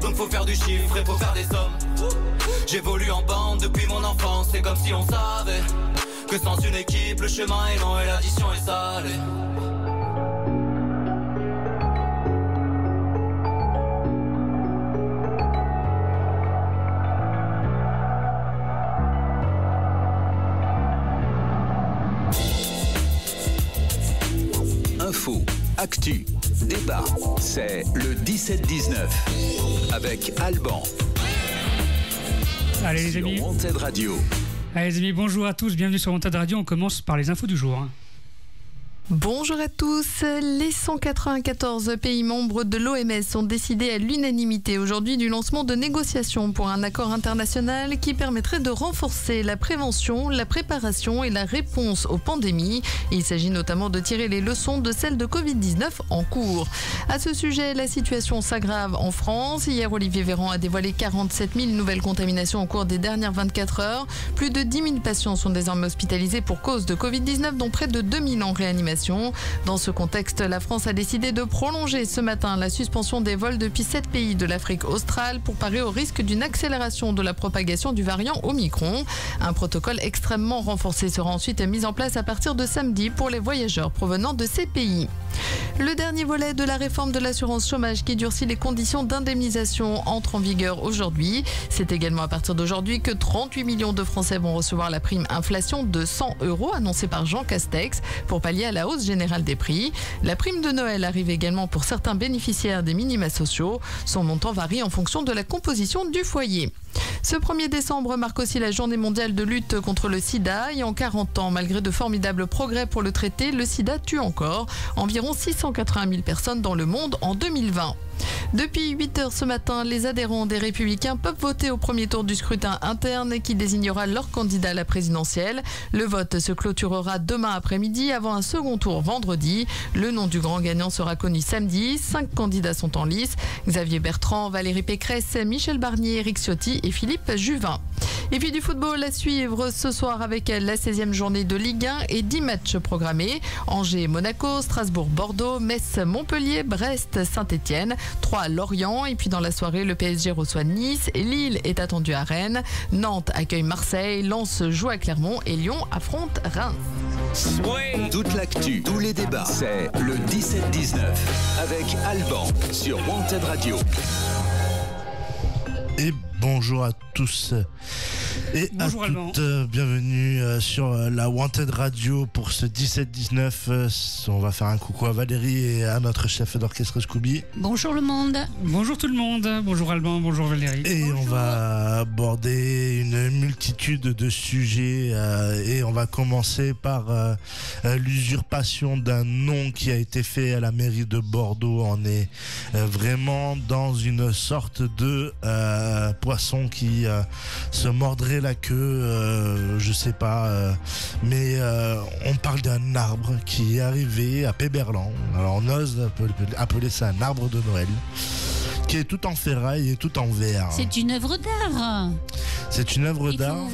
Donc faut faire du chiffre et faut faire des sommes. J'évolue en bande depuis mon enfance. C'est comme si on savait que sans une équipe le chemin est long et l'addition est salée. Info, actu, débat, c'est le 17-19 avec Alban. Allez les amis. Wanted Radio. Allez les amis, bonjour à tous, bienvenue sur Wanted Radio. On commence par les infos du jour. Bonjour à tous. Les 194 pays membres de l'OMS ont décidé à l'unanimité aujourd'hui du lancement de négociations pour un accord international qui permettrait de renforcer la prévention, la préparation et la réponse aux pandémies. Il s'agit notamment de tirer les leçons de celle de Covid-19 en cours. À ce sujet, la situation s'aggrave en France. Hier, Olivier Véran a dévoilé 47 000 nouvelles contaminations au cours des dernières 24 heures. Plus de 10 000 patients sont désormais hospitalisés pour cause de Covid-19, dont près de 2 000 en réanimation. Dans ce contexte, la France a décidé de prolonger ce matin la suspension des vols depuis 7 pays de l'Afrique australe pour parer au risque d'une accélération de la propagation du variant Omicron. Un protocole extrêmement renforcé sera ensuite mis en place à partir de samedi pour les voyageurs provenant de ces pays. Le dernier volet de la réforme de l'assurance chômage qui durcit les conditions d'indemnisation entre en vigueur aujourd'hui. C'est également à partir d'aujourd'hui que 38 millions de Français vont recevoir la prime inflation de 100 € annoncée par Jean Castex pour pallier à la hausse générale des prix. La prime de Noël arrive également pour certains bénéficiaires des minima sociaux. Son montant varie en fonction de la composition du foyer. Ce 1er décembre marque aussi la journée mondiale de lutte contre le sida et en 40 ans, malgré de formidables progrès pour le traiter, le sida tue encore environ 680 000 personnes dans le monde en 2020. Depuis 8 heures ce matin, les adhérents des Républicains peuvent voter au premier tour du scrutin interne qui désignera leur candidat à la présidentielle. Le vote se clôturera demain après-midi avant un second tour vendredi. Le nom du grand gagnant sera connu samedi. 5 candidats sont en lice. Xavier Bertrand, Valérie Pécresse, Michel Barnier, Éric Ciotti et Philippe Juvin. Et puis du football à suivre ce soir avec la 16e journée de Ligue 1 et 10 matchs programmés. Angers, Monaco, Strasbourg, Bordeaux, Metz, Montpellier, Brest, Saint-Etienne, 3 Lorient. Et puis dans la soirée, le PSG reçoit Nice, Lille est attendu à Rennes, Nantes accueille Marseille, Lens joue à Clermont et Lyon affronte Reims. Toute l'actu, tous les débats, c'est le 17-19 avec Alban sur Wanted Radio. Et bonjour à tous et Bonjour à Alban. toutes, bienvenue sur la Wanted Radio pour ce 17-19. On va faire un coucou à Valérie et à notre chef d'orchestre Scooby. Bonjour le monde. Bonjour tout le monde, bonjour Alban, bonjour Valérie. Et on va aborder une multitude de sujets et on va commencer par l'usurpation d'un nom qui a été fait à la mairie de Bordeaux. On est vraiment dans une sorte de poisson qui se mordrait la queue, je sais pas, mais on parle d'un arbre qui est arrivé à Péberlan. Alors on ose appeler ça un arbre de Noël, qui est tout en ferraille et tout en verre. C'est une œuvre d'art. C'est une œuvre d'art.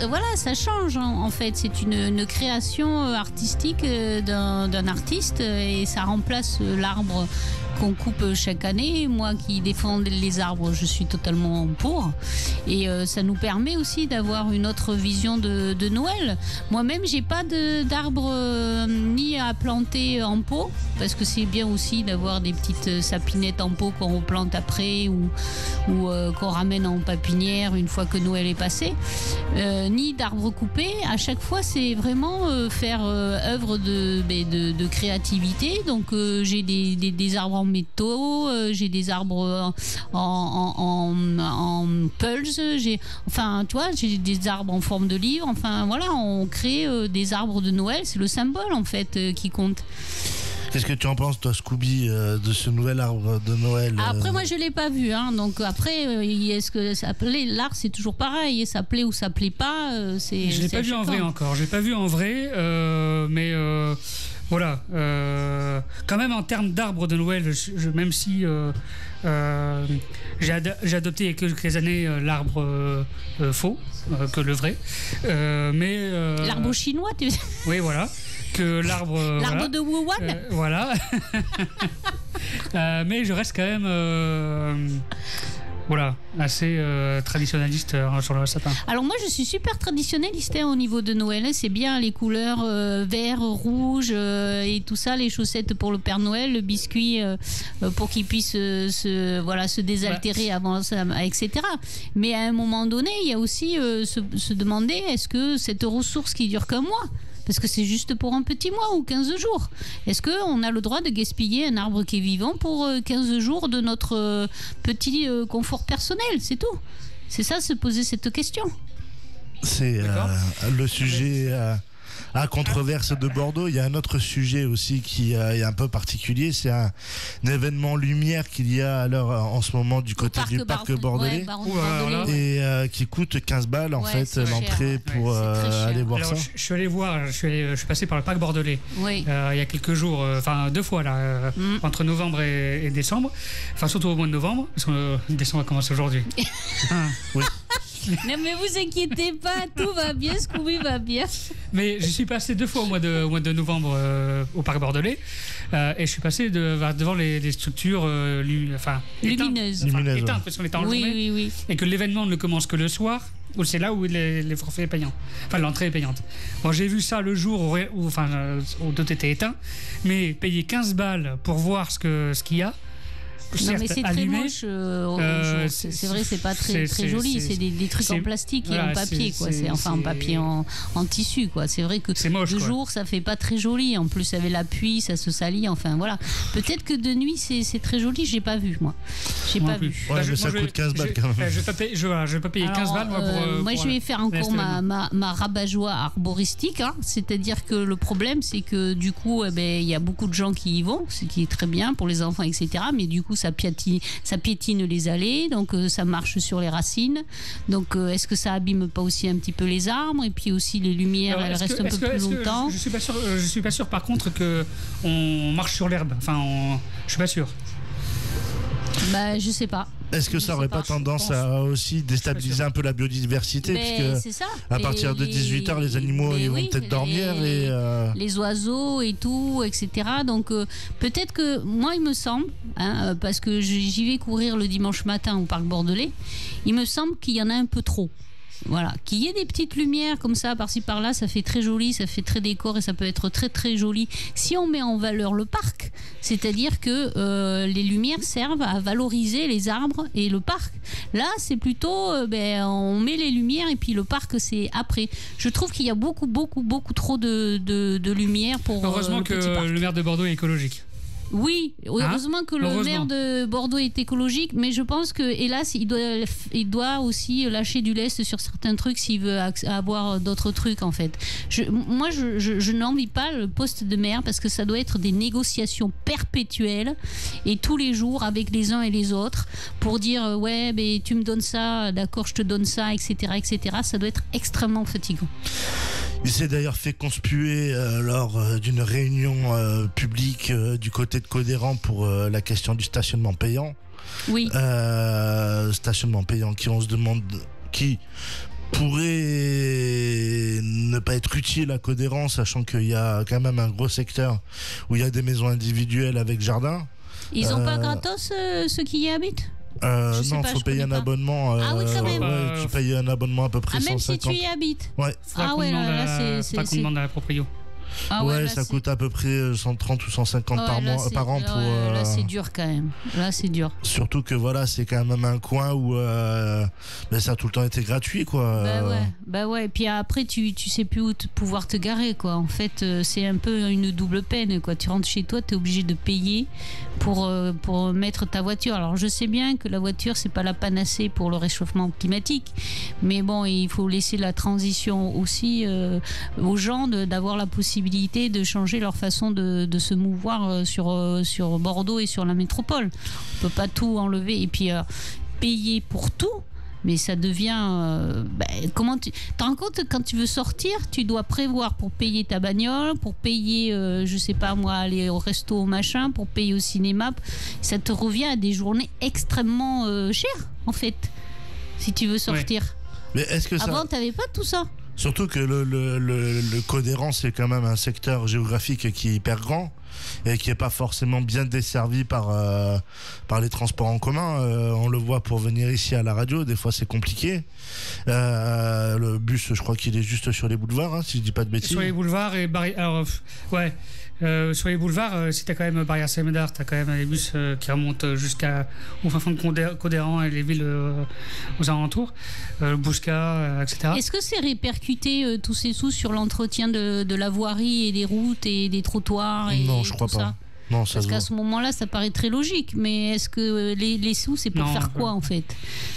Voilà, ça change en fait. C'est une création artistique d'un artiste et ça remplace l'arbre qu'on coupe chaque année. Moi qui défends les arbres, je suis totalement pour. Et ça nous permet aussi d'avoir une autre vision de Noël. Moi-même, j'ai pas d'arbre ni à planter en pot, parce que c'est bien aussi d'avoir des petites sapinettes en pot qu'on replante après ou qu'on ramène en pépinière une fois que Noël est passé. Ni d'arbres coupés. À chaque fois, c'est vraiment faire œuvre de créativité. Donc, j'ai des arbres en métaux, j'ai des arbres en pulse, j'ai des arbres en forme de livre. Enfin, voilà, on crée des arbres de Noël. C'est le symbole, en fait, qui compte. Qu'est-ce que tu en penses, toi, Scooby, de ce nouvel arbre de Noël Après, moi, je l'ai pas vu, hein. Donc après, est-ce que ça plaît? L'art, c'est toujours pareil. Ça plaît ou ça plaît pas. Je l'ai pas vu en vrai encore. J'ai pas vu en vrai, mais voilà. Quand même, en termes d'arbre de Noël, même si j'ai adopté il y a quelques années l'arbre faux que le vrai, mais l'arbre chinois, tu veux? Oui, voilà. que l'arbre. L'arbre de Wuhan. Voilà. Mais je reste quand même. Voilà, assez traditionnaliste sur le sapin. Alors moi je suis super traditionnaliste au niveau de Noël. C'est bien les couleurs vert, rouge et tout ça, les chaussettes pour le Père Noël, le biscuit pour qu'il puisse se désaltérer avant ça, etc. Mais à un moment donné, il y a aussi se demander est-ce que cette ressource qui dure qu'un mois, parce que c'est juste pour un petit mois ou 15 jours. Est-ce qu'on a le droit de gaspiller un arbre qui est vivant pour 15 jours de notre petit confort personnel? C'est tout. C'est ça, se poser cette question. C'est le sujet à controverse de Bordeaux. Il y a un autre sujet aussi qui est un peu particulier. C'est un événement lumière qu'il y a alors en ce moment du côté du parc bordelais. Et qui coûte 15 balles en fait l'entrée pour aller voir ça. Je suis allé voir, je suis passé par le parc bordelais il y a quelques jours, enfin 2 fois là, entre novembre et décembre, enfin surtout au mois de novembre, parce que décembre a commencé aujourd'hui. Oui. Non mais vous inquiétez pas, tout va bien, Scooby va bien. Mais je suis passé 2 fois au mois de novembre au parc bordelais et je suis passé devant les structures lumineuses. Éteintes parce qu'on était en journée. Oui. Et que l'événement ne commence que le soir, où c'est là où les forfaits payants. Enfin, l'entrée est payante. Bon, j'ai vu ça le jour où tout était éteint, mais payer 15 balles pour voir ce qu'il y a. Non mais c'est très moche. C'est vrai, c'est pas très joli. C'est des trucs en plastique et en papier, quoi. En papier en tissu, quoi. C'est vrai que de jour ça fait pas très joli. En plus avec la pluie, ça se salit. Enfin voilà. Peut-être que de nuit c'est très joli. J'ai pas vu moi. J'ai pas vu. Ouais, mais ça coûte 15 balles quand même. Je vais pas payer 15 balles moi pour. Moi je vais faire encore ma rabat-joie arboristique. C'est-à-dire que le problème c'est que du coup il y a beaucoup de gens qui y vont, ce qui est très bien pour les enfants, etc. Mais du coup ça piétine les allées, donc ça marche sur les racines. Donc est-ce que ça abîme pas aussi un petit peu les arbres, et puis aussi les lumières, elles restent un peu plus longtemps. Je suis pas sûr par contre que on marche sur l'herbe. Enfin, je suis pas sûr. Je sais pas. Est-ce que ça n'aurait pas tendance à aussi déstabiliser un peu la biodiversité, puisque à partir de 18h, les animaux ils vont peut-être dormir les oiseaux et tout, etc. Donc peut-être que moi il me semble, parce que j'y vais courir le dimanche matin au parc bordelais, il me semble qu'il y en a un peu trop. Voilà, qu'il y ait des petites lumières comme ça par-ci par-là, ça fait très joli, ça fait très décor et ça peut être très très joli si on met en valeur le parc. C'est-à-dire que les lumières servent à valoriser les arbres et le parc. Là, c'est plutôt on met les lumières et puis le parc c'est après. Je trouve qu'il y a beaucoup trop de lumière pour heureusement que le maire de Bordeaux est écologique. Oui, heureusement que le maire de Bordeaux est écologique, mais je pense que, hélas, il doit aussi lâcher du lest sur certains trucs s'il veut avoir d'autres trucs, en fait. Moi, je n'envie pas le poste de maire parce que ça doit être des négociations perpétuelles et tous les jours avec les uns et les autres pour dire tu me donnes ça, d'accord, je te donne ça, etc., etc. Ça doit être extrêmement fatigant. Il s'est d'ailleurs fait conspuer lors d'une réunion publique du côté de Codéran pour la question du stationnement payant. Oui. Stationnement payant on se demande qui pourrait ne pas être utile à Codéran, sachant qu'il y a quand même un gros secteur où il y a des maisons individuelles avec jardin. Ils n'ont pas gratos ceux qui y habitent ? Non, il faut payer un abonnement. Oui, quand même. Tu payes un abonnement à peu près 150. Même si tu y habites. Ouais. Là, c'est qu'on demande à la proprio. Ça coûte à peu près 130 ou 150 par an pour. Là, c'est dur quand même. Là, c'est dur. Surtout que c'est quand même un coin où ça a tout le temps été gratuit, quoi. Bah ouais. Et puis après, tu sais plus où pouvoir te garer, quoi. En fait, c'est un peu une double peine, quoi. Tu rentres chez toi, t'es obligé de payer pour mettre ta voiture. Alors, je sais bien que la voiture, c'est pas la panacée pour le réchauffement climatique, mais bon, il faut laisser la transition aussi aux gens d'avoir la possibilité de changer leur façon de se mouvoir sur Bordeaux et sur la métropole. On peut pas tout enlever et puis payer pour tout. Mais ça devient... comment tu te rends compte, quand tu veux sortir, tu dois prévoir pour payer ta bagnole, pour payer, je sais pas moi, aller au resto, machin, pour payer au cinéma. Ça te revient à des journées extrêmement chères, en fait, si tu veux sortir. Mais est-ce que avant, t'avais pas tout ça. Surtout que le Codéran, c'est quand même un secteur géographique qui est hyper grand et qui n'est pas forcément bien desservi par les transports en commun. On le voit pour venir ici à la radio, des fois c'est compliqué. Le bus, je crois qu'il est juste sur les boulevards, hein, si je dis pas de bêtises. Sur les boulevards et sur les boulevards, si t'as quand même Barrière-Saint-Médard, t'as quand même les bus qui remontent au fin fond de Codéran et les villes aux alentours, Bousca, etc. Est-ce que c'est répercuté tous ces sous sur l'entretien de la voirie et des routes et des trottoirs et Non, je crois tout pas. Ça Non, ça Parce se qu'à voit. ce moment-là, ça paraît très logique, mais est-ce que les sous, c'est pour Non, faire quoi en fait?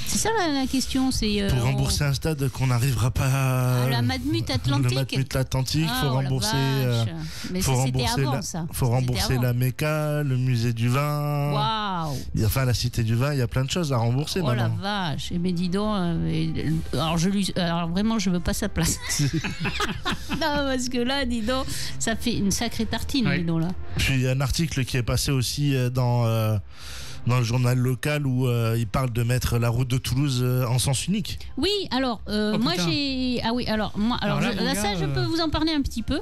C'est ça la question. C'est Pour rembourser un stade qu'on n'arrivera pas. la Matmut Atlantique. Le Matmut Atlantique, Ah, faut oh la rembourser. vache. Mais faut ça, c'était rembourser avant la, ça. faut C'était rembourser avant. la Méca, le musée du vin. Waouh! Enfin, la cité du vin, il y a plein de choses à rembourser Oh la maintenant. vache! Et mais dis donc, alors vraiment, je veux pas sa place. Non, parce que là, dis donc, ça fait une sacrée tartine, Ouais. dis donc là. Puis il y a un article qui est passé aussi dans le journal local où il parle de mettre la route de Toulouse en sens unique. Oui, alors moi putain. j'ai Alors là, mon là, gars, ça je peux vous en parler un petit peu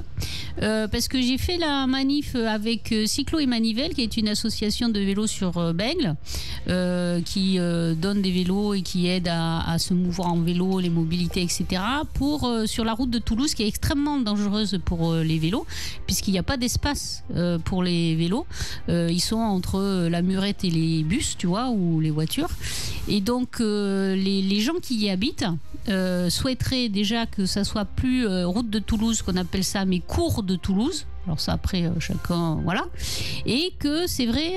parce que j'ai fait la manif avec Cyclo et Manivelle, qui est une association de vélos sur Bègle, qui donne des vélos et qui aide à se mouvoir en vélo, les mobilités, etc. pour sur la route de Toulouse, qui est extrêmement dangereuse pour les vélos, puisqu'il n'y a pas d'espace pour les vélos. Ils sont entre la murette et les bus, tu vois, ou les voitures. Et donc les gens qui y habitent souhaiteraient déjà que ça soit plus route de Toulouse, qu'on appelle ça, mais cours de Toulouse. Alors ça, après, chacun, voilà. Et que c'est vrai,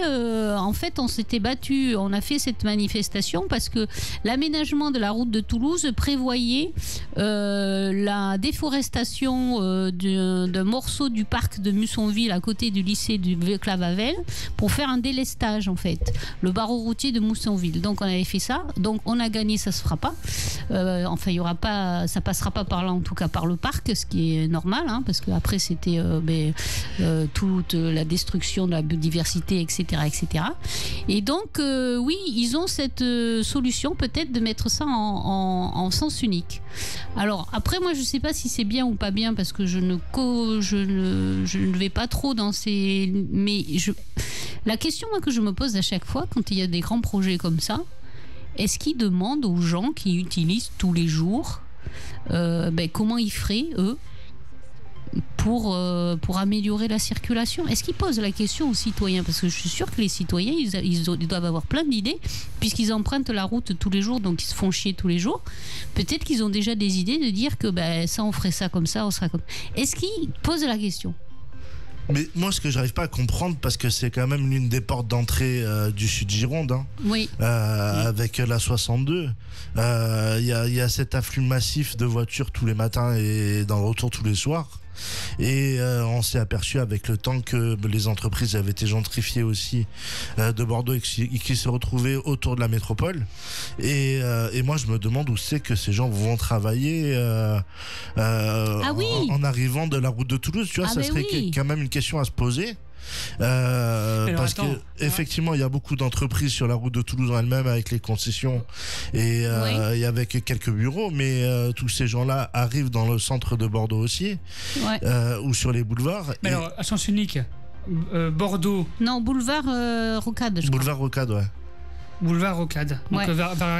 en fait, on s'était battu, on a fait cette manifestation parce que l'aménagement de la route de Toulouse prévoyait la déforestation d'un morceau du parc de Mussonville à côté du lycée du Vieux-Clavavel pour faire un délestage, en fait. Le barreau routier de Mussonville. Donc on avait fait ça. Donc on a gagné, ça se fera pas. Enfin, il y aura pas, ça passera pas par là, en tout cas par le parc, ce qui est normal, hein, parce qu'après c'était toute la destruction de la biodiversité, etc., etc. Et donc, oui, ils ont cette solution peut-être de mettre ça en sens unique. Alors, après, moi, je ne sais pas si c'est bien ou pas bien, parce que je ne vais pas trop dans ces... Mais la question moi, que je me pose à chaque fois, quand il y a des grands projets comme ça, est-ce qu'ils demandent aux gens qui utilisent tous les jours comment ils feraient, eux, pour améliorer la circulation? Est-ce qu'ils posent la question aux citoyens? Parce que je suis sûre que les citoyens, ils doivent avoir plein d'idées, puisqu'ils empruntent la route tous les jours, donc ils se font chier tous les jours. Peut-être qu'ils ont déjà des idées de dire que ça, on ferait ça comme ça, on sera comme... Est-ce qu'ils posent la question? Mais moi, ce que j'arrive pas à comprendre, parce que c'est quand même l'une des portes d'entrée du sud Gironde, hein, Oui. avec la 62, il y a cet afflux massif de voitures tous les matins et dans le retour tous les soirs. Et on s'est aperçu avec le temps que les entreprises avaient été gentrifiées aussi de Bordeaux et qui se retrouvaient autour de la métropole. Et moi, je me demande où c'est que ces gens vont travailler oui. en arrivant de la route de Toulouse. Tu vois, ça serait quand même une question à se poser. Parce que effectivement il y a beaucoup d'entreprises sur la route de Toulouse en elle-même, avec les concessions et avec quelques bureaux, mais tous ces gens-là arrivent dans le centre de Bordeaux aussi, ou sur les boulevards. Mais alors, à sens unique, Bordeaux. Non, boulevard Rocade, je boulevard Rocade, ouais. Boulevard Rocade, donc Ouais.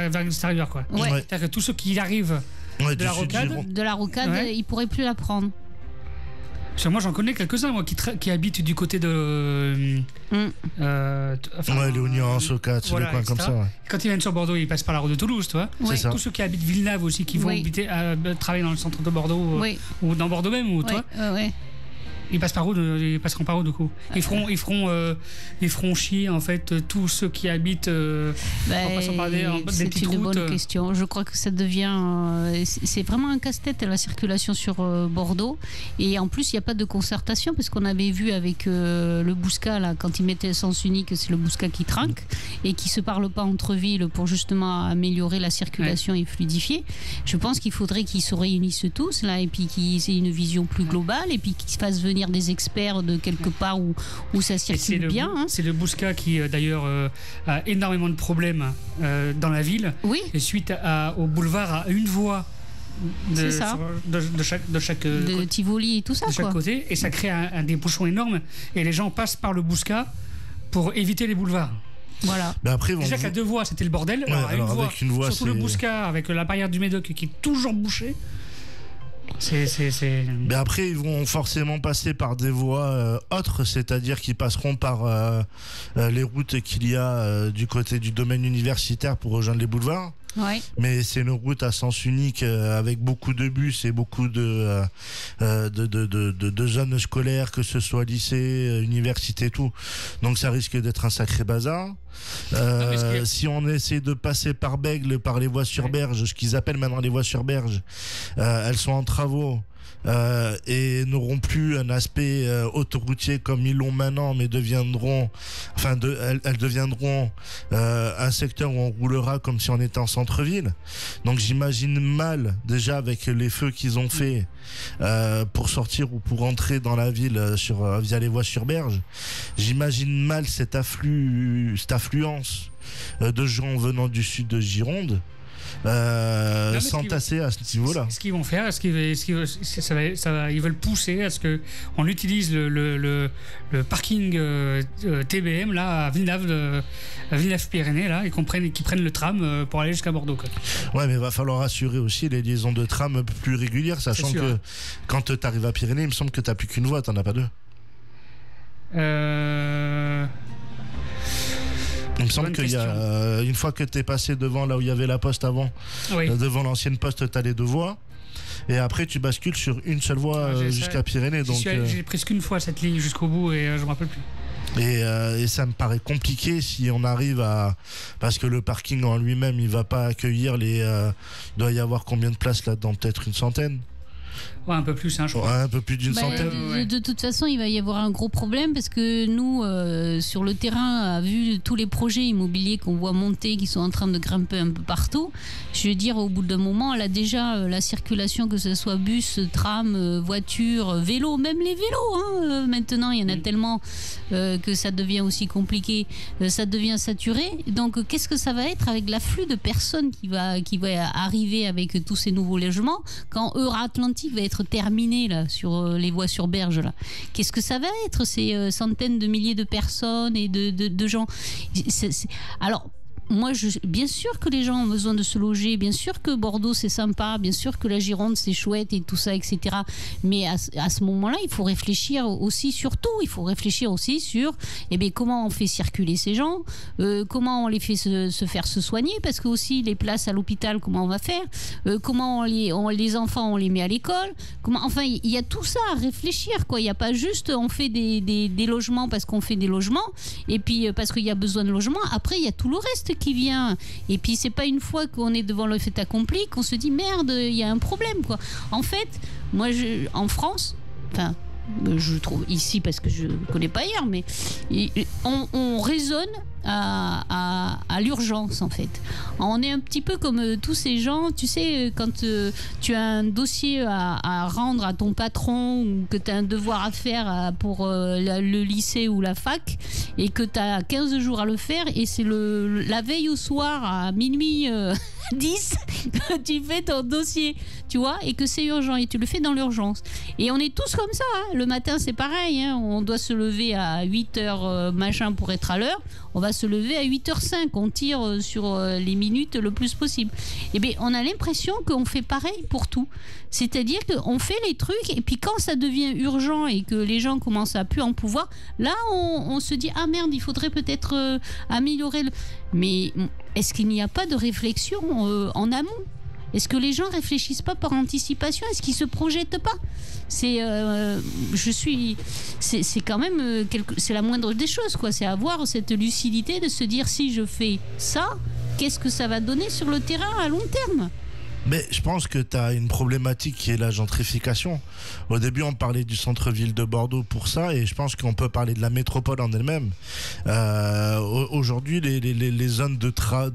vers l'extérieur, quoi. Ouais. C'est-à-dire que tous ceux qui arrivent Du la sud Rocade, Gironde. de la Rocade, Ouais. ils pourraient plus la prendre. parce que moi j'en connais quelques-uns, moi, qui habitent du côté de Léognan, Socat, voilà, des coins comme etc. ça, ouais. Quand ils viennent sur Bordeaux, ils passent par la route de Toulouse, tu vois. Oui. C'est ça. Tous ceux qui habitent Villeneuve aussi, qui vont travailler dans le centre de Bordeaux, Oui. ou dans Bordeaux même, ou toi, Ouais. ils passeront par où du coup. Ils feront chier en fait tous ceux qui habitent en passant par des C'est petites une routes. bonne question. Je crois que ça devient... c'est vraiment un casse-tête, la circulation sur Bordeaux. Et en plus, il n'y a pas de concertation, parce qu'on avait vu avec le Bousca, là, quand ils mettaient le sens unique, c'est le Bousca qui trinque et qui ne se parle pas entre villes pour justement améliorer la circulation et fluidifier. Je pense qu'il faudrait qu'ils se réunissent tous, là, et puis qu'ils aient une vision plus globale, et puis qu'ils se fassent venir des experts de quelque part où ça Et c'est circule bien. C'est le Bousca qui d'ailleurs a énormément de problèmes dans la ville. Oui. Et suite au boulevard à une voie C'est ça. de chaque De Tivoli et tout ça, de chaque quoi. côté, et ça crée des bouchons énormes, et les gens passent par le Bouscat pour éviter les boulevards. Voilà. Mais après, Déjà qu'à 2 voies, c'était le bordel. Ouais, alors avec une voie, surtout le Bouscat, avec la barrière du Médoc qui est toujours bouchée. Mais après, ils vont forcément passer par des voies autres, c'est-à-dire qu'ils passeront par les routes qu'il y a du côté du domaine universitaire pour rejoindre les boulevards. Ouais. Mais c'est une route à sens unique avec beaucoup de bus et beaucoup de zones scolaires, que ce soit lycée, université, tout. Donc ça risque d'être un sacré bazar. Si on essaie de passer par Bègle, par les voies sur berge, ce qu'ils appellent maintenant les voies sur berge, elles sont en travaux. Et n'auront plus un aspect autoroutier comme ils l'ont maintenant, mais elles deviendront un secteur où on roulera comme si on était en centre-ville. Donc j'imagine mal, déjà avec les feux qu'ils ont fait pour sortir ou pour entrer dans la ville via les voies sur berge, j'imagine mal cette affluence de gens venant du sud de Gironde. S'entasser à ce niveau-là. Ce qu'ils vont faire, ils veulent pousser à ce qu'on utilise le parking TBM là, à Villeneuve-Pyrénées là, et qu'ils prennent le tram pour aller jusqu'à Bordeaux, quoi. Ouais, mais il va falloir assurer aussi les liaisons de tram plus régulières, sachant que quand tu arrives à Pyrénées, il me semble que tu n'as plus qu'une voie, tu n'en as pas 2. Il me semble qu'il y a une fois que tu es passé devant là où il y avait la poste avant, devant l'ancienne poste, tu as les 2 voies. Et après, tu bascules sur une seule voie jusqu'à Pyrénées. J'ai pris qu'une fois cette ligne jusqu'au bout et je ne me rappelle plus. Et ça me paraît compliqué si on arrive à... Parce que le parking en lui-même, il ne va pas accueillir il doit y avoir combien de places là-dedans? Peut-être une centaine? Ouais, un peu plus, hein, je crois. Ouais, un peu plus d'une centaine. De toute façon, il va y avoir un gros problème parce que nous, sur le terrain, vu tous les projets immobiliers qu'on voit monter, qui sont en train de grimper un peu partout, je veux dire, au bout d'un moment, là déjà, la circulation, que ce soit bus, tram, voiture, vélo, même les vélos, maintenant, il y en a tellement que ça devient aussi compliqué, ça devient saturé. Donc, qu'est-ce que ça va être avec l'afflux de personnes qui va arriver avec tous ces nouveaux logements quand Euro-Atlantique va être terminé là, sur les voies sur berge là. Qu'est-ce que ça va être, ces centaines de milliers de personnes et de gens? Alors, moi, bien sûr que les gens ont besoin de se loger, bien sûr que Bordeaux c'est sympa, bien sûr que la Gironde c'est chouette et tout ça, etc. Mais à ce moment-là, il faut réfléchir aussi sur tout. Il faut réfléchir aussi sur comment on fait circuler ces gens, comment on les fait se faire se soigner, parce que aussi les places à l'hôpital, comment on va faire, comment les enfants on les met à l'école, enfin il y a tout ça à réfléchir, quoi. Il n'y a pas juste on fait des logements parce qu'on fait des logements et puis parce qu'il y a besoin de logements. Après il y a tout le reste qui vient, et puis c'est pas une fois qu'on est devant le fait accompli qu'on se dit merde, il y a un problème, quoi. En fait, moi en France, enfin je trouve ici parce que je connais pas ailleurs, mais on raisonne à l'urgence, en fait. On est un petit peu comme tous ces gens, tu sais, quand tu as un dossier à rendre à ton patron ou que tu as un devoir à faire pour le lycée ou la fac et que tu as 15 jours à le faire et c'est la veille au soir à minuit 10 que tu fais ton dossier, tu vois, et que c'est urgent et tu le fais dans l'urgence. Et on est tous comme ça, hein. Le matin c'est pareil, hein. On doit se lever à 8h machin pour être à l'heure, on va se lever à 8h05, on tire sur les minutes le plus possible. Et bien on a l'impression qu'on fait pareil pour tout, c'est-à-dire qu'on fait les trucs et puis quand ça devient urgent et que les gens commencent à plus en pouvoir, là on se dit ah merde, il faudrait peut-être améliorer mais est-ce qu'il n'y a pas de réflexion en amont? Est-ce que les gens réfléchissent pas par anticipation? Est-ce qu'ils se projettent pas? C'est quand même c'est la moindre des choses, quoi. C'est avoir cette lucidité de se dire si je fais ça, qu'est-ce que ça va donner sur le terrain à long terme? Mais je pense que tu as une problématique qui est la gentrification. Au début, on parlait du centre-ville de Bordeaux pour ça, et je pense qu'on peut parler de la métropole en elle-même. Aujourd'hui, les zones de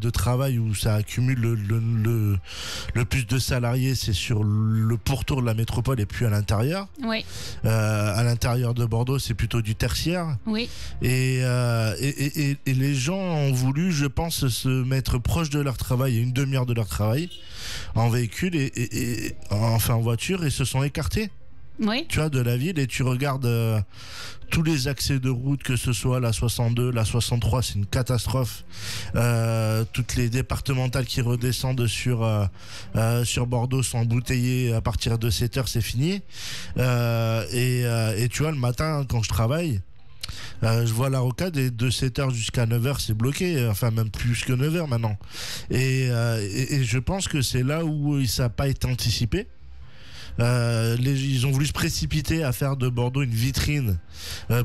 travail où ça accumule le plus de salariés, c'est sur le pourtour de la métropole et plus à l'intérieur. Oui. À l'intérieur de Bordeaux, c'est plutôt du tertiaire. Oui. Et les gens ont voulu, je pense, se mettre proche de leur travail, à une demi-heure de leur travail. en véhicule enfin en voiture et se sont écartés. Oui. Tu vois, de la ville, et tu regardes tous les accès de route, que ce soit la 62, la 63, c'est une catastrophe. Toutes les départementales qui redescendent sur Bordeaux sont embouteillées à partir de 7h, c'est fini. Et tu vois, le matin, quand je travaille, je vois la rocade et de 7h jusqu'à 9h c'est bloqué, enfin même plus que 9h maintenant. Et je pense que c'est là où ça n'a pas été anticipé. Ils ont voulu se précipiter à faire de Bordeaux une vitrine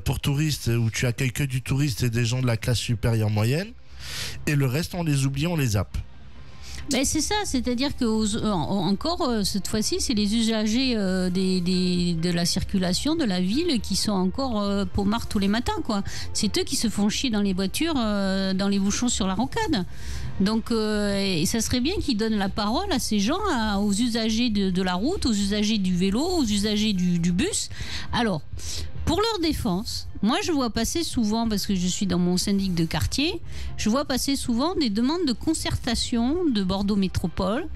pour touristes, où tu accueilles que du touriste et des gens de la classe supérieure moyenne, et le reste on les oublie, on les zappe. Ben c'est ça, c'est-à-dire que encore cette fois-ci, c'est les usagers de la circulation de la ville qui sont encore paumards tous les matins, quoi. C'est eux qui se font chier dans les voitures, dans les bouchons sur la rocade. Donc, et ça serait bien qu'ils donnent la parole à ces gens, aux usagers de la route, aux usagers du vélo, aux usagers du bus. Alors, pour leur défense, moi je vois passer souvent, parce que je suis dans mon syndic de quartier, je vois passer souvent des demandes de concertation de Bordeaux Métropole.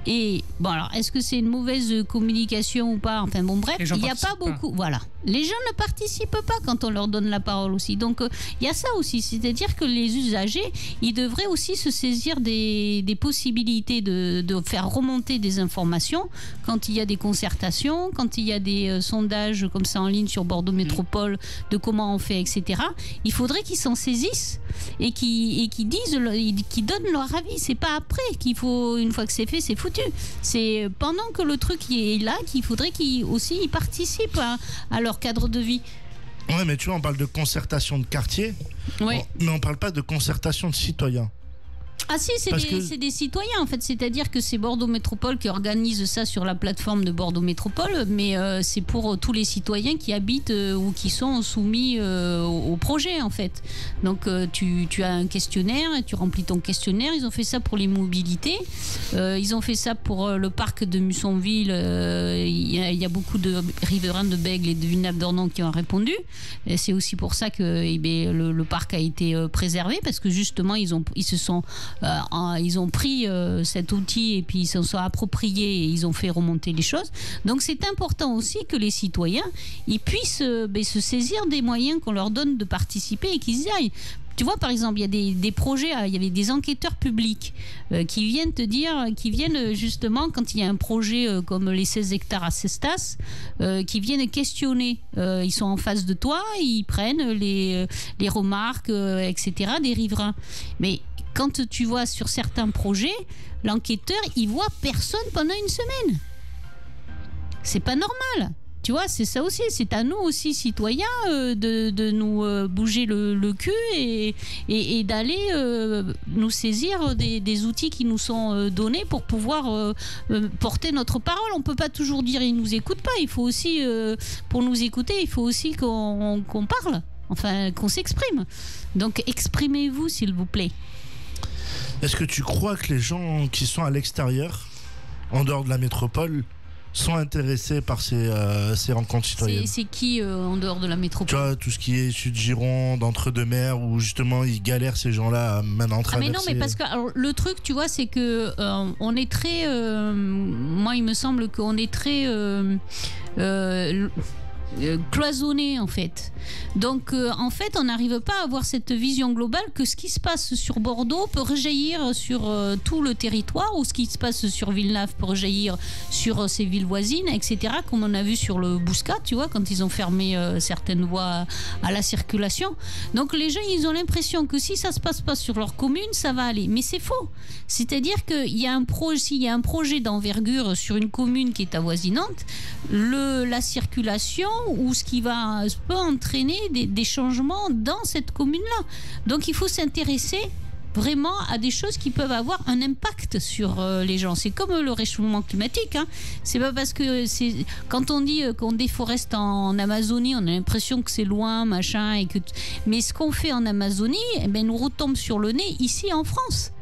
Et bon, alors, est-ce que c'est une mauvaise communication ou pas? Enfin bon, bref, il n'y a pas beaucoup. Voilà. Les gens ne participent pas quand on leur donne la parole aussi. Donc, il y a ça aussi. C'est-à-dire que les usagers, ils devraient aussi se saisir des possibilités de faire remonter des informations quand il y a des concertations, quand il y a des sondages comme ça en ligne sur Bordeaux Métropole, de comment on fait, etc. Il faudrait qu'ils s'en saisissent et qu'ils donnent leur avis. C'est pas après qu'il faut, une fois que c'est fait, c'est foutu. C'est pendant que le truc est là qu'il faudrait qu'ils aussi participent à leur cadre de vie. Ouais, mais tu vois, on parle de concertation de quartier, ouais. Mais on parle pas de concertation de citoyens. Ah si, c'est des citoyens en fait, c'est-à-dire que c'est Bordeaux Métropole qui organise ça sur la plateforme de Bordeaux Métropole, mais c'est pour tous les citoyens qui habitent ou qui sont soumis au projet en fait. Donc tu as un questionnaire et tu remplis ton questionnaire. Ils ont fait ça pour les mobilités, ils ont fait ça pour le parc de Mussonville. Il y a beaucoup de riverains de Bègle et de Villeneuve-d'Ornon qui ont répondu. Et c'est aussi pour ça que le parc a été préservé, parce que justement ils ont pris cet outil et puis ils s'en sont appropriés et ils ont fait remonter les choses. Donc c'est important aussi que les citoyens ils puissent se saisir des moyens qu'on leur donne de participer et qu'ils y aillent. Tu vois, par exemple, il y a des projets, il y avait des enquêteurs publics qui viennent justement, quand il y a un projet comme les 16 hectares à Cestas, qui viennent questionner. Ils sont en face de toi, ils prennent les remarques, etc., des riverains. Mais quand tu vois sur certains projets, l'enquêteur, il voit personne pendant une semaine. C'est pas normal. Tu vois, c'est ça aussi. C'est à nous aussi, citoyens, de nous bouger le cul et d'aller nous saisir des outils qui nous sont donnés pour pouvoir porter notre parole. On peut pas toujours dire ils nous écoutent pas. Il faut aussi, pour nous écouter, il faut aussi qu'on parle. Enfin, qu'on s'exprime. Donc, exprimez-vous, s'il vous plaît. Est-ce que tu crois que les gens qui sont à l'extérieur, en dehors de la métropole, sont intéressés par ces rencontres citoyennes? C'est qui en dehors de la métropole? Tu vois, tout ce qui est Sud-Gironde, Entre-deux-Mers, où justement ils galèrent, ces gens-là, à maintenant traverser. Mais non, mais parce que alors, le truc, tu vois, c'est que on est très... moi, il me semble qu'on est très... cloisonné en fait. Donc en fait on n'arrive pas à avoir cette vision globale que ce qui se passe sur Bordeaux peut rejaillir sur tout le territoire, ou ce qui se passe sur Villeneuve peut rejaillir sur ses villes voisines, etc., comme on a vu sur le Bouscat, tu vois, quand ils ont fermé certaines voies à la circulation. Donc les gens ils ont l'impression que si ça se passe pas sur leur commune ça va aller, mais c'est faux. C'est-à-dire qu'il y a s'il y a un projet d'envergure sur une commune qui est avoisinante, la circulation ou ce qui peut entraîner des changements dans cette commune-là. Donc il faut s'intéresser vraiment à des choses qui peuvent avoir un impact sur les gens. C'est comme le réchauffement climatique, hein. C'est pas parce que quand on dit qu'on déforeste en Amazonie, on a l'impression que c'est loin, machin, mais ce qu'on fait en Amazonie, nous retombe sur le nez ici en France.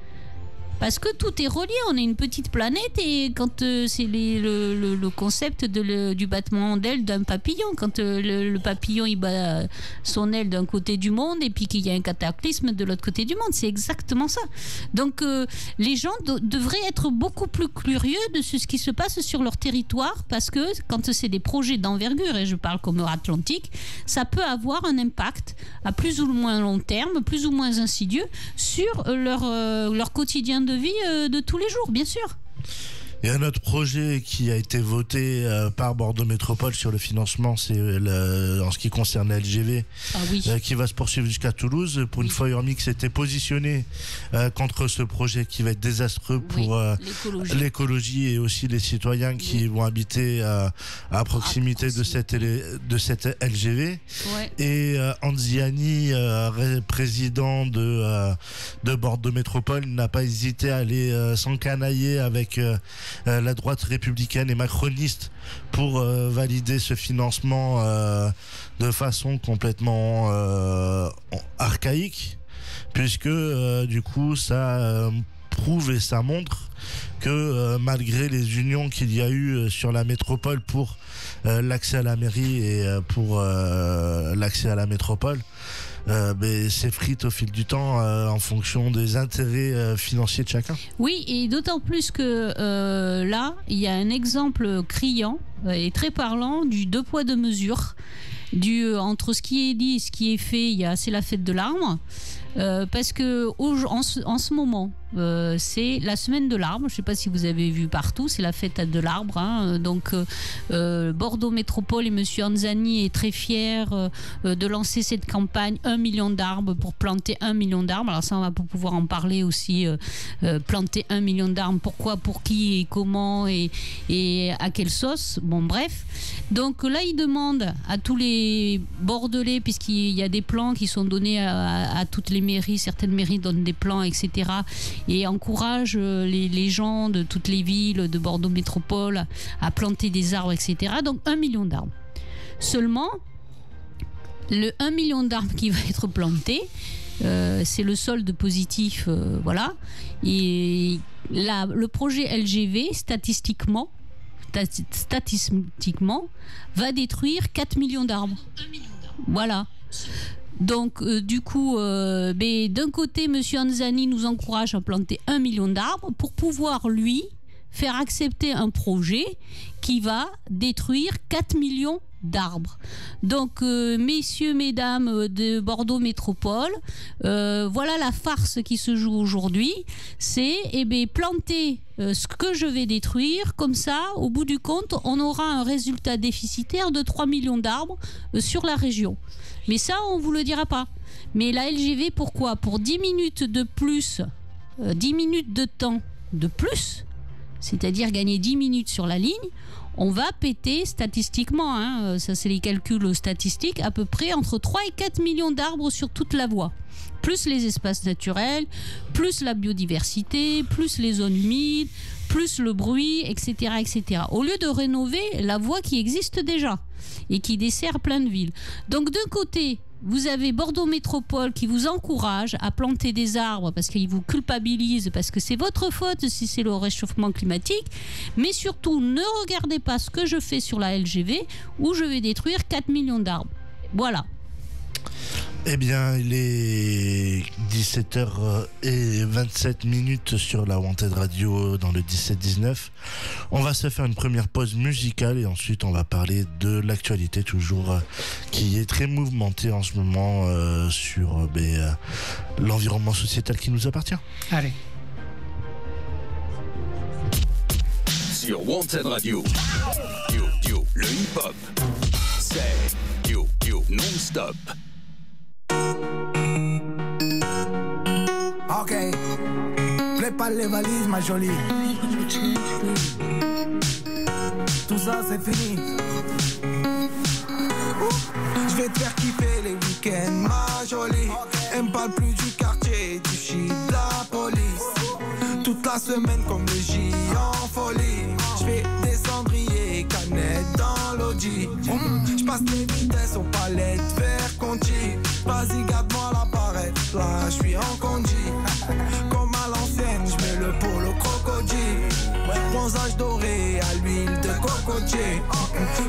Parce que tout est relié, on est une petite planète et quand c'est le concept du battement d'aile d'un papillon, quand le papillon il bat son aile d'un côté du monde et puis qu'il y a un cataclysme de l'autre côté du monde, c'est exactement ça. Donc les gens devraient être beaucoup plus curieux de ce qui se passe sur leur territoire, parce que quand c'est des projets d'envergure, et je parle comme Atlantique, ça peut avoir un impact à plus ou moins long terme, plus ou moins insidieux sur leur quotidien de vie de tous les jours, bien sûr. Il y a un autre projet qui a été voté par Bordeaux Métropole sur le financement, c'est en ce qui concerne la LGV, qui va se poursuivre jusqu'à Toulouse. Pour une fois, Urmix s'était positionné contre ce projet qui va être désastreux pour l'écologie et aussi les citoyens qui vont habiter à proximité de cette LGV. Ouais. Et Anziani, président de Bordeaux Métropole, n'a pas hésité à aller s'encanailler avec la droite républicaine et macroniste pour valider ce financement de façon complètement archaïque, puisque du coup ça prouve et ça montre que malgré les unions qu'il y a eu sur la métropole pour l'accès à la mairie et pour l'accès à la métropole, s'effrite au fil du temps en fonction des intérêts financiers de chacun. Oui, et d'autant plus que là, il y a un exemple criant et très parlant du deux poids deux mesures, entre ce qui est dit et ce qui est fait. C'est la fête de l'arbre. Parce que en ce moment, c'est la semaine de l'arbre. Je ne sais pas si vous avez vu partout, c'est la fête de l'arbre. Hein. Donc, Bordeaux Métropole et Monsieur Anzani est très fier de lancer cette campagne 1 million d'arbres pour planter 1 million d'arbres. Alors ça, on va pouvoir en parler aussi. Planter 1 million d'arbres, pourquoi, pour qui et comment et à quelle sauce. Bon, bref. Donc là, il demande à tous les Bordelais, puisqu'il y a des plans qui sont donnés à toutes les mairies, certaines mairies donnent des plans, etc. et encouragent les gens de toutes les villes de Bordeaux Métropole à planter des arbres, etc. Donc 1 million d'arbres. Seulement, le 1 million d'arbres qui va être planté, c'est le solde positif, voilà. Et le projet LGV, statistiquement, va détruire 4 millions d'arbres. Voilà. Donc, du coup, d'un côté, M. Anzani nous encourage à planter 1 million d'arbres pour pouvoir, lui, faire accepter un projet qui va détruire 4 millions d'arbres. Donc, messieurs, mesdames de Bordeaux Métropole, voilà la farce qui se joue aujourd'hui. C'est planter ce que je vais détruire. Comme ça, au bout du compte, on aura un résultat déficitaire de 3 millions d'arbres sur la région. Mais ça, on ne vous le dira pas. Mais la LGV, pourquoi ? Pour 10 minutes de plus, 10 minutes de temps de plus, c'est-à-dire gagner 10 minutes sur la ligne, on va péter statistiquement, ça c'est les calculs statistiques, à peu près entre 3 et 4 millions d'arbres sur toute la voie. Plus les espaces naturels, plus la biodiversité, plus les zones humides, plus le bruit, etc., etc. Au lieu de rénover la voie qui existe déjà et qui dessert plein de villes. Donc d'un côté, vous avez Bordeaux Métropole qui vous encourage à planter des arbres parce qu'il vous culpabilise, parce que c'est votre faute si c'est le réchauffement climatique. Mais surtout, ne regardez pas ce que je fais sur la LGV où je vais détruire 4 millions d'arbres. Voilà. Eh bien, il est 17h27 sur la Wanted Radio dans le 17-19. On va se faire une première pause musicale et ensuite on va parler de l'actualité toujours qui est très mouvementée en ce moment sur l'environnement sociétal qui nous appartient. Allez. Sur Wanted Radio, le hip-hop, c'est non-stop. Ok, prépare les valises ma jolie. Tout ça c'est fini. Je vais te faire kiffer les week-ends ma jolie. Elle me parle plus du quartier, du shit, de la police. Toute la semaine comme le J en folie. Je fais des cendriers, canettes dans l'audi. Je passe les vitesses aux palettes vers Conti. Vas-y garde-moi la barrette, là je suis en condi. Comme à l'ancienne, je mets le bronzage doré à l'huile de cocotier.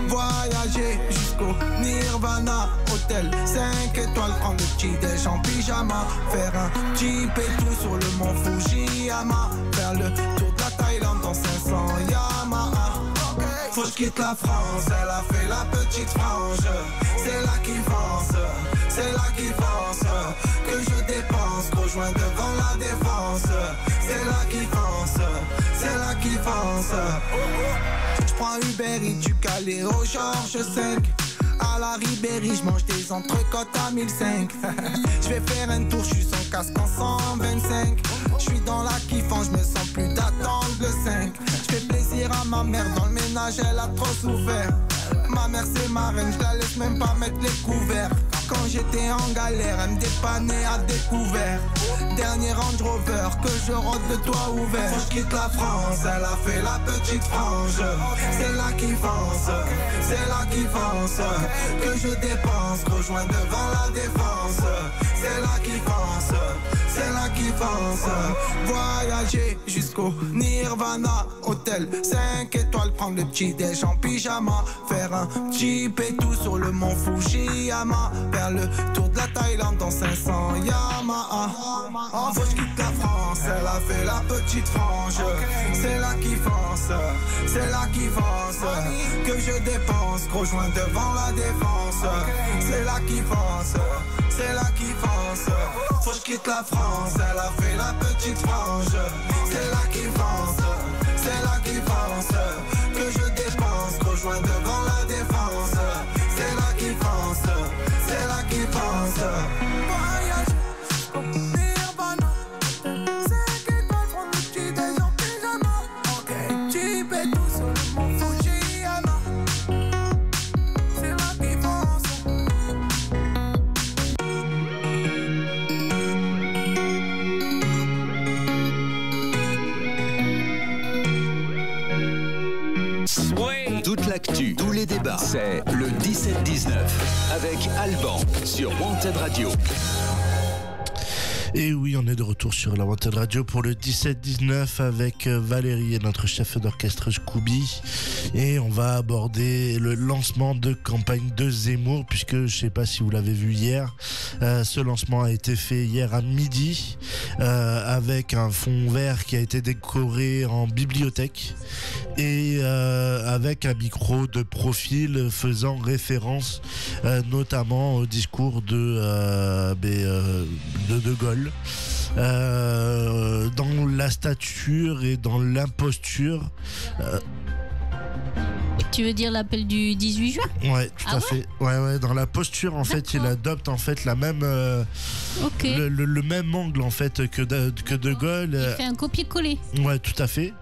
Voyager jusqu'au Nirvana, hôtel 5 étoiles, prendre le petit déj en pyjama, faire un petit pétou sur le mont Fujiyama, faire le tour de la Thaïlande dans 500 Yamaha. Faut que je quitte la France, elle a fait la petite frange. C'est là qui pense, c'est là qui pense que je dépense, rejoins devant la défense. C'est là qui pense, c'est là qui pense. J'prends Uber Eats du Calais au Georges 5. À la Ribéry, j'mange des entrecôtes à 1005. J'vais faire un tour, j'suis sans casque en 125. J'suis dans la kiffant, j'me sens plus d'attendre le 5. J'fais plaisir à ma mère, dans le ménage elle a trop souffert. Ma mère c'est ma reine, j'la laisse même pas mettre les couverts. Quand j'étais en galère, elle me dépannait à découvert. Dernier Range Rover, que je rôde le toit ouvert. Faut que je quitte la France, elle a fait la petite frange. C'est là qui pense, c'est là qui pense que je dépense, rejoins devant la défense. C'est là qui pense, c'est là qui pense. Voyager jusqu'au Nirvana, hôtel 5 étoiles, prendre le petit déj en pyjama, faire un petit pétou sur le mont Fujiyama, faire le tour de la Thaïlande dans 500 Yamaha. Oh, faut que je quitte la France, elle a fait la petite frange. C'est là qui pense, c'est là qui pense que je dépense, rejoins devant la défense. C'est là qui pense, c'est là qui pense. Faut que je quitte la France, elle a fait la petite frange. C'est là qui pense, c'est là qui pense que je dépense, rejoins devant la défense. C'est là qui pense, c'est là qui pense. Voyage jusqu'au Nirvana, 5 étoiles, prendre le petit déj en pyjama. Ok, tu pètes tout sur le mont Fujiyama. C'est là qui pense. Toute l'actu, tous les débats, c'est le 17-19 avec Alban sur Wanted Radio. Et oui, on est de retour sur la Wanted Radio pour le 17-19 avec Valérie et notre chef d'orchestre Scooby. Et on va aborder le lancement de campagne de Zemmour, puisque je sais pas si vous l'avez vu hier, ce lancement a été fait hier à midi avec un fond vert qui a été décoré en bibliothèque et avec un micro de profil faisant référence notamment au discours de Gaulle. Dans la stature et dans l'imposture. Tu veux dire l'appel du 18 juin ? Ouais, tout à fait. Ouais, dans la posture, en fait, il adopte en fait la même, le même angle en fait que de Gaulle. Il fait un copier-coller. Ouais, tout à fait.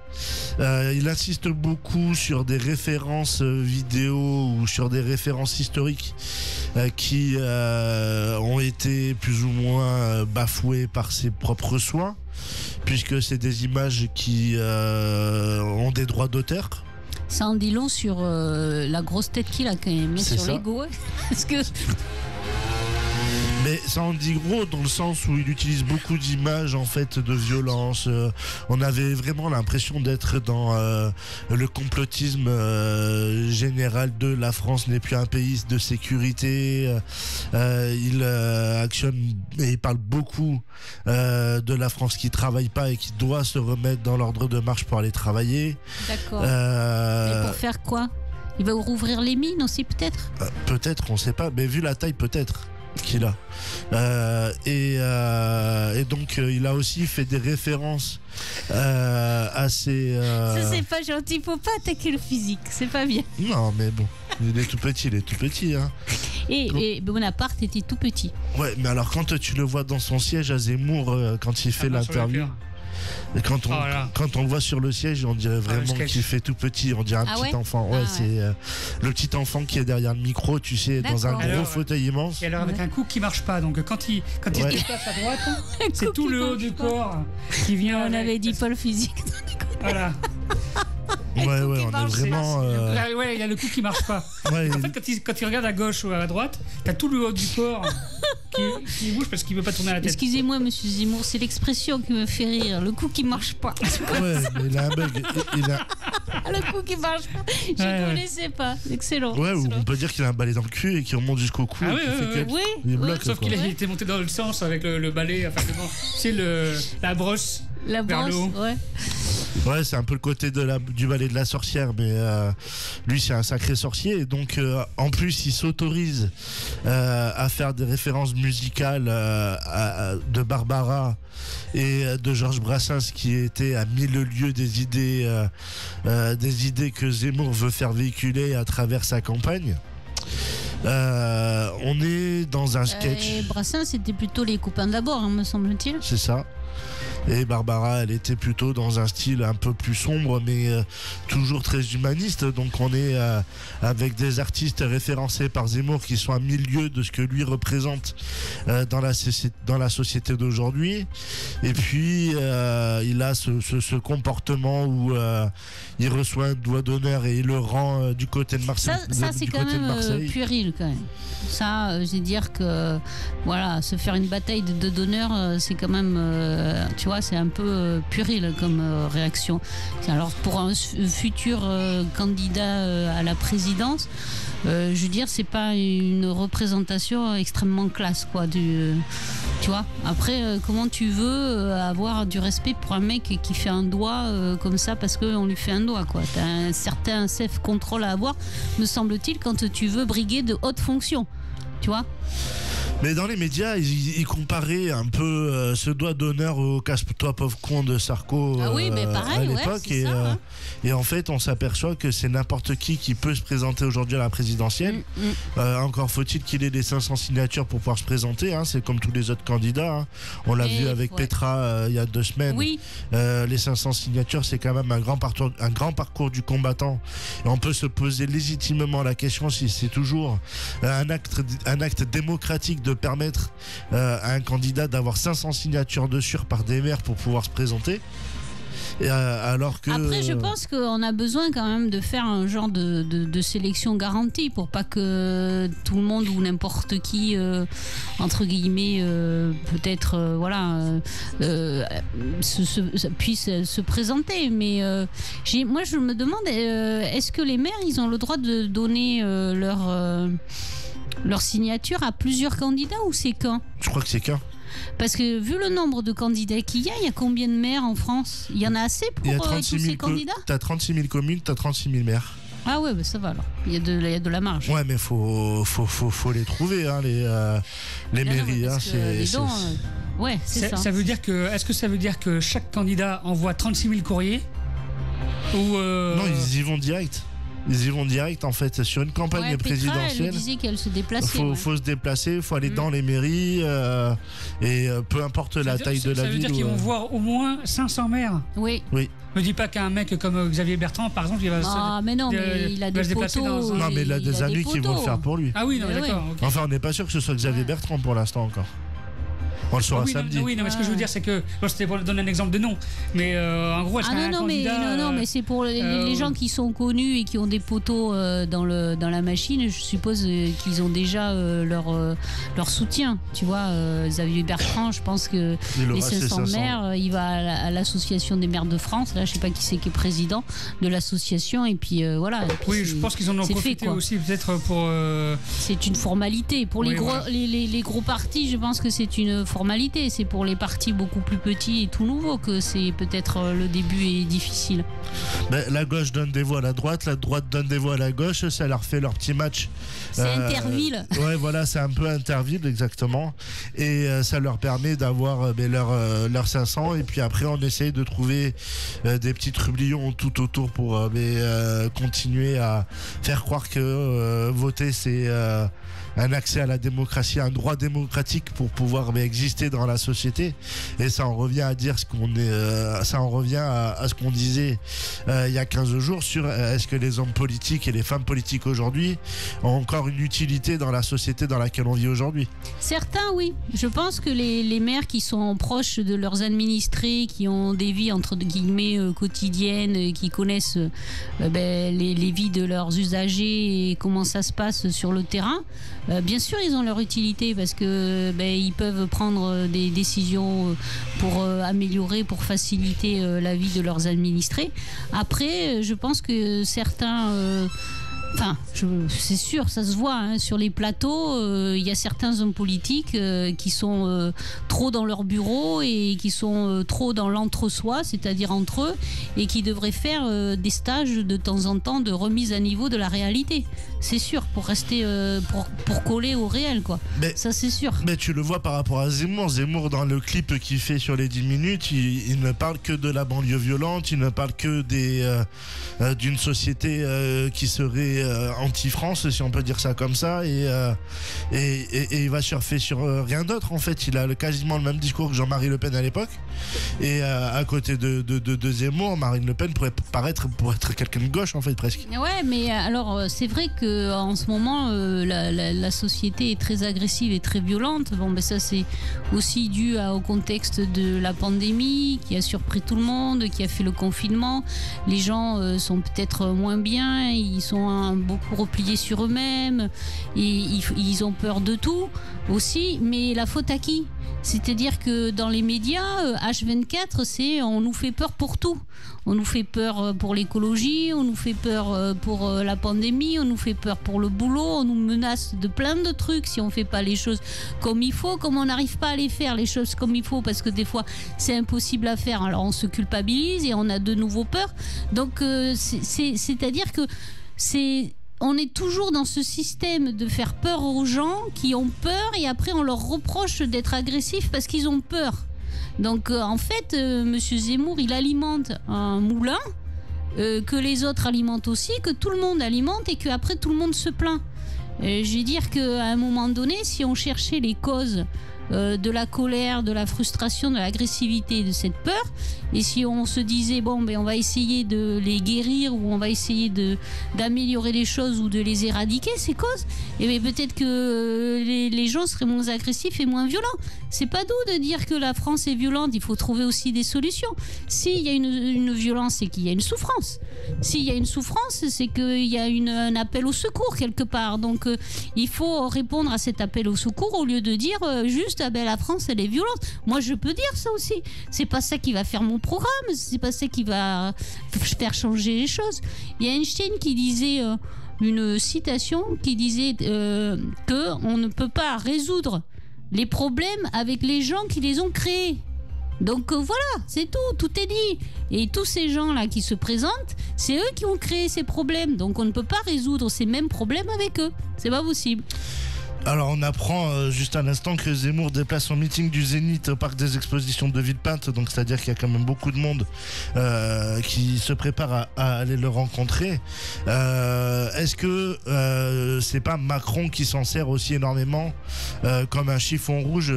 Il insiste beaucoup sur des références vidéo ou sur des références historiques qui ont été plus ou moins bafouées par ses propres soins, puisque c'est des images qui ont des droits d'auteur. Ça en dit long sur la grosse tête qu'il a quand même mis sur l'ego. Parce que... Mais ça en dit gros dans le sens où il utilise beaucoup d'images en fait de violence. On avait vraiment l'impression d'être dans le complotisme général de la France n'est plus un pays de sécurité. Il actionne et il parle beaucoup de la France qui travaille pas et qui doit se remettre dans l'ordre de marche pour aller travailler. D'accord. Mais pour faire quoi ? Il va rouvrir les mines aussi peut-être ? Peut-être, on sait pas. Mais vu la taille, peut-être qu'il a. Et donc il a aussi fait des références assez... Ça c'est pas gentil, faut pas attaquer le physique, c'est pas bien. Non mais bon, il est tout petit hein. Et Bonaparte était tout petit. Ouais, mais alors quand tu le vois dans son siège à Zemmour, quand il fait l'interview... Et quand on le voit sur le siège, on dirait vraiment qu'il fait tout petit. On dirait un petit enfant. Ouais, c'est le petit enfant qui est derrière le micro, tu sais, dans un gros fauteuil immense. Et alors avec un cou qui marche pas. Donc quand il se déplace à droite, c'est tout le haut du corps qui vient. On avait dit pas le physique. Voilà. Ouais, on est vraiment. Ouais, il y a le coup qui marche pas. Ouais, En fait, quand il regarde à gauche ou à droite, t'as tout le haut du corps qui bouge parce qu'il veut pas tourner la tête. Excusez-moi, monsieur Zemmour, c'est l'expression qui me fait rire. Le coup qui marche pas. ouais, mais il a un bug. Le coup qui marche pas. Je ne connaissais pas. Excellent. Ouais, ou excellent. on peut dire qu'il a un balai dans le cul et qu'il remonte jusqu'au cou. Ah et qu'il fait Oui. il bloque, Sauf quoi. qu'il était monté dans le sens avec le balai, enfin, c'est la brosse. La vers le brosse, haut. ouais. Ouais, c'est un peu le côté du balai de la sorcière, mais lui, c'est un sacré sorcier. Et donc, en plus, il s'autorise à faire des références musicales de Barbara et de Georges Brassens, qui étaient à mille lieues des idées que Zemmour veut faire véhiculer à travers sa campagne. On est dans un sketch. Et Brassens, c'était plutôt les copains d'abord, me semble-t-il. C'est ça. Et Barbara, elle était plutôt dans un style un peu plus sombre, mais toujours très humaniste. Donc on est avec des artistes référencés par Zemmour qui sont à mille lieues de ce que lui représente dans la société d'aujourd'hui. Et puis il a ce comportement où il reçoit un doigt d'honneur et il le rend du côté de Marseille. Ça c'est quand même puéril quand même. Ça, je veux dire que voilà, se faire une bataille de deux d'honneur, c'est quand même, tu vois, c'est un peu puéril comme réaction. Alors pour un futur candidat à la présidence, je veux dire, c'est pas une représentation extrêmement classe, quoi. Tu vois. Après, comment tu veux avoir du respect pour un mec qui fait un doigt comme ça parce qu'on lui fait un doigt, quoi. T'as un certain self-control à avoir, me semble-t-il, quand tu veux briguer de hautes fonctions. Tu vois. Mais dans les médias, ils comparaient un peu ce doigt d'honneur au casse-toi pauvre con de Sarko mais pareil, à l'époque. Ouais, et en fait, on s'aperçoit que c'est n'importe qui peut se présenter aujourd'hui à la présidentielle. Encore faut-il qu'il ait les 500 signatures pour pouvoir se présenter. Hein. C'est comme tous les autres candidats. Hein. On l'a vu avec Petra il y a 2 semaines. Oui. Les 500 signatures, c'est quand même un grand parcours du combattant. Et on peut se poser légitimement la question si c'est toujours un acte démocratique de permettre à un candidat d'avoir 500 signatures de sûr par des maires pour pouvoir se présenter. Alors que... Après, je pense qu'on a besoin quand même de faire un genre de sélection garantie pour pas que tout le monde ou n'importe qui, entre guillemets, peut-être, puisse se présenter. Mais moi, je me demande, est-ce que les maires, ils ont le droit de donner leur signature à plusieurs candidats ou c'est qu'un ? Je crois que c'est qu'un. Parce que vu le nombre de candidats qu'il y a combien de maires en France ? Il y en a assez pour tous ces candidats ? T'as 36 000 communes, t'as 36 000 maires. Ah ouais, bah ça va alors. Il y a de la marge. Ouais, mais faut les trouver, hein, les mairies. Hein, ouais, c'est ça. Ça veut dire que, est-ce que ça veut dire que chaque candidat envoie 36 000 courriers ou Non, ils y vont direct. Ils y vont direct en fait sur une campagne présidentielle. Petra, elle disait qu'elle se déplaçait. Faut se déplacer, faut aller dans les mairies et peu importe la taille de la ville. Ça veut dire qu'ils vont voir au moins 500 maires. Oui. Ne dis pas qu'un mec comme Xavier Bertrand, par exemple, il va mais il a des poteaux. Non, mais il a des amis qui vont le faire pour lui. Ah oui, non, d'accord. Okay. Enfin, on n'est pas sûr que ce soit Xavier Bertrand pour l'instant encore. On le saura samedi. Oui, mais ce que je veux dire, c'est que c'était pour donner un exemple de nom. Mais en gros, est-ce qu'un candidat... Non, mais c'est pour les gens qui sont connus et qui ont des poteaux dans la machine. Je suppose qu'ils ont déjà leur soutien. Tu vois, Xavier Bertrand, je pense que les 500 maires, il va à l'association des maires de France. Là, je sais pas qui c'est qui est président de l'association. Et puis voilà. Et puis oui, je pense qu'ils en ont profité aussi peut-être pour... C'est une formalité. Pour les gros partis, je pense que c'est une formalité. C'est pour les partis beaucoup plus petits et tout nouveaux que c'est peut-être le début est difficile. La gauche donne des voix à la droite donne des voix à la gauche, ça leur fait leur petit match. C'est Interville. Ouais, voilà, c'est un peu Interville exactement. Et ça leur permet d'avoir leur 500 et puis après on essaye de trouver des petits trublions tout autour pour continuer à faire croire que voter un accès à la démocratie, un droit démocratique pour pouvoir exister dans la société. Et ça en revient à dire ça en revient à ce qu'on disait il y a 15 jours sur est-ce que les hommes politiques et les femmes politiques aujourd'hui ont encore une utilité dans la société dans laquelle on vit aujourd'hui. Certains, oui. Je pense que les maires qui sont proches de leurs administrés, qui ont des vies entre guillemets quotidiennes, qui connaissent les vies de leurs usagers et comment ça se passe sur le terrain, bien sûr ils ont leur utilité parce que ils peuvent prendre des décisions pour améliorer, pour faciliter la vie de leurs administrés. Après, je pense que certains... c'est sûr, ça se voit sur les plateaux. Il y a certains hommes politiques qui sont trop dans leur bureau et qui sont trop dans l'entre-soi, c'est-à-dire entre eux, et qui devraient faire des stages de temps en temps de remise à niveau de la réalité. C'est sûr, pour rester, pour coller au réel, quoi. Ça, c'est sûr. Mais tu le vois par rapport à Zemmour. Zemmour, dans le clip qu'il fait sur les 10 minutes, il ne parle que de la banlieue violente, il ne parle que d'une société qui serait anti-France, si on peut dire ça comme ça, et il va surfer sur rien d'autre. En fait, il a quasiment le même discours que Jean-Marie Le Pen à l'époque, et à côté de Zemmour, Marine Le Pen pourrait paraître pour être quelqu'un de gauche, en fait, presque. Ouais, mais alors c'est vrai que en ce moment la société est très agressive et très violente. Ça c'est aussi dû au contexte de la pandémie qui a surpris tout le monde, qui a fait le confinement. Les gens sont peut-être moins bien, ils sont beaucoup repliés sur eux-mêmes, et ils ont peur de tout aussi. Mais la faute à qui ? C'est-à-dire que dans les médias, H24, on nous fait peur pour tout. On nous fait peur pour l'écologie, on nous fait peur pour la pandémie, on nous fait peur pour le boulot, on nous menace de plein de trucs si on ne fait pas les choses comme il faut, comme on n'arrive pas à les faire, les choses comme il faut, parce que des fois c'est impossible à faire, alors on se culpabilise et on a de nouveau peur. Donc c'est-à-dire que on est toujours dans ce système de faire peur aux gens qui ont peur, et après on leur reproche d'être agressifs parce qu'ils ont peur. Donc en fait, Monsieur Zemmour, il alimente un moulin que les autres alimentent aussi, que tout le monde alimente, et qu'après tout le monde se plaint. Je veux dire qu'à un moment donné, si on cherchait les causes de la colère, de la frustration, de l'agressivité, de cette peur, et si on se disait on va essayer de les guérir, ou on va essayer d'améliorer les choses ou de les éradiquer, ces causes, et bien peut-être que les gens seraient moins agressifs et moins violents. C'est pas doux de dire que la France est violente, il faut trouver aussi des solutions. S'il y a une violence, c'est qu'il y a une souffrance. S'il y a une souffrance, c'est qu'il y a un appel au secours quelque part. Donc il faut répondre à cet appel au secours au lieu de dire juste la France elle est violente. Moi je peux dire ça aussi. C'est pas ça qui va faire mon programme, c'est pas ça qui va faire changer les choses. Il y a Einstein qui disait une citation qui disait que on ne peut pas résoudre les problèmes avec les gens qui les ont créés. Donc voilà, c'est tout est dit. Et tous ces gens-là qui se présentent, c'est eux qui ont créé ces problèmes. Donc on ne peut pas résoudre ces mêmes problèmes avec eux. C'est pas possible. Alors on apprend juste à l'instant que Zemmour déplace son meeting du Zénith au parc des expositions de Villepinte, donc c'est-à-dire qu'il y a quand même beaucoup de monde qui se prépare à aller le rencontrer. Est-ce que c'est pas Macron qui s'en sert aussi énormément comme un chiffon rouge?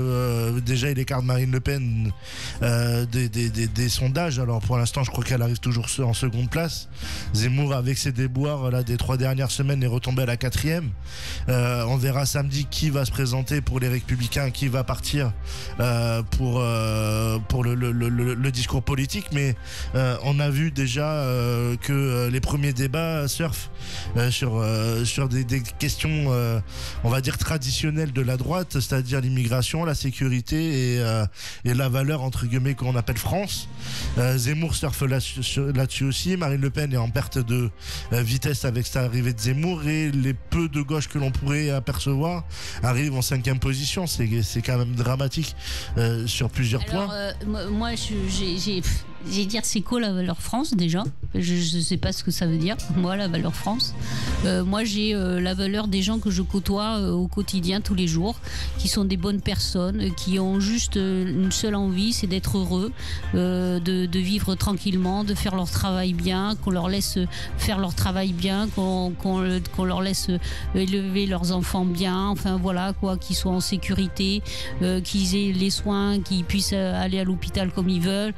Déjà il écarte Marine Le Pen des sondages. Alors pour l'instant je crois qu'elle arrive toujours en seconde place. Zemmour, avec ses déboires des 3 dernières semaines, est retombé à la 4e. On verra samedi qui va se présenter pour les Républicains, qui va partir pour le discours politique. Mais on a vu déjà que les premiers débats surfent sur des questions on va dire traditionnelles de la droite, c'est-à-dire l'immigration, la sécurité et la valeur entre guillemets qu'on appelle France. Zemmour surfe là-dessus aussi. Marine Le Pen est en perte de vitesse avec cette arrivée de Zemmour, et les peu de gauche que l'on pourrait apercevoir arrivent en 5e position. C'est quand même dramatique sur plusieurs points. Moi J'ai dire, c'est quoi la valeur France déjà? Je ne sais pas ce que ça veut dire, moi, la valeur France. Moi, j'ai la valeur des gens que je côtoie au quotidien, tous les jours, qui sont des bonnes personnes, qui ont juste une seule envie, c'est d'être heureux, de vivre tranquillement, de faire leur travail bien, qu'on leur laisse faire leur travail bien, qu'on leur laisse élever leurs enfants bien, enfin voilà, quoi, qu'ils soient en sécurité, qu'ils aient les soins, qu'ils puissent aller à l'hôpital comme ils veulent,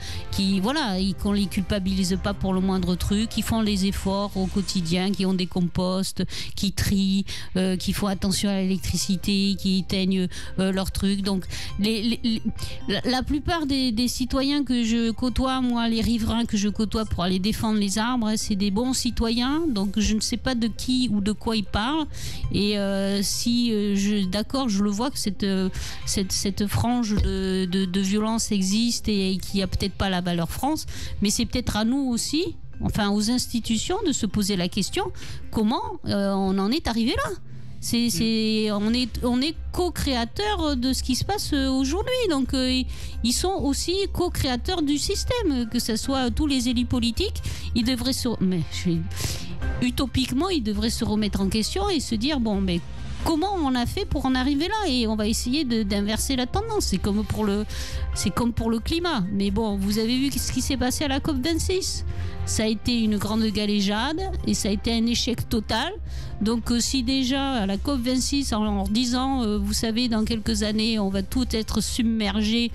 qu'on les culpabilise pas pour le moindre truc, qui font les efforts au quotidien, qui ont des composts, qui trient, qui font attention à l'électricité, qui éteignent leurs trucs. Donc la plupart des citoyens que je côtoie, moi, les riverains que je côtoie pour aller défendre les arbres, c'est des bons citoyens. Donc je ne sais pas de qui ou de quoi ils parlent. Et d'accord, je le vois que cette frange de violence existe et qu'il n'y a peut-être pas la valeur France, mais c'est peut-être à nous aussi, enfin aux institutions, de se poser la question comment on en est arrivé là. On est co-créateurs de ce qui se passe aujourd'hui, donc ils sont aussi co-créateurs du système, que ce soit tous les élites politiques. Ils devraient utopiquement, ils devraient se remettre en question et se dire bon, mais comment on a fait pour en arriver là, et on va essayer d'inverser la tendance. C'est comme pour le climat. Mais bon, vous avez vu ce qui s'est passé à la COP26. Ça a été une grande galéjade et ça a été un échec total. Donc si déjà à la COP26, en leur disant vous savez, dans quelques années on va tout être submergé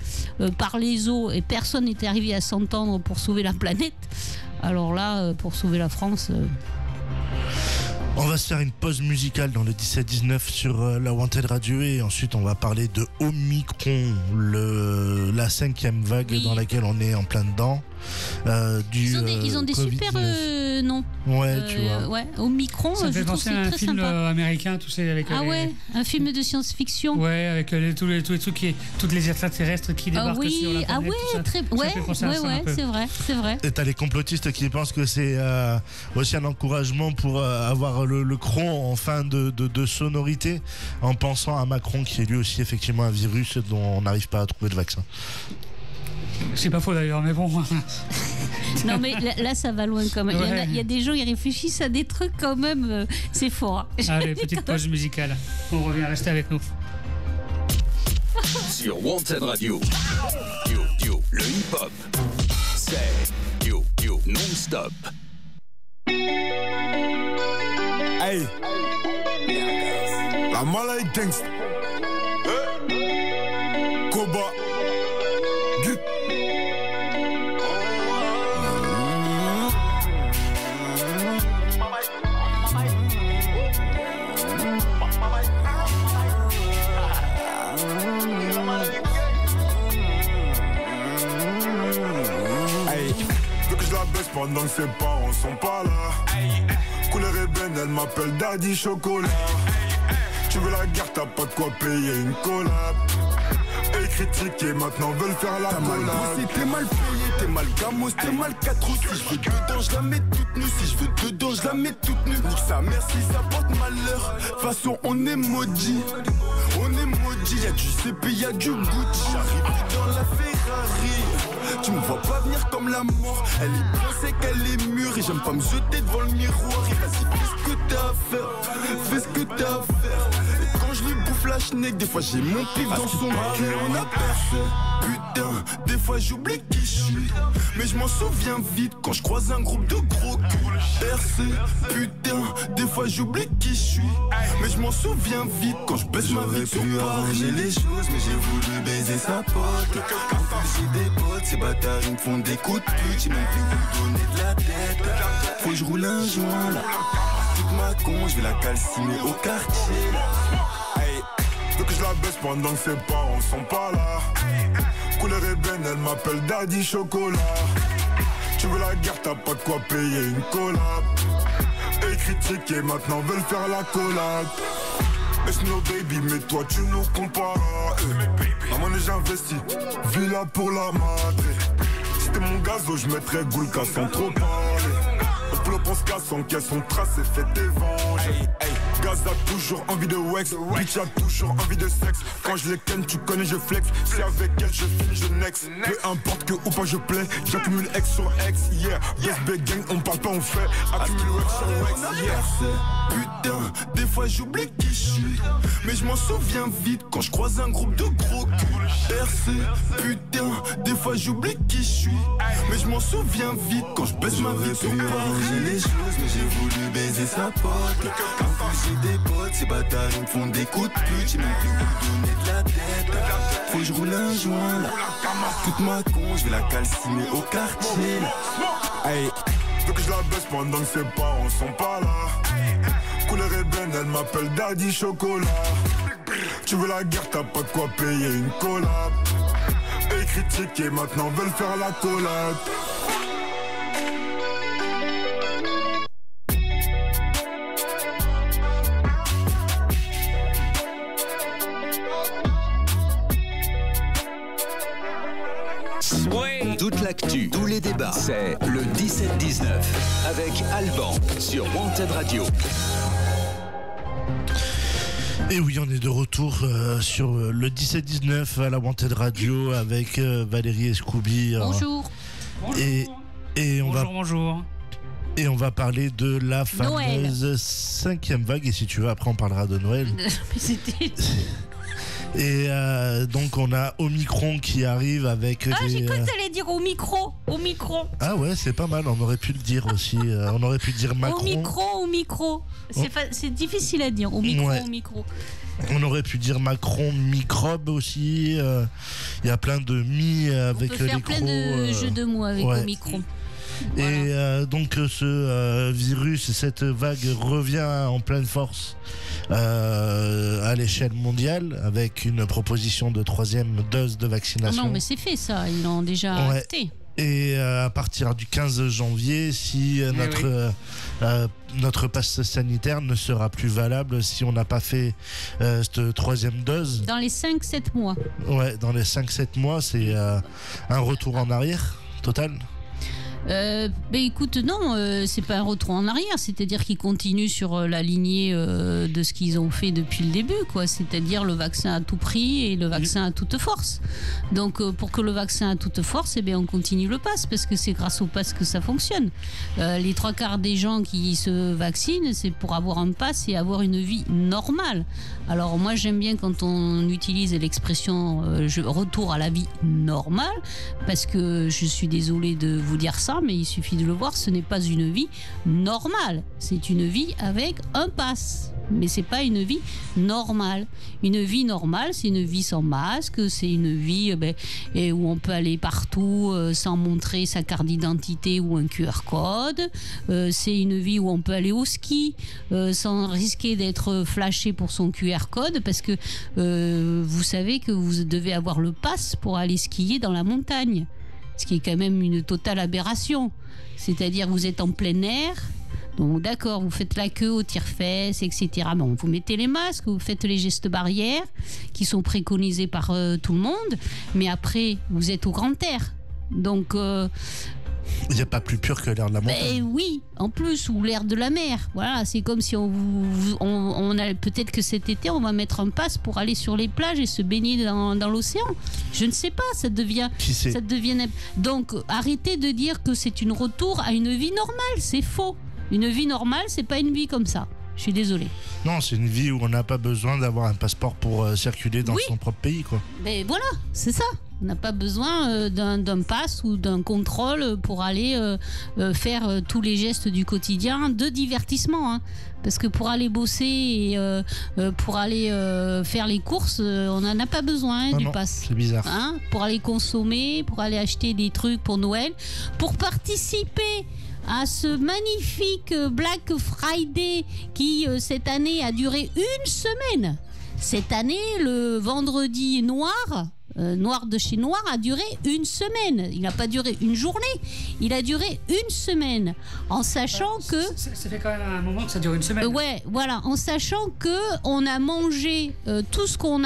par les eaux et personne n'est arrivé à s'entendre pour sauver la planète, alors là pour sauver la France... On va se faire une pause musicale dans le 17-19 sur la Wanted Radio et ensuite on va parler de Omicron, la 5e vague dans laquelle on est en plein dedans. Ils ont des super noms. Ouais, tu vois. Ouais, Omicron, ça me fait penser à un film américain, tu sais, avec un film de science-fiction. Ouais, avec tous les trucs, toutes les extraterrestres qui débarquent sur la planète. Ah ouais, très. Ouais, c'est vrai. Et t'as les complotistes qui pensent que c'est aussi un encouragement pour avoir le cron en fin de sonorité, en pensant à Macron qui est lui aussi effectivement un virus dont on n'arrive pas à trouver de vaccin. C'est pas faux d'ailleurs, mais bon. Non, mais là ça va loin quand même. Ouais. Il y a des gens qui réfléchissent à des trucs quand même, c'est fort. Allez, petite pause musicale. On revient, restez avec nous. Sur Wanted Radio, le hip-hop, c'est non-stop. Hey, la malade gangsta. Koba. Pendant que ses parents sont pas là, couleur ébène, elle m'appelle Daddy Chocolat. Tu veux la guerre, t'as pas de quoi payer une collab. Et critiquer, maintenant veulent faire la collab. T'as mal bossé, t'es mal payé, t'es mal gamos, t'es mal 4 ou. Si je veux dedans, je la mets toute nue. Si je veux dedans, je la mets toute nue. Nique sa mère si ça porte malheur. De toute façon, on est maudit. On est maudit, y'a du CP, y'a du Gucci. J'arrive dans la Ferrari. Tu me vois pas venir comme la mort. Elle est bien sec, elle est mûre. Et j'aime pas me jeter devant le miroir. Et vas-y, fais ce que t'as à faire. Fais ce que t'as à faire. Et quand je lui bouffe la schneck, des fois j'ai mon pif dans son cœur. On a percé. Putain, des fois j'oublie qui je suis. Mais je m'en souviens vite quand je croise un groupe de gros culs. Percé. Putain, des fois j'oublie qui je suis. Mais je m'en souviens vite quand je baisse ma vie sur Paris. J'ai les choses, mais j'ai voulu baiser sa pote. J'ai des potes, ces bâtards ils me font des coups de pute. J'ai même plus vous donner de la tête. Faut que je roule un joint là. Toute ma con, je vais la calciner au quartier. Hey, veux que je la baisse pendant que ses parents sont pas là. Couleur ébène, elle m'appelle Daddy Chocolat. Tu veux la guerre, t'as pas de quoi payer une collab. Et critiquer, maintenant veulent faire la collab. It's no baby, mais toi tu nous compares. La monnaie j'investis, villa pour la madre. Si t'es mon gazo, je mettrais Goulka sans trop parler. Le flop on se casse en caisse, on trace et fait des venges. Gaza toujours envie de wax, bitch a toujours envie de sexe. Quand je les ken, tu connais, je flex. Si avec elle je finis, je next. Peu importe que ou pas je plais, j'accumule X sur X, yeah. BSB gang, on parle pas, on fait. Accumule X sur X, yeah. Putain, des fois j'oublie qui je suis, mais je m'en souviens vite quand je croise un groupe de gros culs. RC, putain, des fois j'oublie qui je suis, mais je m'en souviens vite quand je baisse ma vie sur J'ai les choses, mais j'ai voulu baiser sa pote. Quand j'ai des potes, ces bâtards ils me font des coups de pute. J'ai même plus où donner de la tête. Faut que je roule un joint là. Toute ma con, je vais la calciner au quartier là. Hey, veux que je la baisse pendant que ses parents sont pas là. Couleur ébène, elle m'appelle Daddy Chocolat. Tu veux la guerre, t'as pas de quoi payer une collab. Et critiquer maintenant veulent faire la collab. Toute l'actu, tous les débats, c'est le 17-19 avec Alban sur Wanted Radio. Et oui, on est de retour sur le 17-19 à la Wanted Radio avec Valérie et Scooby. Bonjour. Et Bonjour. Et on va parler de la fameuse 5e vague. Et si tu veux, après on parlera de Noël. Mais c'était... Et donc on a Omicron qui arrive avec j'ai cru que t'allais dire au micro. Ah ouais, c'est pas mal, on aurait pu le dire aussi. On aurait pu dire Macron. Au micro. C'est difficile à dire, au micro. On aurait pu dire Macron microbe aussi. Il y a plein de avec les on peut faire plein de jeux de mots avec Omicron. Voilà. Et donc ce virus, cette vague revient en pleine force à l'échelle mondiale avec une proposition de 3e dose de vaccination. Non mais c'est fait ça, ils l'ont déjà acté. Et à partir du 15 janvier, si notre passe sanitaire ne sera plus valable si on n'a pas fait cette 3e dose. Dans les 5-7 mois. Ouais, dans les 5-7 mois, c'est un retour en arrière total. Écoute, non, c'est pas un retour en arrière, c'est-à-dire qu'ils continuent sur la lignée de ce qu'ils ont fait depuis le début, quoi. C'est-à-dire le vaccin à tout prix et le vaccin à toute force. Donc pour que le vaccin à toute force, on continue le pass, parce que c'est grâce au pass que ça fonctionne. Les 3/4 des gens qui se vaccinent, c'est pour avoir un pass et avoir une vie normale. Alors moi j'aime bien quand on utilise l'expression retour à la vie normale, parce que je suis désolée de vous dire ça, mais il suffit de le voir, ce n'est pas une vie normale, c'est une vie avec un pass, mais c'est pas une vie normale. Une vie normale, c'est une vie sans masque, c'est une vie où on peut aller partout sans montrer sa carte d'identité ou un QR code, c'est une vie où on peut aller au ski sans risquer d'être flashé pour son QR code, parce que vous savez que vous devez avoir le pass pour aller skier dans la montagne. Ce qui est quand même une totale aberration. C'est-à-dire vous êtes en plein air, donc d'accord, vous faites la queue au tire-fesses, etc. Bon, vous mettez les masques, vous faites les gestes barrières qui sont préconisés par tout le monde, mais après, vous êtes au grand air. Donc... il n'y a pas plus pur que l'air de la montagne. Oui, en plus, ou l'air de la mer. Voilà, c'est comme si on a peut-être que cet été, on va mettre un pass pour aller sur les plages et se baigner dans l'océan. Je ne sais pas, ça devient. Donc, arrêtez de dire que c'est un retour à une vie normale. C'est faux. Une vie normale, c'est pas une vie comme ça. Je suis désolée. Non, c'est une vie où on n'a pas besoin d'avoir un passeport pour circuler dans son propre pays, quoi. Mais voilà, c'est ça. On n'a pas besoin d'un pass ou d'un contrôle pour aller faire tous les gestes du quotidien de divertissement. Hein. Parce que pour aller bosser et pour aller faire les courses, on n'en a pas besoin du pass. C'est bizarre. Hein, pour aller consommer, pour aller acheter des trucs pour Noël, pour participer à ce magnifique Black Friday qui, cette année, a duré une semaine. Cette année, le vendredi noir de chez Noir a duré une semaine. Il n'a pas duré une journée, il a duré une semaine. En sachant que... Ça fait quand même un moment que ça dure une semaine. Ouais, voilà. En sachant qu'on a mangé tout ce qu'on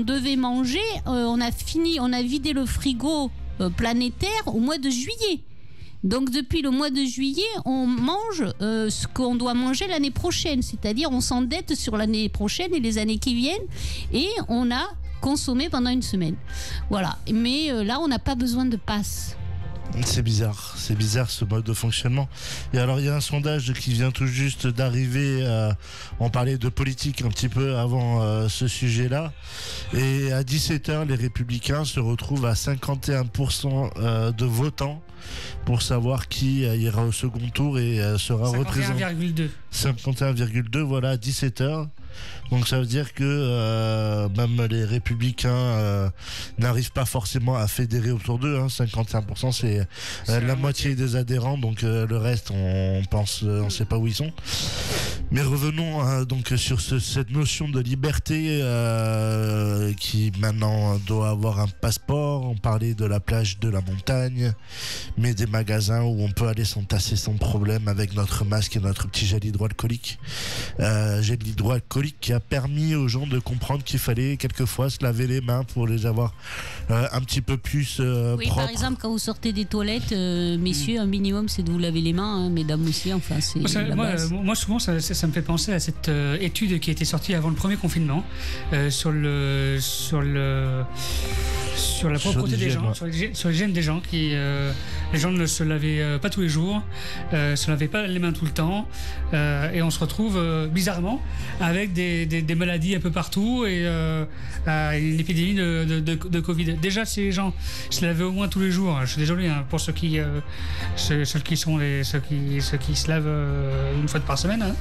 devait manger. On a vidé le frigo planétaire au mois de juillet. Donc depuis le mois de juillet, on mange ce qu'on doit manger l'année prochaine, c'est-à-dire on s'endette sur l'année prochaine et les années qui viennent, et on a consommé pendant une semaine. Voilà. Mais là, on n'a pas besoin de passe. C'est bizarre ce mode de fonctionnement. Et alors il y a un sondage qui vient tout juste d'arriver, on parlait de politique un petit peu avant ce sujet-là, et à 17h les Républicains se retrouvent à 51% de votants pour savoir qui ira au second tour et sera représenté. 51,2, voilà, à 17h. Donc ça veut dire que même les Républicains n'arrivent pas forcément à fédérer autour d'eux. 51%, c'est la moitié des adhérents. Donc le reste, on sait pas où ils sont. Mais revenons donc sur cette notion de liberté qui maintenant doit avoir un passeport. On parlait de la plage, de la montagne, mais des magasins où on peut aller s'entasser sans problème avec notre masque et notre petit gel hydroalcoolique. Gel hydroalcoolique qui a permis aux gens de comprendre qu'il fallait quelquefois se laver les mains pour les avoir un petit peu plus oui, propres. Par exemple, quand vous sortez des toilettes, messieurs, un minimum, c'est de vous laver les mains, mesdames aussi. Enfin, c'est moi, souvent, ça me fait penser à cette étude qui a été sortie avant le premier confinement sur la propreté des gens, sur l'hygiène des gens, qui les gens ne se lavaient pas tous les jours, se lavaient pas les mains tout le temps, et on se retrouve bizarrement avec des maladies un peu partout et une épidémie de Covid. Déjà, si les gens se lavaient au moins tous les jours, je suis désolé pour ceux qui se lavent une fois par semaine.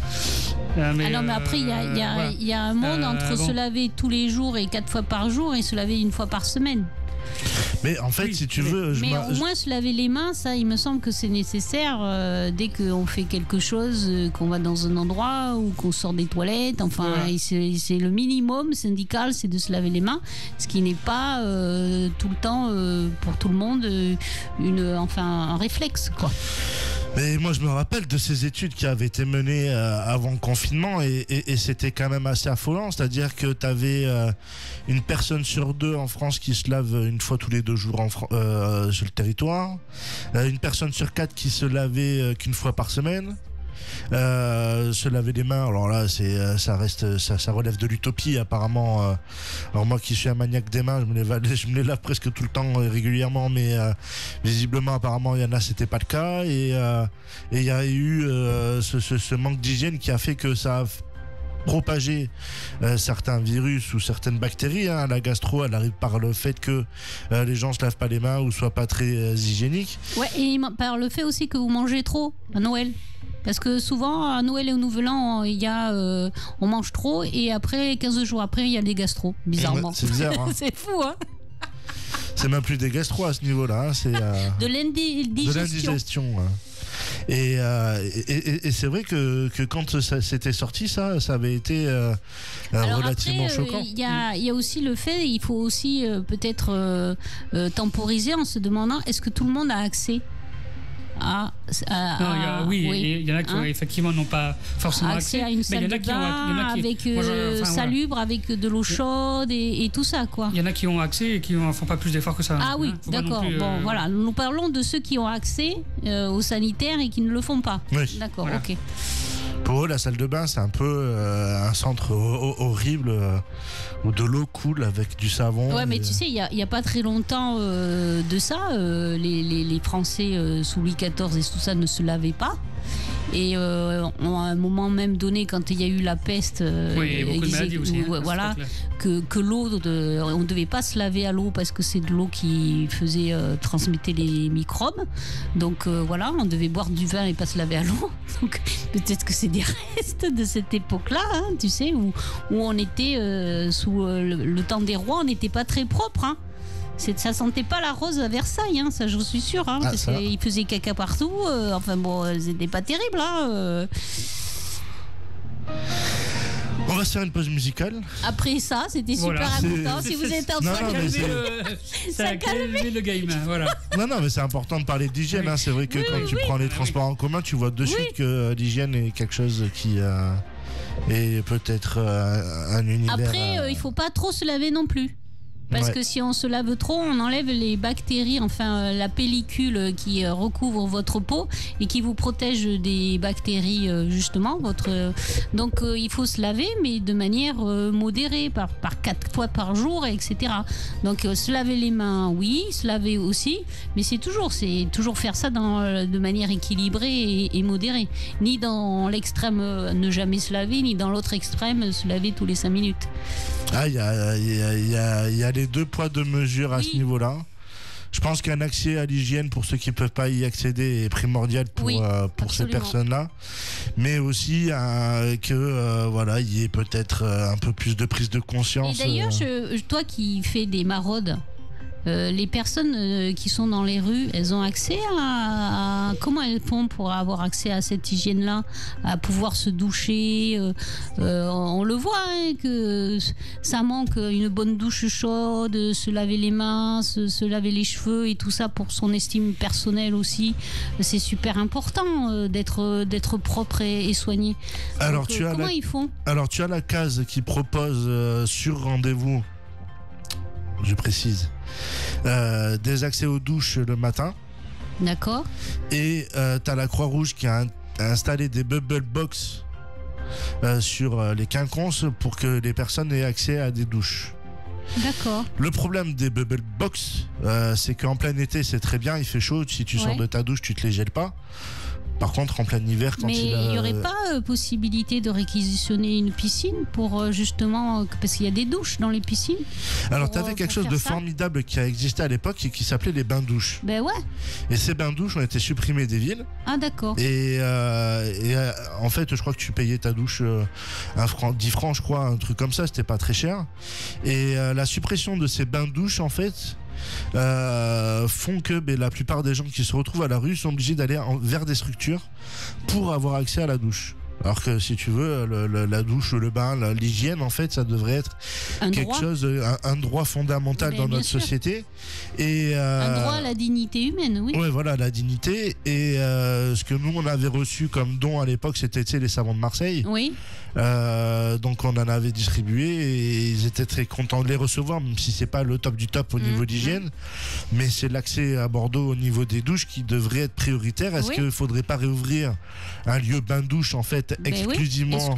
Mais après, il y a un monde entre se laver tous les jours et 4 fois par jour et se laver une fois par semaine. Mais en fait, si tu veux... Mais au moins se laver les mains, ça, il me semble que c'est nécessaire dès qu'on fait quelque chose, qu'on va dans un endroit ou qu'on sort des toilettes. Enfin, c'est le minimum syndical, c'est de se laver les mains, ce qui n'est pas tout le temps, pour tout le monde, un réflexe, quoi. Mais moi je me rappelle de ces études qui avaient été menées avant le confinement et c'était quand même assez affolant, c'est-à-dire que tu avais une personne sur 2 en France qui se lave une fois tous les 2 jours sur le territoire, une personne sur 4 qui se lavait qu'une fois par semaine. Se laver les mains, alors là ça relève de l'utopie apparemment. Alors moi qui suis un maniaque des mains, je me les lave presque tout le temps régulièrement, mais visiblement apparemment il y en a, c'était pas le cas, et il y a eu ce manque d'hygiène qui a fait que ça a propager certains virus ou certaines bactéries. La gastro, elle arrive par le fait que les gens se lavent pas les mains ou soient pas très hygiéniques. Ouais, et par le fait aussi que vous mangez trop à Noël. Parce que souvent, à Noël et au Nouvel An, on mange trop et après, 15 jours après, il y a des gastro, bizarrement. Ouais, c'est bizarre. Hein. C'est fou, hein. C'est même plus des gastro à ce niveau-là. Hein. C'est de l'indigestion. Hein. Et c'est vrai que quand ça s'était sorti, ça avait été relativement choquant. Il y a aussi le fait, il faut aussi peut-être temporiser en se demandant est-ce que tout le monde a accès il y en a qui effectivement n'ont pas forcément accès à une salle de bain avec salubre, avec de l'eau chaude et tout ça, quoi. Il y en a qui ont accès et qui ne font pas plus d'efforts que ça. Ah oui, d'accord. Bon, voilà, nous parlons de ceux qui ont accès aux sanitaires et qui ne le font pas. Oui. D'accord, voilà. Ok. Pour eux, la salle de bain, c'est un peu un centre horrible où de l'eau coule avec du savon. Ouais, mais tu sais, il n'y a pas très longtemps de ça, les Français sous Louis XIV et tout ça ne se lavaient pas. Et à un moment même donné, quand il y a eu la peste, que l'eau, on ne devait pas se laver à l'eau parce que c'est de l'eau qui transmettait les microbes. Donc on devait boire du vin et pas se laver à l'eau. Donc peut-être que c'est des restes de cette époque-là, hein, tu sais, où on était sous le temps des rois, on n'était pas très propre, hein. Ça sentait pas la rose à Versailles, hein, ça je suis sûre, hein, parce qu'il faisait caca partout. C'était pas terrible. Hein, On va se faire une pause musicale. Après ça, c'était super important. Si vous êtes en train de ça a calmé le game. Voilà. Non, mais c'est important de parler d'hygiène. Hein. C'est vrai que quand tu prends les transports en commun, tu vois de suite que l'hygiène est quelque chose qui est peut-être un univers. Après, il faut pas trop se laver non plus. Parce que si on se lave trop, on enlève les bactéries, enfin la pellicule qui recouvre votre peau et qui vous protège des bactéries justement. Donc il faut se laver, mais de manière modérée, par 4 fois par jour, etc. Donc se laver les mains, oui, se laver aussi, mais c'est toujours faire ça de manière équilibrée et modérée. Ni dans l'extrême ne jamais se laver, ni dans l'autre extrême se laver tous les 5 minutes. Ah, il y a les 2 poids 2 mesures à ce niveau-là. Je pense qu'un accès à l'hygiène pour ceux qui ne peuvent pas y accéder est primordial pour ces personnes-là, mais aussi que il y ait peut-être un peu plus de prise de conscience. Et d'ailleurs, toi qui fais des maraudes, les personnes qui sont dans les rues, elles ont accès à comment elles font pour avoir accès à cette hygiène-là, à pouvoir se doucher. On le voit que ça manque une bonne douche chaude, se laver les mains, se laver les cheveux et tout ça pour son estime personnelle aussi. C'est super important d'être propre et soigné. Alors, donc, comment ils font ? Alors tu as la case qui propose sur rendez-vous, je précise, des accès aux douches le matin. D'accord. Et t'as la Croix-Rouge qui a installé des bubble box sur les quinconces pour que les personnes aient accès à des douches. D'accord. Le problème des bubble box, c'est qu'en plein été c'est très bien, il fait chaud, si tu sors de ta douche tu te les gèles pas. Par contre, en plein hiver, quand il n'y aurait pas possibilité de réquisitionner une piscine pour justement, parce qu'il y a des douches dans les piscines. Alors, tu avais quelque chose de formidable qui a existé à l'époque et qui s'appelait les bains-douches. Ben ouais. Et ces bains-douches ont été supprimés des villes. Ah, d'accord. Et en fait, je crois que tu payais ta douche 10 francs, je crois, un truc comme ça, c'était pas très cher. Et la suppression de ces bains-douches, en fait, font que la plupart des gens qui se retrouvent à la rue sont obligés d'aller vers des structures pour avoir accès à la douche. Alors que si tu veux, la douche, le bain, l'hygiène, en fait, ça devrait être un droit fondamental dans notre société. Et, un droit à la dignité humaine, oui. Oui, voilà, la dignité. Et ce que nous, on avait reçu comme don à l'époque, c'était les savons de Marseille. Oui. Donc on en avait distribué et ils étaient très contents de les recevoir, même si c'est pas le top du top au niveau d'hygiène, mais c'est l'accès à Bordeaux au niveau des douches qui devrait être prioritaire. Est-ce qu'il faudrait pas réouvrir un lieu bain-douche en fait exclusivement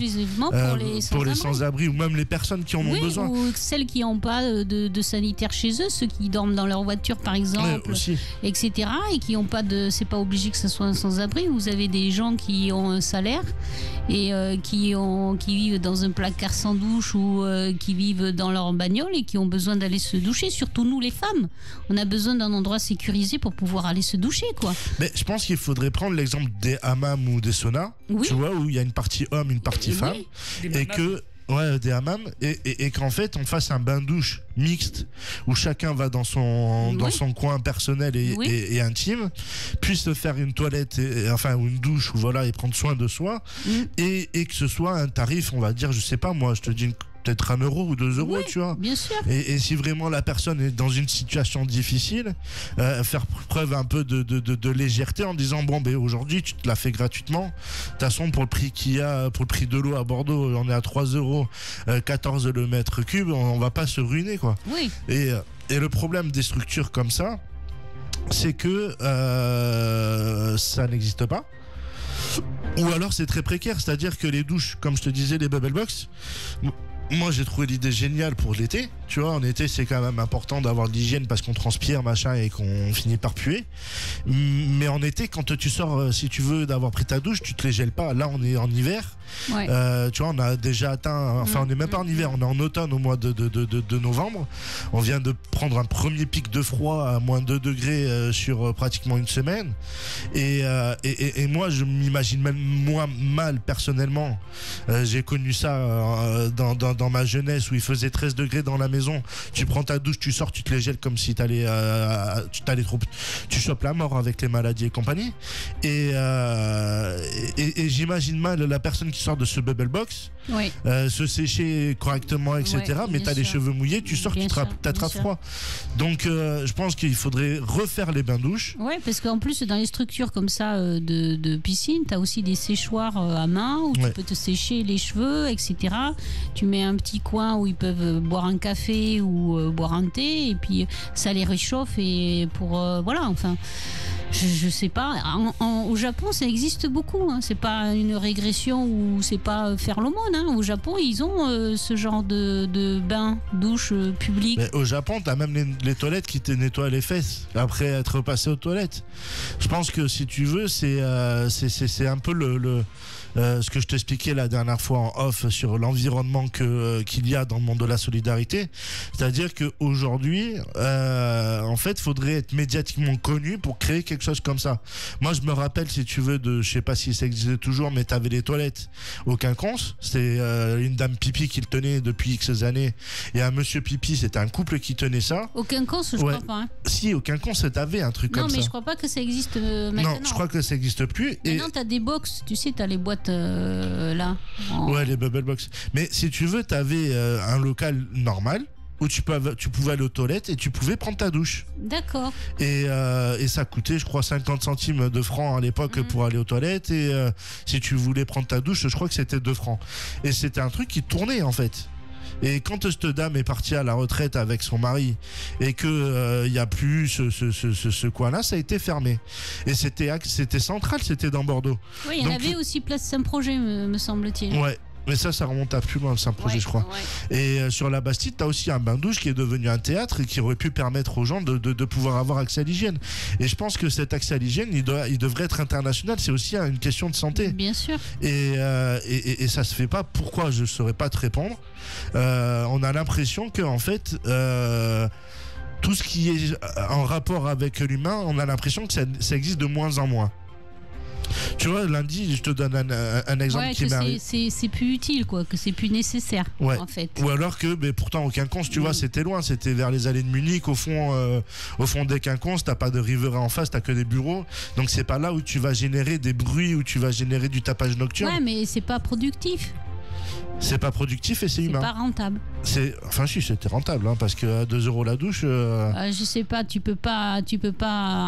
pour les sans-abri ou même les personnes qui en ont besoin, ou celles qui n'ont pas de sanitaire chez eux, ceux qui dorment dans leur voiture par exemple, etc., et qui n'ont pas c'est pas obligé que ce soit un sans-abri. Vous avez des gens qui ont un salaire et qui vivent dans un placard sans douche ou qui vivent dans leur bagnole et qui ont besoin d'aller se doucher. Surtout nous les femmes, on a besoin d'un endroit sécurisé pour pouvoir aller se doucher, quoi. Mais je pense qu'il faudrait prendre l'exemple des hammams ou des saunas, tu vois, où il y a une partie homme, une partie femme, et que des hammams, et qu'en fait on fasse un bain-douche mixte où chacun va dans son coin personnel et intime, puisse se faire une toilette ou une douche ou et prendre soin de soi, et que ce soit un tarif, on va dire, je sais pas moi, je te dis peut-être 1 euro ou 2 euros, tu vois. Bien sûr. Et si vraiment la personne est dans une situation difficile, faire preuve un peu de légèreté en disant aujourd'hui tu te la fais gratuitement. De toute façon, pour le prix qu'il y a, pour le prix de l'eau à Bordeaux, on est à 3,14 euros le mètre cube, on va pas se ruiner, quoi. Oui. Et le problème des structures comme ça, c'est que ça n'existe pas. Ou alors c'est très précaire, c'est-à-dire que les douches, comme je te disais, les bubble box, moi j'ai trouvé l'idée géniale pour l'été. Tu vois, en été c'est quand même important d'avoir de l'hygiène parce qu'on transpire et qu'on finit par puer. Mais en été, quand tu sors, si tu veux d'avoir pris ta douche, tu te les gèles pas. Là on est en hiver. Ouais. Tu vois, on a déjà atteint, on n'est même pas en hiver, on est en automne au mois de novembre. On vient de prendre un premier pic de froid à moins 2 degrés sur pratiquement une semaine. Et moi je m'imagine même moi mal personnellement. J'ai connu ça dans ma jeunesse où il faisait 13 degrés dans la maison. Tu prends ta douche, tu sors, tu te les gèles comme si tu chopes la mort avec les maladies et compagnie. Et et j'imagine mal la personne qui sort de ce bubble box se sécher correctement, etc. Mais t'as les cheveux mouillés, tu sors, tu t'attrapes froid. Donc je pense qu'il faudrait refaire les bains-douches. Ouais, parce qu'en plus dans les structures comme ça de piscine, t'as aussi des séchoirs à main où tu peux te sécher les cheveux, etc. Tu mets un petit coin où ils peuvent boire un café ou boire un thé, et puis ça les réchauffe, et pour voilà, enfin. Je sais pas. Au Japon, ça existe beaucoup. Hein. C'est pas une régression ou c'est pas faire l'aumône. Hein. Au Japon, ils ont ce genre de bain, douche public. Mais au Japon, t'as même les toilettes qui te nettoient les fesses après être passé aux toilettes. Je pense que si tu veux, c'est un peu ce que je t'expliquais la dernière fois en off sur l'environnement qu'il y a dans le monde de la solidarité. C'est-à-dire qu'aujourd'hui, en fait, il faudrait être médiatiquement connu pour créer quelque chose comme ça. Moi, je me rappelle, si tu veux, je sais pas si ça existait toujours, mais t'avais les toilettes au quinconce. C'était une dame pipi qui le tenait depuis X années, et un monsieur pipi, c'était un couple qui tenait ça. Au quinconce, je crois pas. Hein. Si, au quinconce, t'avais un truc comme ça. Non, mais je crois pas que ça existe maintenant. Non, je crois que ça n'existe plus. Maintenant, t'as des box, tu sais, t'as les boîtes là. Ouais, les bubble box. Mais si tu veux, t'avais un local normal où tu pouvais aller aux toilettes et tu pouvais prendre ta douche. D'accord. Et ça coûtait, je crois, 50 centimes de francs à l'époque pour aller aux toilettes. Et si tu voulais prendre ta douche, je crois que c'était 2 francs. Et c'était un truc qui tournait, en fait. Et quand cette dame est partie à la retraite avec son mari et que y a plus ce coin-là, ça a été fermé. Et c'était central, c'était dans Bordeaux. Oui, il y en avait aussi place Saint-Projet, me semble-t-il. Ouais. Mais ça remonte à plus loin, le Saint-Projet, je crois. Ouais. Et sur la Bastide, t'as aussi un bain-douche qui est devenu un théâtre et qui aurait pu permettre aux gens de pouvoir avoir accès à l'hygiène. Et je pense que cet accès à l'hygiène, il devrait être international. C'est aussi une question de santé. Bien sûr. Et ça se fait pas. Pourquoi? Je saurais pas te répondre. On a l'impression que, en fait, tout ce qui est en rapport avec l'humain, on a l'impression que ça existe de moins en moins. Tu vois, lundi, je te donne un exemple qui m'est arrivé. C'est plus utile, quoi, que c'est plus nécessaire, en fait. Ou alors que, pourtant, au Quinconce, tu vois, c'était loin, c'était vers les allées de Munich, au fond des Quinconces, t'as pas de riverains en face, t'as que des bureaux, donc c'est pas là où tu vas générer des bruits, où tu vas générer du tapage nocturne. Ouais, mais c'est pas productif. C'est pas productif et c'est humain. C'est pas rentable. Enfin si, c'était rentable, hein, parce que à 2 € la douche... je sais pas, tu peux pas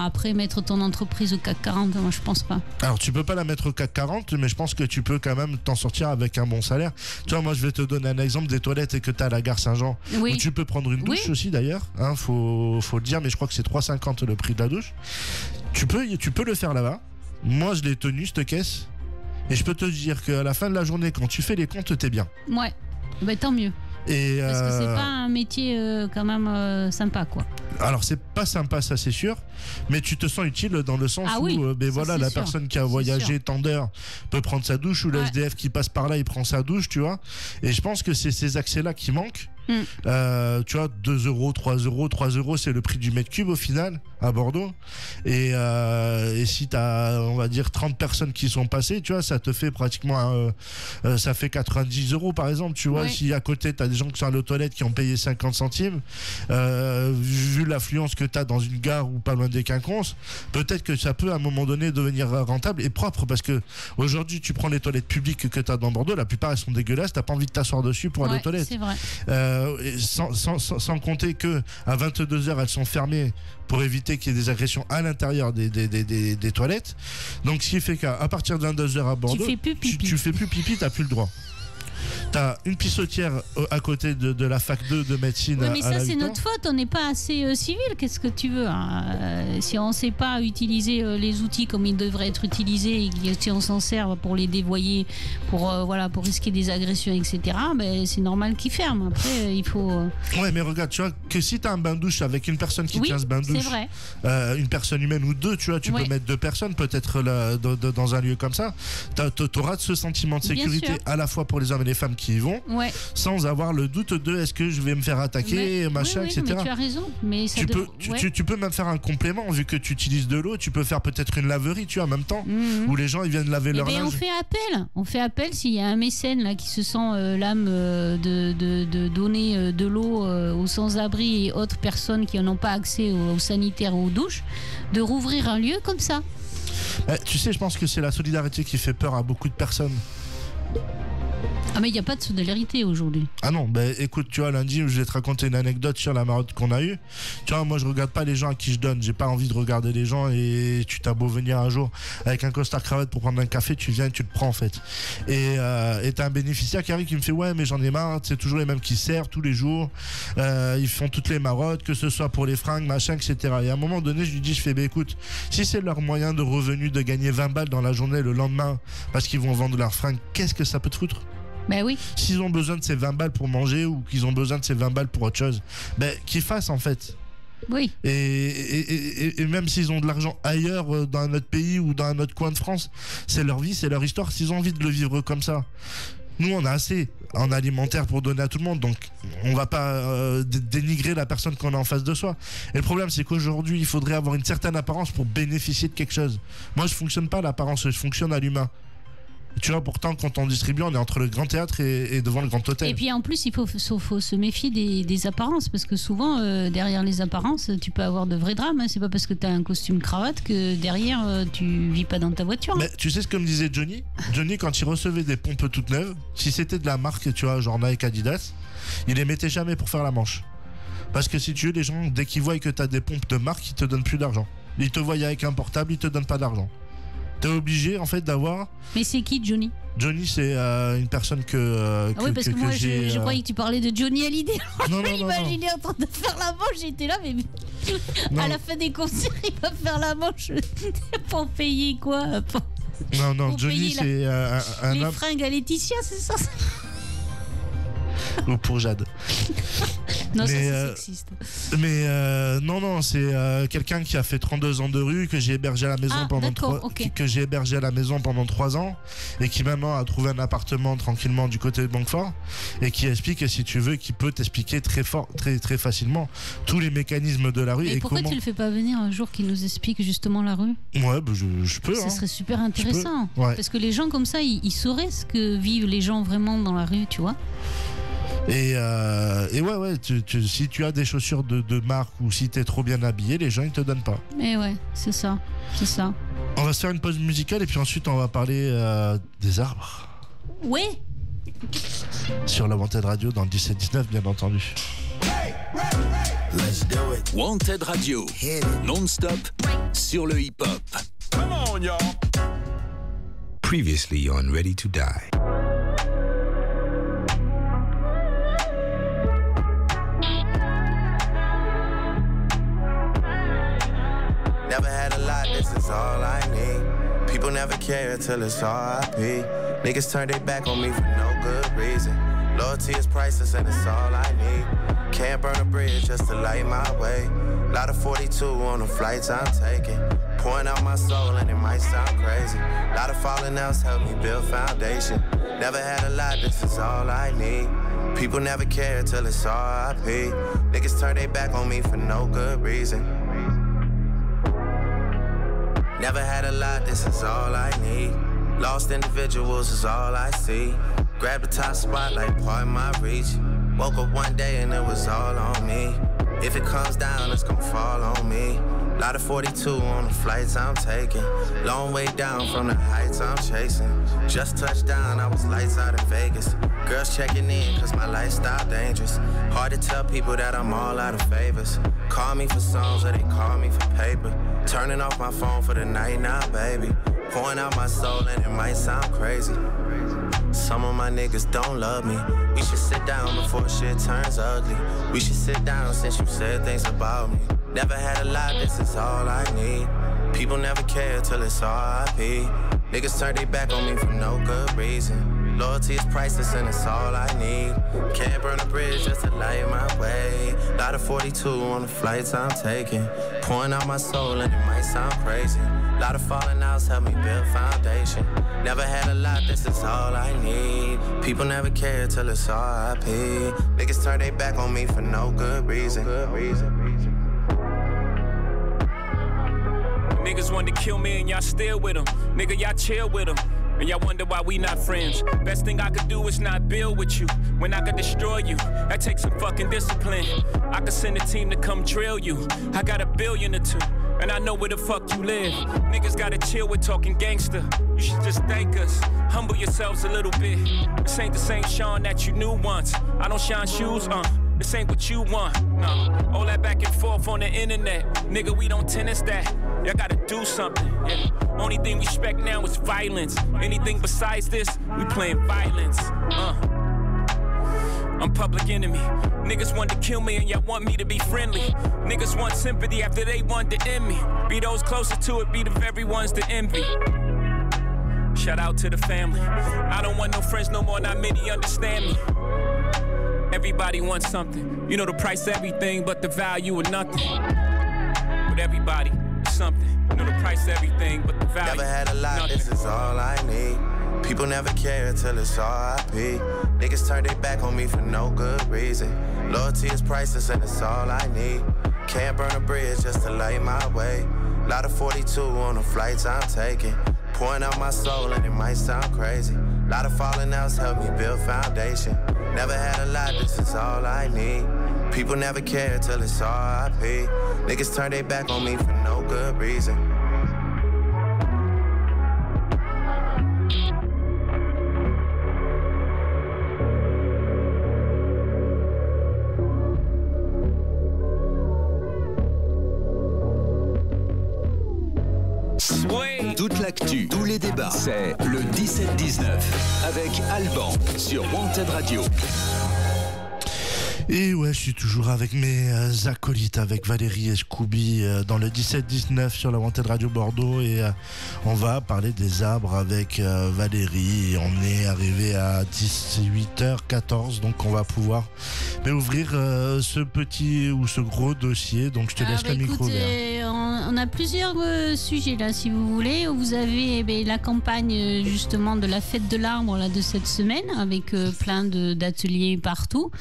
après mettre ton entreprise au CAC 40, moi je pense pas. Alors tu peux pas la mettre au CAC 40, mais je pense que tu peux quand même t'en sortir avec un bon salaire. Tu vois, moi je vais te donner un exemple des toilettes que t'as à la gare Saint-Jean, où tu peux prendre une douche aussi d'ailleurs, hein, faut le dire, mais je crois que c'est 3,50 le prix de la douche. Tu peux le faire là-bas. Moi je l'ai tenu, cette caisse. Et je peux te dire qu'à la fin de la journée, quand tu fais les comptes, t'es bien. Ouais, tant mieux. Parce que c'est pas un métier quand même sympa, quoi. Alors c'est pas sympa, ça c'est sûr, mais tu te sens utile dans le sens où voilà, la personne qui a voyagé tant d'heures peut prendre sa douche, ou le SDF qui passe par là, il prend sa douche, tu vois. Et je pense que c'est ces accès-là qui manquent. Tu vois, 2 €, 3 €, 3 € c'est le prix du mètre cube au final à Bordeaux, et si t'as, on va dire, 30 personnes qui sont passées, tu vois, ça te fait pratiquement ça fait 90 € par exemple, tu vois. Si à côté t'as des gens qui sont allés aux toilettes qui ont payé 50 centimes, vu l'affluence que t'as dans une gare ou pas loin des Quinconces, peut-être que ça peut à un moment donné devenir rentable et propre, parce que aujourd'hui tu prends les toilettes publiques que t'as dans Bordeaux, la plupart elles sont dégueulasses, t'as pas envie de t'asseoir dessus pour aller aux toilettes. C'est vrai. Sans compter que à 22 h elles sont fermées pour éviter qu'il y ait des agressions à l'intérieur des toilettes. Donc ce qui fait qu'à partir de 22 h à Bordeaux, tu fais plus pipi, t'as plus le droit. T'as une pissotière à côté de la fac 2 de médecine. Oui, mais ça c'est notre faute, on n'est pas assez civil. Qu'est-ce que tu veux, hein, si on ne sait pas utiliser les outils comme ils devraient être utilisés, et si on s'en sert pour les dévoyer, pour risquer des agressions, etc., c'est normal qu'ils ferment. Après, il faut... Ouais, mais regarde, tu vois, que si t'as un bain-douche avec une personne qui tient ce bain-douche, c'est vrai. Une personne humaine ou deux, tu vois, tu peux mettre 2 personnes peut-être là, dans un lieu comme ça, t'auras ce sentiment de sécurité à la fois pour les hommes et les femmes qui y vont, sans avoir le doute de est-ce que je vais me faire attaquer, machin, etc. Mais tu as raison, mais ça tu peux même faire un complément, vu que tu utilises de l'eau, tu peux faire peut-être une laverie, tu vois, en même temps, où les gens ils viennent laver leur linge. On fait appel s'il y a un mécène là qui se sent l'âme de donner de l'eau aux sans-abri et autres personnes qui n'ont pas accès aux sanitaires ou aux douches, de rouvrir un lieu comme ça. Tu sais, je pense que c'est la solidarité qui fait peur à beaucoup de personnes. Ah mais il n'y a pas de solidarité aujourd'hui. Ah non, écoute, tu vois, lundi, je vais te raconter une anecdote sur la marotte qu'on a eue. Tu vois, moi je regarde pas les gens à qui je donne. J'ai pas envie de regarder les gens et tu t'as beau venir un jour avec un costard cravate pour prendre un café, tu viens et tu le prends en fait. Et t'as un bénéficiaire qui arrive qui me fait ouais mais j'en ai marre, c'est toujours les mêmes qui servent tous les jours. Ils font toutes les marottes, que ce soit pour les fringues, machin, etc. Et à un moment donné, je lui dis, écoute, si c'est leur moyen de revenu de gagner 20 balles dans la journée le lendemain parce qu'ils vont vendre leurs fringues, qu'est-ce que ça peut te foutre? Ben oui. S'ils ont besoin de ces 20 balles pour manger ou qu'ils ont besoin de ces 20 balles pour autre chose, qu'ils fassent en fait. Oui. Et même s'ils ont de l'argent ailleurs dans un autre pays ou dans un autre coin de France, c'est leur vie, c'est leur histoire. S'ils ont envie de le vivre comme ça, nous on a assez en alimentaire pour donner à tout le monde, donc on va pas dénigrer la personne qu'on a en face de soi. Et le problème c'est qu'aujourd'hui il faudrait avoir une certaine apparence pour bénéficier de quelque chose. Moi je fonctionne pas à l'apparence, je fonctionne à l'humain. Tu vois, pourtant, quand on distribue, on est entre le Grand Théâtre et devant le Grand Hôtel. Et puis en plus, il faut se méfier des apparences, parce que souvent, derrière les apparences, tu peux avoir de vrais drames. Hein. C'est pas parce que tu as un costume cravate que derrière, tu vis pas dans ta voiture. Hein. Mais tu sais ce que me disait Johnny ? Johnny, quand il recevait des pompes toutes neuves, si c'était de la marque, tu vois, genre Nike, Adidas, il les mettait jamais pour faire la manche. Parce que si tu veux, les gens, dès qu'ils voient que tu as des pompes de marque, ils te donnent plus d'argent. Ils te voient avec un portable, ils te donnent pas d'argent. T'es obligé en fait d'avoir. Mais c'est qui Johnny ? Johnny, c'est une personne que. Ah oui, parce que moi je croyais que tu parlais de Johnny Hallyday. Non, je m'imaginais en train de faire la manche, j'étais là, mais à la fin des concerts, il va faire la manche pour payer quoi Non, Johnny, c'est un les homme. Fringues à Laetitia, c'est ça ? Ou pour Jade. Non, mais, ça c'est sexiste. Mais non, c'est quelqu'un qui a fait 32 ans de rue, que j'ai hébergé à la maison pendant 3 ans et qui maintenant a trouvé un appartement tranquillement du côté de Blanquefort et qui explique, si tu veux, qui peut t'expliquer très facilement tous les mécanismes de la rue. Et pourquoi tu le fais pas venir un jour qu'il nous explique justement la rue ? Ouais, je peux. Ça serait super intéressant. Ouais. Parce que les gens comme ça, ils sauraient ce que vivent les gens vraiment dans la rue, tu vois. Et ouais, si tu as des chaussures de marque ou si t'es trop bien habillé, les gens ils te donnent pas. Et ouais, c'est ça. On va se faire une pause musicale et puis ensuite on va parler des arbres. Ouais. Sur la Wanted Radio dans le 17-19 bien entendu. Let's do it. Wanted Radio, non-stop sur le hip-hop. Come on, y'all. Previously on Ready to Die. Never had a lot, this is all I need. People never care till it's R.I.P. Niggas turn their back on me for no good reason. Loyalty is priceless and it's all I need. Can't burn a bridge just to light my way. Lot of 42 on the flights I'm taking. Pouring out my soul and it might sound crazy. Lot of falling outs help me build foundation. Never had a lot, this is all I need. People never care till it's R.I.P. Niggas turn their back on me for no good reason. Never had a lot, this is all I need. Lost individuals is all I see. Grab the top spot like part of my reach. Woke up one day and it was all on me. If it comes down, it's gon' fall on me. Lot of 42 on the flights I'm taking. Long way down from the heights I'm chasing. Just touched down, I was lights out in Vegas. Girls checking in cause my lifestyle dangerous. Hard to tell people that I'm all out of favors. Call me for songs or they call me for paper. Turning off my phone for the night now, baby. Pouring out my soul and it might sound crazy. Some of my niggas don't love me. We should sit down before shit turns ugly. We should sit down since you said things about me. Never had a lot, this is all I need. People never care till it's R.I.P. Niggas turn their back on me for no good reason. Loyalty is priceless and it's all I need. Can't burn a bridge just to light my way. Lot of 42 on the flights I'm taking. Pouring out my soul and it might sound crazy. Lot of falling outs help me build foundation. Never had a lot, this is all I need. People never care till it's R.I.P. Niggas turn their back on me for no good reason. Niggas wanted to kill me and y'all still with them. Nigga, y'all chill with them. And y'all wonder why we not friends. Best thing I could do is not build with you. When I could destroy you, that takes some fucking discipline. I could send a team to come drill you. I got $1 billion or $2. and I know where the fuck you live. Niggas gotta chill with talking gangster. You should just thank us. Humble yourselves a little bit. This ain't the same Sean that you knew once. I don't shine shoes, this ain't what you want, no. All that back and forth on the internet. Nigga, we don't tennis that. Y'all gotta do something, yeah. Only thing we respect now is violence. Anything besides this, we playing violence, I'm public enemy. Niggas want to kill me and y'all want me to be friendly. Niggas want sympathy after they want to end me. Be those closest to it, be the very ones to envy. Shout out to the family. I don't want no friends no more, not many understand me. Everybody wants something. You know the price of everything, but the value of nothing. But everybody is something. You know the price of everything, but the value. Never had a lot, nothing. This is all I need. People never care till it's R.I.P. Niggas turn their back on me for no good reason. Loyalty is priceless and it's all I need. Can't burn a bridge just to lay my way. Lot of 42 on the flights I'm taking. Pouring out my soul and it might sound crazy. Lot of falling outs help me build foundation. Never had a lot, this is all I need. People never care till it's R.I.P. Niggas turn their back on me for no good reason. Toute l'actu, tous les débats, c'est le 17-19 avec Alban sur Wanted Radio. Et ouais, je suis toujours avec mes acolytes, avec Valérie et Scooby dans le 17-19 sur la Wanted Radio Bordeaux, et on va parler des arbres avec Valérie. Et on est arrivé à 18h14, donc on va pouvoir ouvrir ce petit ou ce gros dossier. Donc je te laisse le micro vert. On a plusieurs sujets là, si vous voulez. Vous avez la campagne justement de la fête de l'arbre là, de cette semaine, avec plein d'ateliers partout.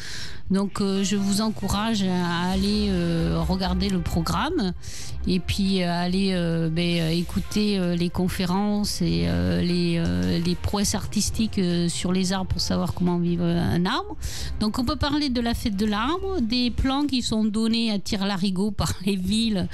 Donc je vous encourage à aller regarder le programme et puis à aller écouter les conférences et les prouesses artistiques sur les arbres pour savoir comment vivre un arbre. Donc on peut parler de la fête de l'arbre, des plans qui sont donnés à tire-larigot par les villes.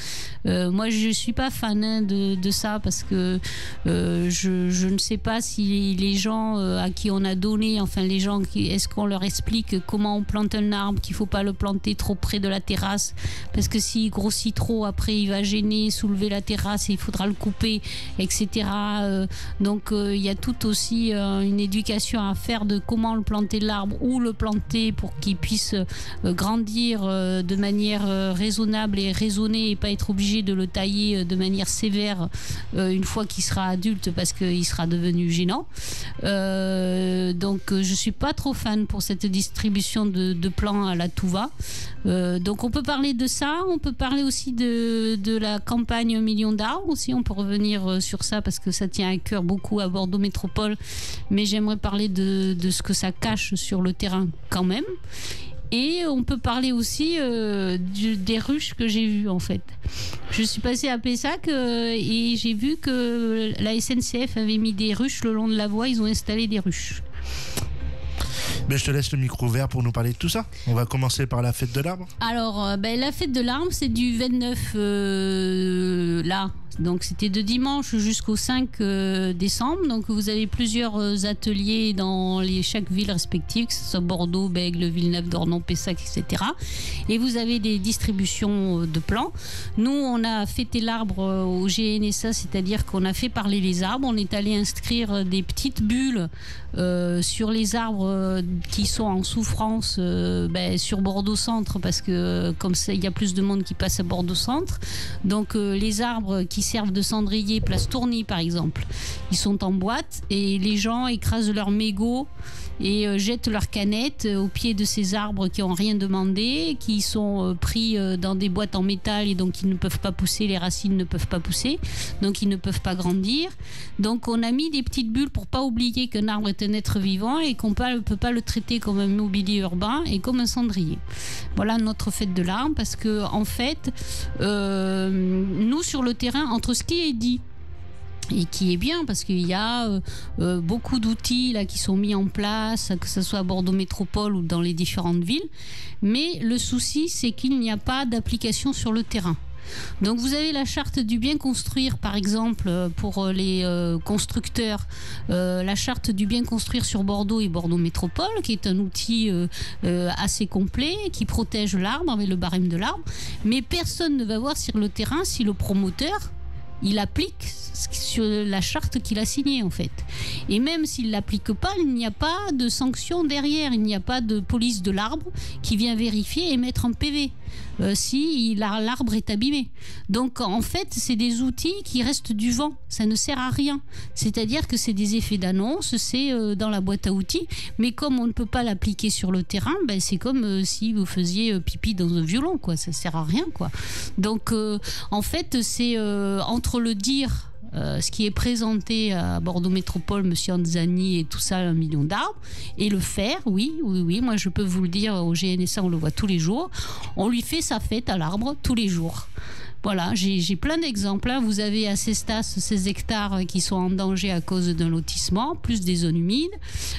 Moi je suis pas fan de ça parce que je ne sais pas si les gens à qui on a donné, enfin les gens est-ce qu'on leur explique comment on plante un arbre, qu'il faut pas le planter trop près de la terrasse parce que s'il grossit trop après il va gêner, soulever la terrasse et il faudra le couper, etc. Donc il y a tout aussi une éducation à faire de comment le planter l'arbre, où le planter pour qu'il puisse grandir de manière raisonnable et raisonnée et pas être obligé de le tailler de manière sévère une fois qu'il sera adulte parce qu'il sera devenu gênant. Donc je suis pas trop fan pour cette distribution de plants à la tout va. Donc on peut parler de ça, on peut parler aussi de la campagne 1 million d'arbres aussi, on peut revenir sur ça parce que ça tient à cœur beaucoup à Bordeaux Métropole, mais j'aimerais parler de ce que ça cache sur le terrain quand même. Et on peut parler aussi des ruches que j'ai vues en fait. Je suis passée à Pessac et j'ai vu que la SNCF avait mis des ruches le long de la voie, ils ont installé des ruches. Mais je te laisse le micro vert pour nous parler de tout ça. On va commencer par la fête de l'arbre. Alors, la fête de l'arbre, c'est du 29 là. Donc c'était de dimanche jusqu'au 5 décembre. Donc vous avez plusieurs ateliers dans chaque ville respective, que ce soit Bordeaux, Bègles, Villeneuve, Dornon, Pessac, etc. Et vous avez des distributions de plants. Nous, on a fêté l'arbre au GNSA, c'est-à-dire qu'on a fait parler les arbres. On est allé inscrire des petites bulles sur les arbres qui sont en souffrance sur Bordeaux Centre, parce que comme ça, il y a plus de monde qui passe à Bordeaux Centre. Donc les arbres qui servent de cendrier, place Tourny par exemple, ils sont en boîte et les gens écrasent leurs mégots et jettent leurs canettes au pied de ces arbres qui n'ont rien demandé, qui sont pris dans des boîtes en métal et donc ils ne peuvent pas pousser, les racines ne peuvent pas pousser, donc ils ne peuvent pas grandir. Donc on a mis des petites bulles pour pas oublier qu'un arbre est un être vivant et qu'on ne peut pas le traiter comme un mobilier urbain et comme un cendrier. Voilà notre fête de l'arbre, parce que en fait nous sur le terrain, entre ce qui est dit et qui est bien, parce qu'il y a beaucoup d'outils là qui sont mis en place, que ce soit à Bordeaux Métropole ou dans les différentes villes, mais le souci c'est qu'il n'y a pas d'application sur le terrain. Donc vous avez la charte du bien construire, par exemple, pour les constructeurs, la charte du bien construire sur Bordeaux et Bordeaux Métropole, qui est un outil assez complet, qui protège l'arbre avec le barème de l'arbre. Mais personne ne va voir sur le terrain si le promoteur, il applique sur la charte qu'il a signée en fait. Et même s'il ne l'applique pas, il n'y a pas de sanction derrière, il n'y a pas de police de l'arbre qui vient vérifier et mettre un PV si l'arbre est abîmé. Donc en fait, c'est des outils qui restent du vent, ça ne sert à rien. C'est-à-dire que c'est des effets d'annonce, c'est dans la boîte à outils, mais comme on ne peut pas l'appliquer sur le terrain, ben, c'est comme si vous faisiez pipi dans un violon, quoi. Ça sert à rien, quoi. Donc en fait, c'est entre le dire, ce qui est présenté à Bordeaux Métropole, Monsieur Anzani et tout ça, 1 million d'arbres, et le faire, oui, moi je peux vous le dire, au GNSA on le voit tous les jours, on lui fait sa fête à l'arbre tous les jours. Voilà, j'ai plein d'exemples. Hein. Vous avez à Cestas ces hectares qui sont en danger à cause d'un lotissement, plus des zones humides.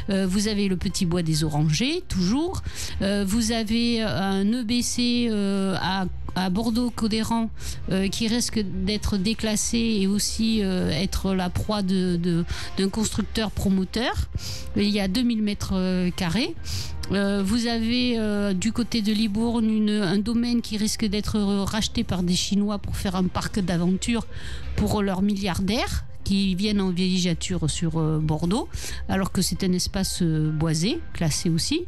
Vous avez le petit bois des orangers, toujours. Vous avez un EBC à Bordeaux-Codéran qui risque d'être déclassé et aussi être la proie d'un constructeur promoteur. Il y a 2000 mètres carrés. Vous avez du côté de Libourne un domaine qui risque d'être racheté par des Chinois pour faire un parc d'aventure pour leurs milliardaires qui viennent en villégiature sur Bordeaux, alors que c'est un espace boisé, classé aussi.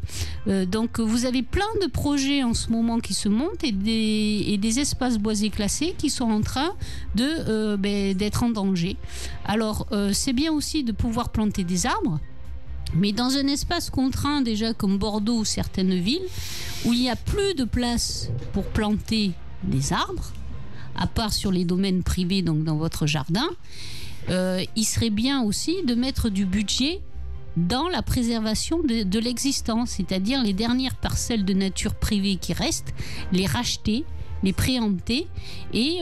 Donc vous avez plein de projets en ce moment qui se montent et des espaces boisés classés qui sont en train d'être en danger. Alors c'est bien aussi de pouvoir planter des arbres, mais dans un espace contraint déjà comme Bordeaux ou certaines villes, où il n'y a plus de place pour planter des arbres, à part sur les domaines privés, donc dans votre jardin, il serait bien aussi de mettre du budget dans la préservation de l'existant, c'est-à-dire les dernières parcelles de nature privée qui restent, les racheter, les préempter et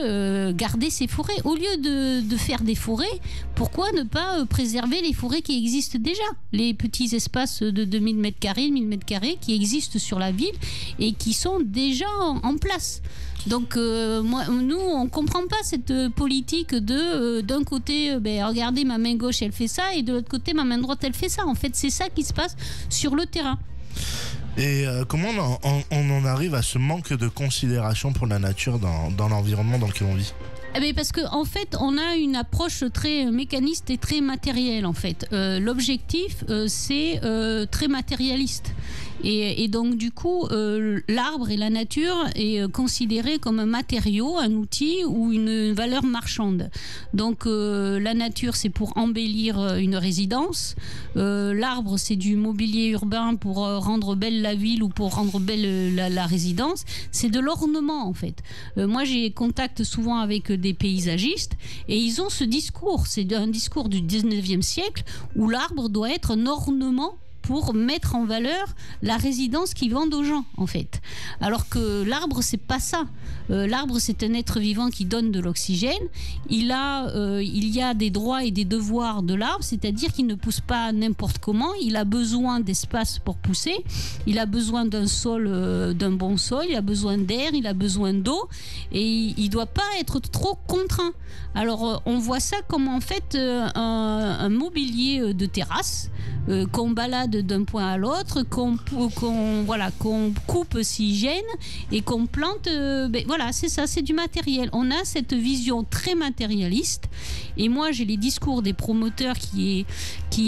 garder ces forêts. Au lieu de faire des forêts, pourquoi ne pas préserver les forêts qui existent déjà, les petits espaces de 2000 m², 1000 m² qui existent sur la ville et qui sont déjà en place. Donc nous on comprend pas cette politique d'un côté regardez ma main gauche elle fait ça et de l'autre côté ma main droite elle fait ça. En fait c'est ça qui se passe sur le terrain. Et comment on en arrive à ce manque de considération pour la nature dans l'environnement dans lequel on vit ? Parce qu'en fait, on a une approche très mécaniste et très matérielle, en fait. L'objectif, c'est très matérialiste. Et donc, du coup, l'arbre et la nature est considéré comme un matériau, un outil ou une valeur marchande. Donc, la nature, c'est pour embellir une résidence. L'arbre, c'est du mobilier urbain pour rendre belle la ville ou pour rendre belle la résidence. C'est de l'ornement, en fait. Moi, j'ai contact souvent avec des paysagistes et ils ont ce discours. C'est un discours du 19e siècle où l'arbre doit être un ornement pour mettre en valeur la résidence qu'ils vendent aux gens, en fait. Alors que l'arbre, c'est pas ça. L'arbre, c'est un être vivant qui donne de l'oxygène. Il y a des droits et des devoirs de l'arbre, c'est-à-dire qu'il ne pousse pas n'importe comment. Il a besoin d'espace pour pousser. Il a besoin d'un sol, d'un bon sol. Il a besoin d'air. Il a besoin d'eau. Et il doit pas être trop contraint. Alors, on voit ça comme, en fait, un mobilier de terrasse qu'on balade d'un point à l'autre, qu'on coupe s'il gêne et qu'on plante. Voilà, c'est ça, c'est du matériel. On a cette vision très matérialiste. Et moi, j'ai les discours des promoteurs qui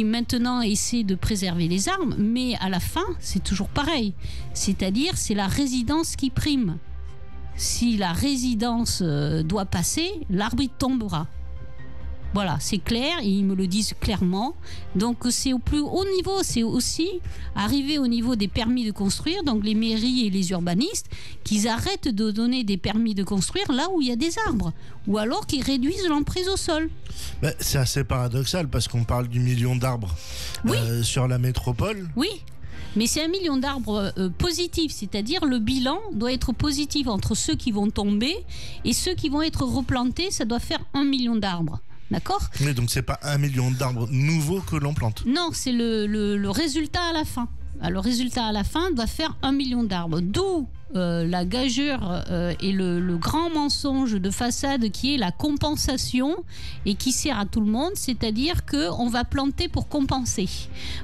maintenant essaient de préserver les arbres, mais à la fin, c'est toujours pareil. C'est-à-dire, c'est la résidence qui prime. Si la résidence doit passer, l'arbre il tombera. Voilà, c'est clair, et ils me le disent clairement. Donc c'est au plus haut niveau, c'est aussi arriver au niveau des permis de construire, donc les mairies et les urbanistes, qu'ils arrêtent de donner des permis de construire là où il y a des arbres, ou alors qu'ils réduisent l'emprise au sol. C'est assez paradoxal parce qu'on parle du million d'arbres sur la métropole. Oui. Mais c'est 1 million d'arbres positifs, c'est-à-dire le bilan doit être positif entre ceux qui vont tomber et ceux qui vont être replantés, ça doit faire 1 million d'arbres. D'accord ? Mais donc c'est pas 1 million d'arbres nouveaux que l'on plante. Non, c'est le résultat à la fin. Le résultat à la fin doit faire 1 million d'arbres. D'où la gageure et le grand mensonge de façade qui est la compensation et qui sert à tout le monde, c'est-à-dire qu'on va planter pour compenser.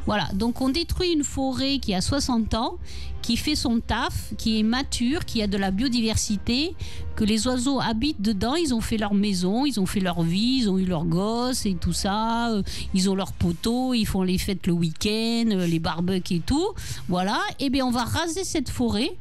Voilà, donc on détruit une forêt qui a 60 ans, qui fait son taf, qui est mature, qui a de la biodiversité, que les oiseaux habitent dedans, ils ont fait leur maison, ils ont fait leur vie, ils ont eu leurs gosses et tout ça, ils ont leurs poteaux, ils font les fêtes le week-end, les barbecues et tout. Voilà, et bien on va raser cette forêt,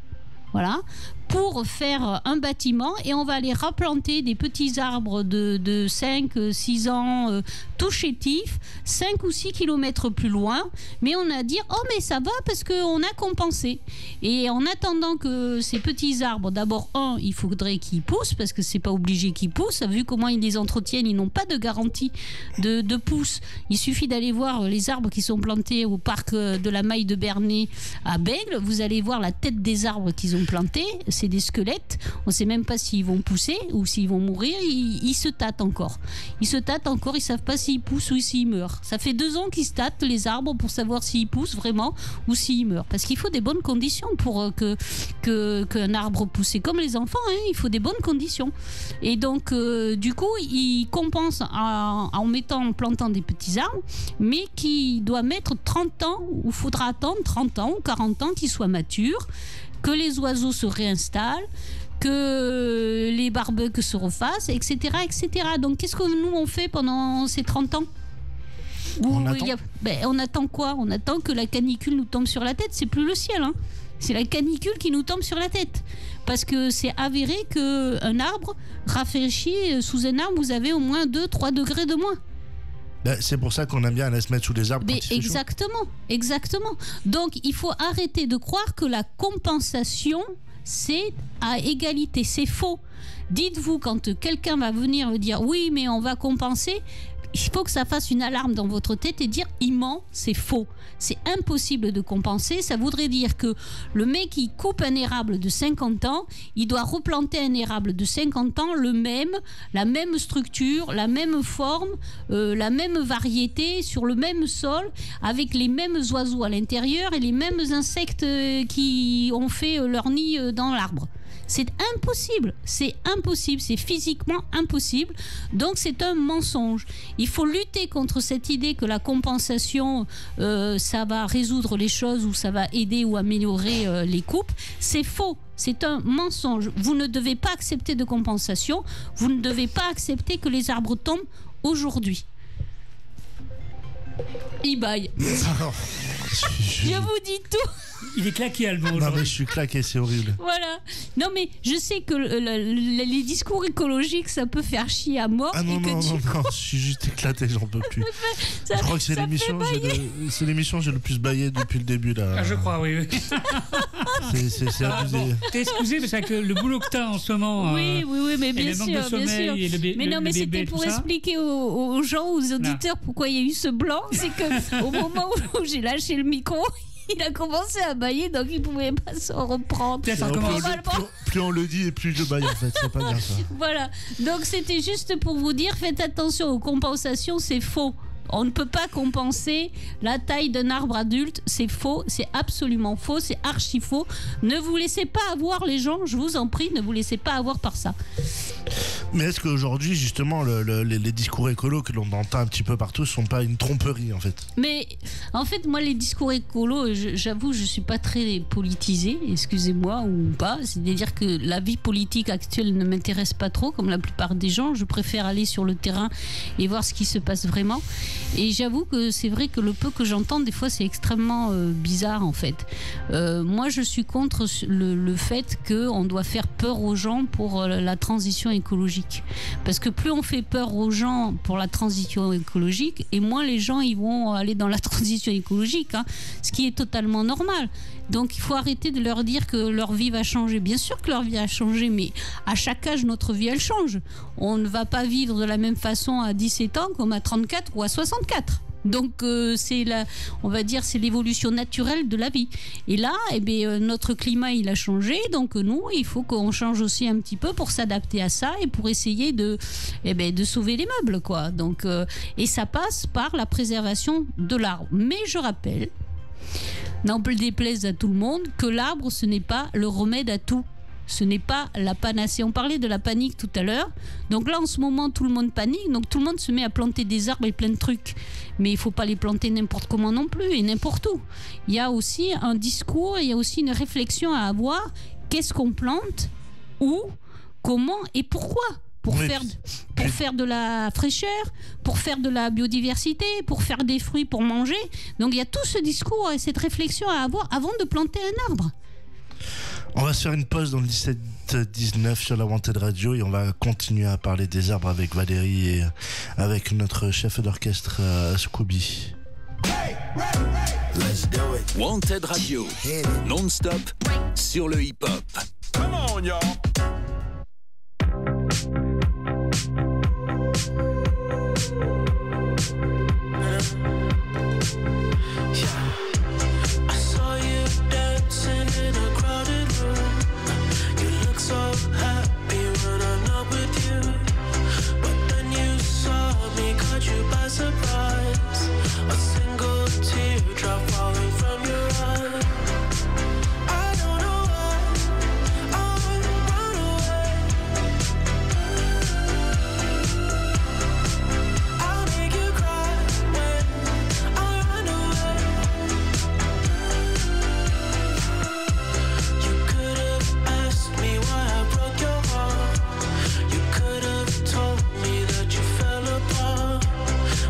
voilà, pour faire un bâtiment et on va aller replanter des petits arbres de 5-6 ans tout chétifs, 5 ou 6 kilomètres plus loin, mais on a dit oh mais ça va parce qu'on a compensé. Et en attendant que ces petits arbres, d'abord il faudrait qu'ils poussent parce que c'est pas obligé qu'ils poussent, vu comment ils les entretiennent, ils n'ont pas de garantie de pousse. Il suffit d'aller voir les arbres qui sont plantés au parc de la Maille de Bernay à Bègle, vous allez voir la tête des arbres qu'ils ont plantés, c'est des squelettes, on ne sait même pas s'ils vont pousser ou s'ils vont mourir, ils se tâtent encore. Ils se tâtent encore, ils ne savent pas s'ils poussent ou s'ils meurent. Ça fait 2 ans qu'ils se tâtent les arbres pour savoir s'ils poussent vraiment ou s'ils meurent. Parce qu'il faut des bonnes conditions pour qu'un arbre pousse. C'est comme les enfants, hein, il faut des bonnes conditions. Et donc, du coup, ils compensent en plantant des petits arbres, mais qui doit mettre 30 ans, ou il faudra attendre 30 ans ou 40 ans qu'ils soient matures, que les oiseaux se réinstallent, que les barbecues se refassent, etc., etc. Donc, qu'est-ce que nous, on fait pendant ces 30 ans ? On attend. On attend quoi ? On attend que la canicule nous tombe sur la tête. C'est plus le ciel, hein. C'est la canicule qui nous tombe sur la tête. Parce que c'est avéré qu'un arbre rafraîchi, sous un arbre, vous avez au moins 2-3 degrés de moins. C'est pour ça qu'on aime bien aller se mettre sous les arbres. Exactement. Donc, il faut arrêter de croire que la compensation, c'est à égalité. C'est faux. Dites-vous, quand quelqu'un va venir me dire « Oui, mais on va compenser », il faut que ça fasse une alarme dans votre tête et dire « Il ment, c'est faux ». C'est impossible de compenser. Ça voudrait dire que le mec qui coupe un érable de 50 ans, il doit replanter un érable de 50 ans, la même structure, la même forme, la même variété, sur le même sol, avec les mêmes oiseaux à l'intérieur et les mêmes insectes qui ont fait leur nid dans l'arbre. C'est impossible, c'est physiquement impossible. Donc c'est un mensonge. Il faut lutter contre cette idée que la compensation, ça va résoudre les choses ou ça va aider ou améliorer les coupes. C'est faux. C'est un mensonge. Vous ne devez pas accepter de compensation. Vous ne devez pas accepter que les arbres tombent aujourd'hui. Il baille. Je vous dis tout. Il est claqué, Alban. Non, mais je suis claqué, c'est horrible. Voilà. Non, mais je sais que les discours écologiques, ça peut faire chier à mort. Ah non, je suis juste éclaté, j'en peux plus. Je crois que c'est l'émission où j'ai le plus baillé depuis le début. Là. Ah, je crois, oui. C'est abusé. Bon, t'es excusé, parce que le boulot que t'as en ce moment. Oui, mais bien sûr. Mais c'était pour expliquer aux gens, aux auditeurs, pourquoi il y a eu ce blanc. C'est qu'au moment où j'ai lâché le micro, il a commencé à bailler, donc il ne pouvait pas s'en reprendre. Plus on le dit et plus je baille, en fait. C'est pas bien ça. Voilà. Donc c'était juste pour vous dire, faites attention aux compensations, c'est faux. On ne peut pas compenser la taille d'un arbre adulte, c'est faux, c'est absolument faux, c'est archi faux. Ne vous laissez pas avoir, les gens, je vous en prie, ne vous laissez pas avoir par ça. Mais est-ce qu'aujourd'hui, justement, les discours écolos que l'on entend un petit peu partout sont pas une tromperie, en fait ? Mais en fait, moi, les discours écolos, j'avoue, je suis pas très politisée, excusez-moi, ou pas. C'est-à-dire que la vie politique actuelle ne m'intéresse pas trop, comme la plupart des gens. Je préfère aller sur le terrain et voir ce qui se passe vraiment. Et j'avoue que c'est vrai que le peu que j'entends, des fois, c'est extrêmement bizarre, en fait. Moi, je suis contre le fait qu'on doit faire peur aux gens pour la transition écologique. Parce que plus on fait peur aux gens pour la transition écologique, et moins les gens ils vont aller dans la transition écologique, hein, ce qui est totalement normal. Donc il faut arrêter de leur dire que leur vie va changer. Bien sûr que leur vie a changé, mais à chaque âge, notre vie, elle change. On ne va pas vivre de la même façon à 17 ans comme à 34 ou à 64. Donc on va dire c'est l'évolution naturelle de la vie. Et là, notre climat il a changé, donc nous il faut qu'on change aussi un petit peu pour s'adapter à ça et pour essayer de sauver les meubles, quoi. Donc et ça passe par la préservation de l'arbre. Mais je rappelle n'en déplaise à tout le monde, que l'arbre, ce n'est pas le remède à tout. Ce n'est pas la panacée. On parlait de la panique tout à l'heure. Donc là, en ce moment, tout le monde panique. Donc tout le monde se met à planter des arbres et plein de trucs. Mais il ne faut pas les planter n'importe comment non plus et n'importe où. Il y a aussi un discours, il y a aussi une réflexion à avoir. Qu'est-ce qu'on plante? Où? Comment? Et pourquoi? Pour faire de la fraîcheur, pour faire de la biodiversité, pour faire des fruits pour manger. Donc il y a tout ce discours et cette réflexion à avoir avant de planter un arbre. On va se faire une pause dans le 17-19 sur la Wanted Radio et on va continuer à parler des arbres avec Valérie et avec notre chef d'orchestre Scooby. Wanted Radio, non-stop sur le hip-hop. Come on, y'all. I saw you dancing in a crowded room. You look so happy when I'm not with you. But then you saw me, caught you by surprise. A single teardrop falling from your eye. I don't know why I run away. I'll make you cry when I run away. You could have asked me why I broke your heart. You could have told me that you fell apart.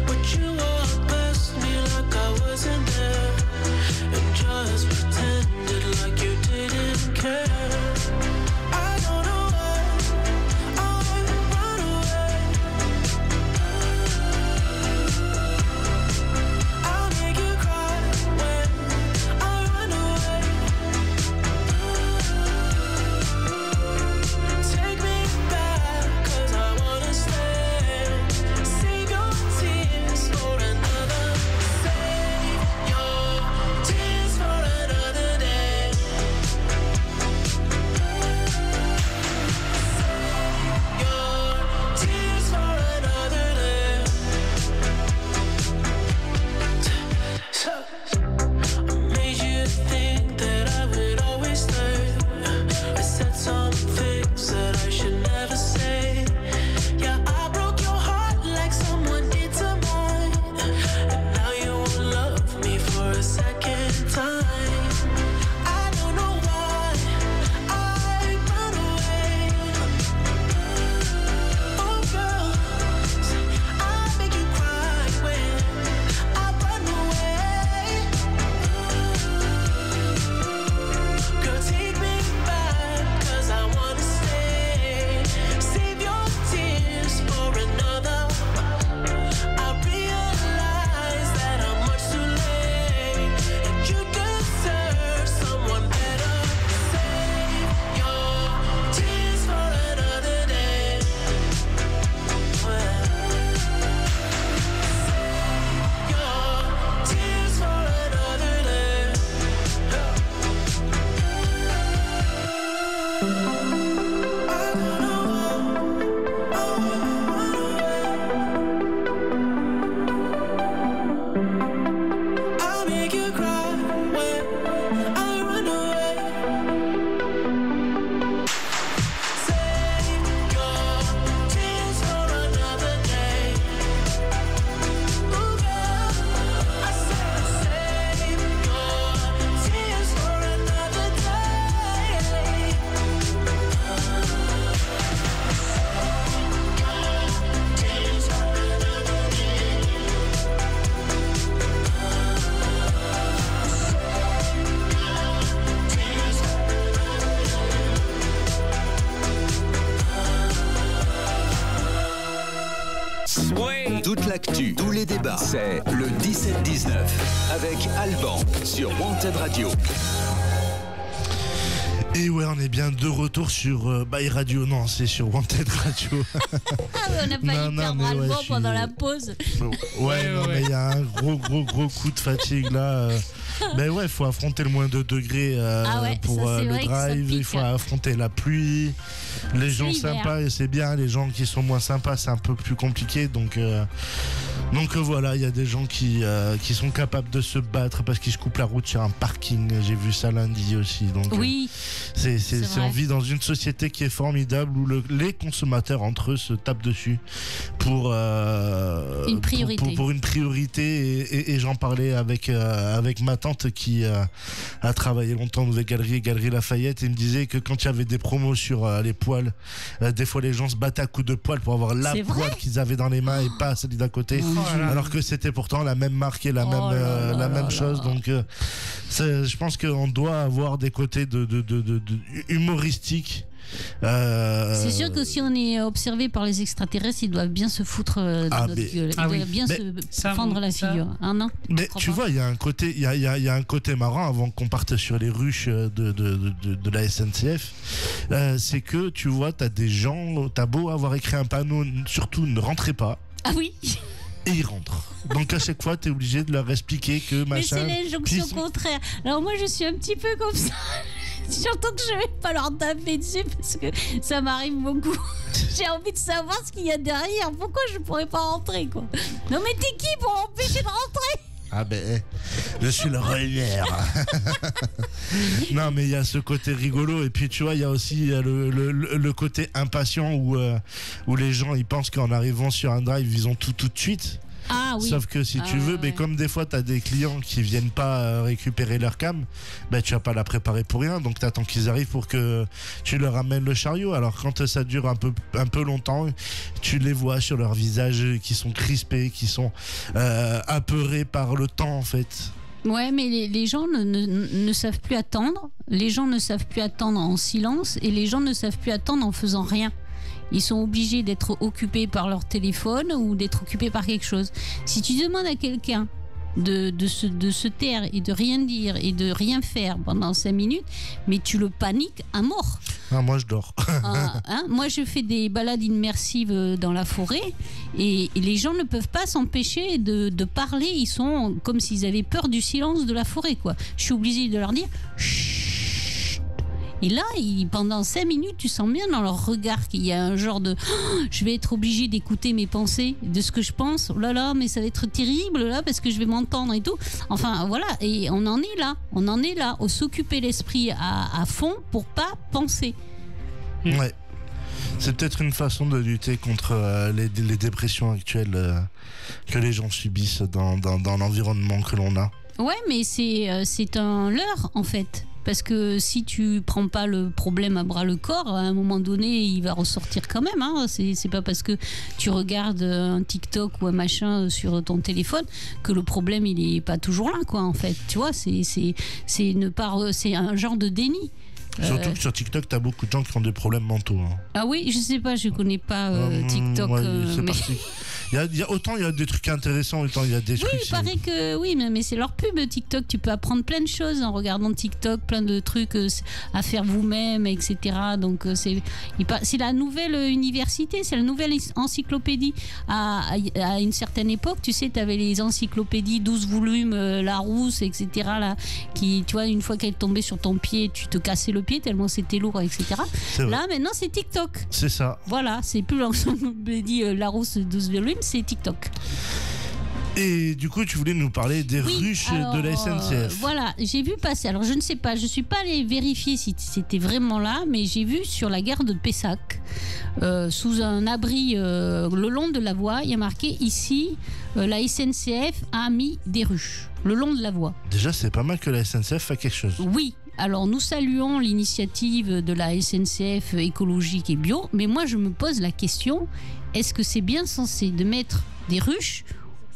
But you walked past me like I wasn't there and just pretended like you didn't care. I don't know why I run away. I'll make you cry when I run away. Take me back, 'cause I wanna stay. Save your tears for another. Save your tears for another day. Save your tears for another day. I made you think that I would always stay. I said some things that I should never say. Yeah, I broke your heart like someone did to mine. And now you won't love me for a second time. I don't know why I run away. Oh girl, I make you cry when I run away. Girl, take me back, 'cause I wanna stay. Save your tears for another. I realize that I'm much too late, and you deserve someone better. Save your tears for another day. Save your tears for another day. I don't know why I run away. I'll make you cry when I run away. Save your tears for another day. Ooh, girl, I said save your tears for another day. Tears for another day. Tears for Toute l'actu, tous les débats, c'est le 17-19 avec Alban sur Wanted Radio. Et ouais, on est bien de retour sur By Radio. Non, c'est sur Wanted Radio. Ah ouais, on a failli perdre Alban pendant la pause. Ouais, non, mais il y a un gros coup de fatigue là. Ben ouais, il faut affronter le moins 2 degrés pour ça, c'est le vrai que ça drive, il pique. faut affronter la pluie, les gens l'hiver. sympas, et c'est bien, les gens qui sont moins sympas, c'est un peu plus compliqué, donc voilà, il y a des gens qui sont capables de se battre parce qu'ils se coupent la route sur un parking, j'ai vu ça lundi aussi, donc Oui. c'est vrai. on vit dans une société qui est formidable où les consommateurs entre eux se tapent dessus pour Une priorité. pour une priorité, et j'en parlais avec ma tante qui a travaillé longtemps dans des Galeries Lafayette, et me disait que quand il y avait des promos sur les poils, des fois les gens se battaient à coups de poil pour avoir la C'est vrai poêle qu'ils avaient dans les mains et pas celle d'à côté, alors que c'était pourtant la même marque et la même chose. Donc je pense qu'on doit avoir des côtés de humoristiques. C'est sûr que si on est observé par les extraterrestres, ils doivent bien se foutre dans notre gueule. Ils doivent bien se fendre la figure. Non, mais tu vois, il y a un côté, il y a un côté marrant avant qu'on parte sur les ruches de la SNCF. C'est que tu vois, t'as des gens, t'as beau avoir écrit un panneau, surtout ne rentrez pas. Ah oui. Et ils rentrent. Donc à chaque fois, t'es obligé de leur expliquer que machin. Mais c'est l'injonction contraire. Alors moi, je suis un petit peu comme ça. Surtout que je vais pas leur taper dessus parce que ça m'arrive beaucoup. J'ai envie de savoir ce qu'il y a derrière. Pourquoi je pourrais pas rentrer, quoi? Non mais t'es qui pour m'empêcher de rentrer? Ah ben, je suis le relais. Non mais il y a ce côté rigolo, et puis tu vois, il y a aussi le côté impatient où les gens ils pensent qu'en arrivant sur un drive ils ont tout de suite. Ah oui. Sauf que si tu veux, mais comme des fois t'as des clients qui viennent pas récupérer leur cam, ben tu vas pas la préparer pour rien, donc t'attends qu'ils arrivent pour que tu leur amènes le chariot. Alors quand ça dure un peu longtemps, tu les vois sur leur visage qui sont crispés, qui sont apeurés par le temps en fait. Ouais, mais les gens ne savent plus attendre. Les gens ne savent plus attendre en silence, et les gens ne savent plus attendre en faisant rien. Ils sont obligés d'être occupés par leur téléphone ou d'être occupés par quelque chose. Si tu demandes à quelqu'un de se taire et de rien dire et de rien faire pendant 5 minutes, mais tu le paniques à mort. Ah, moi je dors. Moi je fais des balades immersives dans la forêt, et les gens ne peuvent pas s'empêcher de parler. Ils sont comme s'ils avaient peur du silence de la forêt, quoi. Je suis obligée de leur dire chut. Et là, pendant 5 minutes, tu sens bien dans leur regard qu'il y a un genre de je vais être obligé d'écouter mes pensées, de ce que je pense. Oh là là, mais ça va être terrible là parce que je vais m'entendre et tout. Enfin voilà, et on en est là, au s'occuper l'esprit à fond pour pas penser. Ouais. C'est peut-être une façon de lutter contre les dépressions actuelles que les gens subissent dans l'environnement que l'on a. Ouais, mais c'est un leurre en fait. Parce que si tu prends pas le problème à bras le corps, à un moment donné, il va ressortir quand même. Hein. C'est pas parce que tu regardes un TikTok ou un machin sur ton téléphone que le problème il est pas toujours là, quoi. En fait, tu vois, c'est un genre de déni. Surtout que sur TikTok, t'as beaucoup de gens qui ont des problèmes mentaux. Hein. Ah oui, je sais pas, je connais pas TikTok. Ouais, mais... il y a des trucs intéressants, autant il y a des trucs. Oui, il paraît que oui, mais c'est leur pub TikTok. Tu peux apprendre plein de choses en regardant TikTok, plein de trucs à faire vous-même, etc. Donc c'est la nouvelle université, c'est la nouvelle encyclopédie. À une certaine époque, tu sais, t'avais les encyclopédies 12 volumes, Larousse, etc. Là, qui, tu vois, une fois qu'elle tombait sur ton pied, tu te cassais le pied tellement c'était lourd, etc. Là, maintenant, c'est TikTok. C'est ça. Voilà, c'est plus l'encyclopédie Larousse 12 volumes, c'est TikTok. Et du coup, tu voulais nous parler des ruches de la SNCF. Voilà, j'ai vu passer. Alors, je ne sais pas, je ne suis pas allée vérifier si c'était vraiment là, mais j'ai vu sur la gare de Pessac, sous un abri le long de la voie, il y a marqué ici, la SNCF a mis des ruches le long de la voie. Déjà, c'est pas mal que la SNCF fasse quelque chose. Oui. Alors, nous saluons l'initiative de la SNCF écologique et bio, mais moi, je me pose la question, est-ce que c'est bien censé de mettre des ruches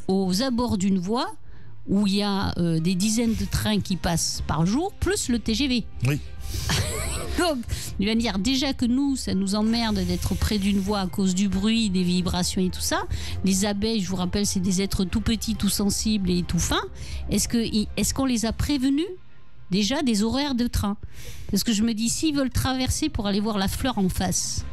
aux abords d'une voie où il y a des dizaines de trains qui passent par jour, plus le TGV? Oui. Donc, il va dire déjà que nous, ça nous emmerde d'être près d'une voie à cause du bruit, des vibrations et tout ça. Les abeilles, je vous rappelle, c'est des êtres tout petits, tout sensibles et tout fins. Est-ce qu'on les a prévenus déjà des horaires de train? Parce que je me dis, s'ils veulent traverser pour aller voir la fleur en face,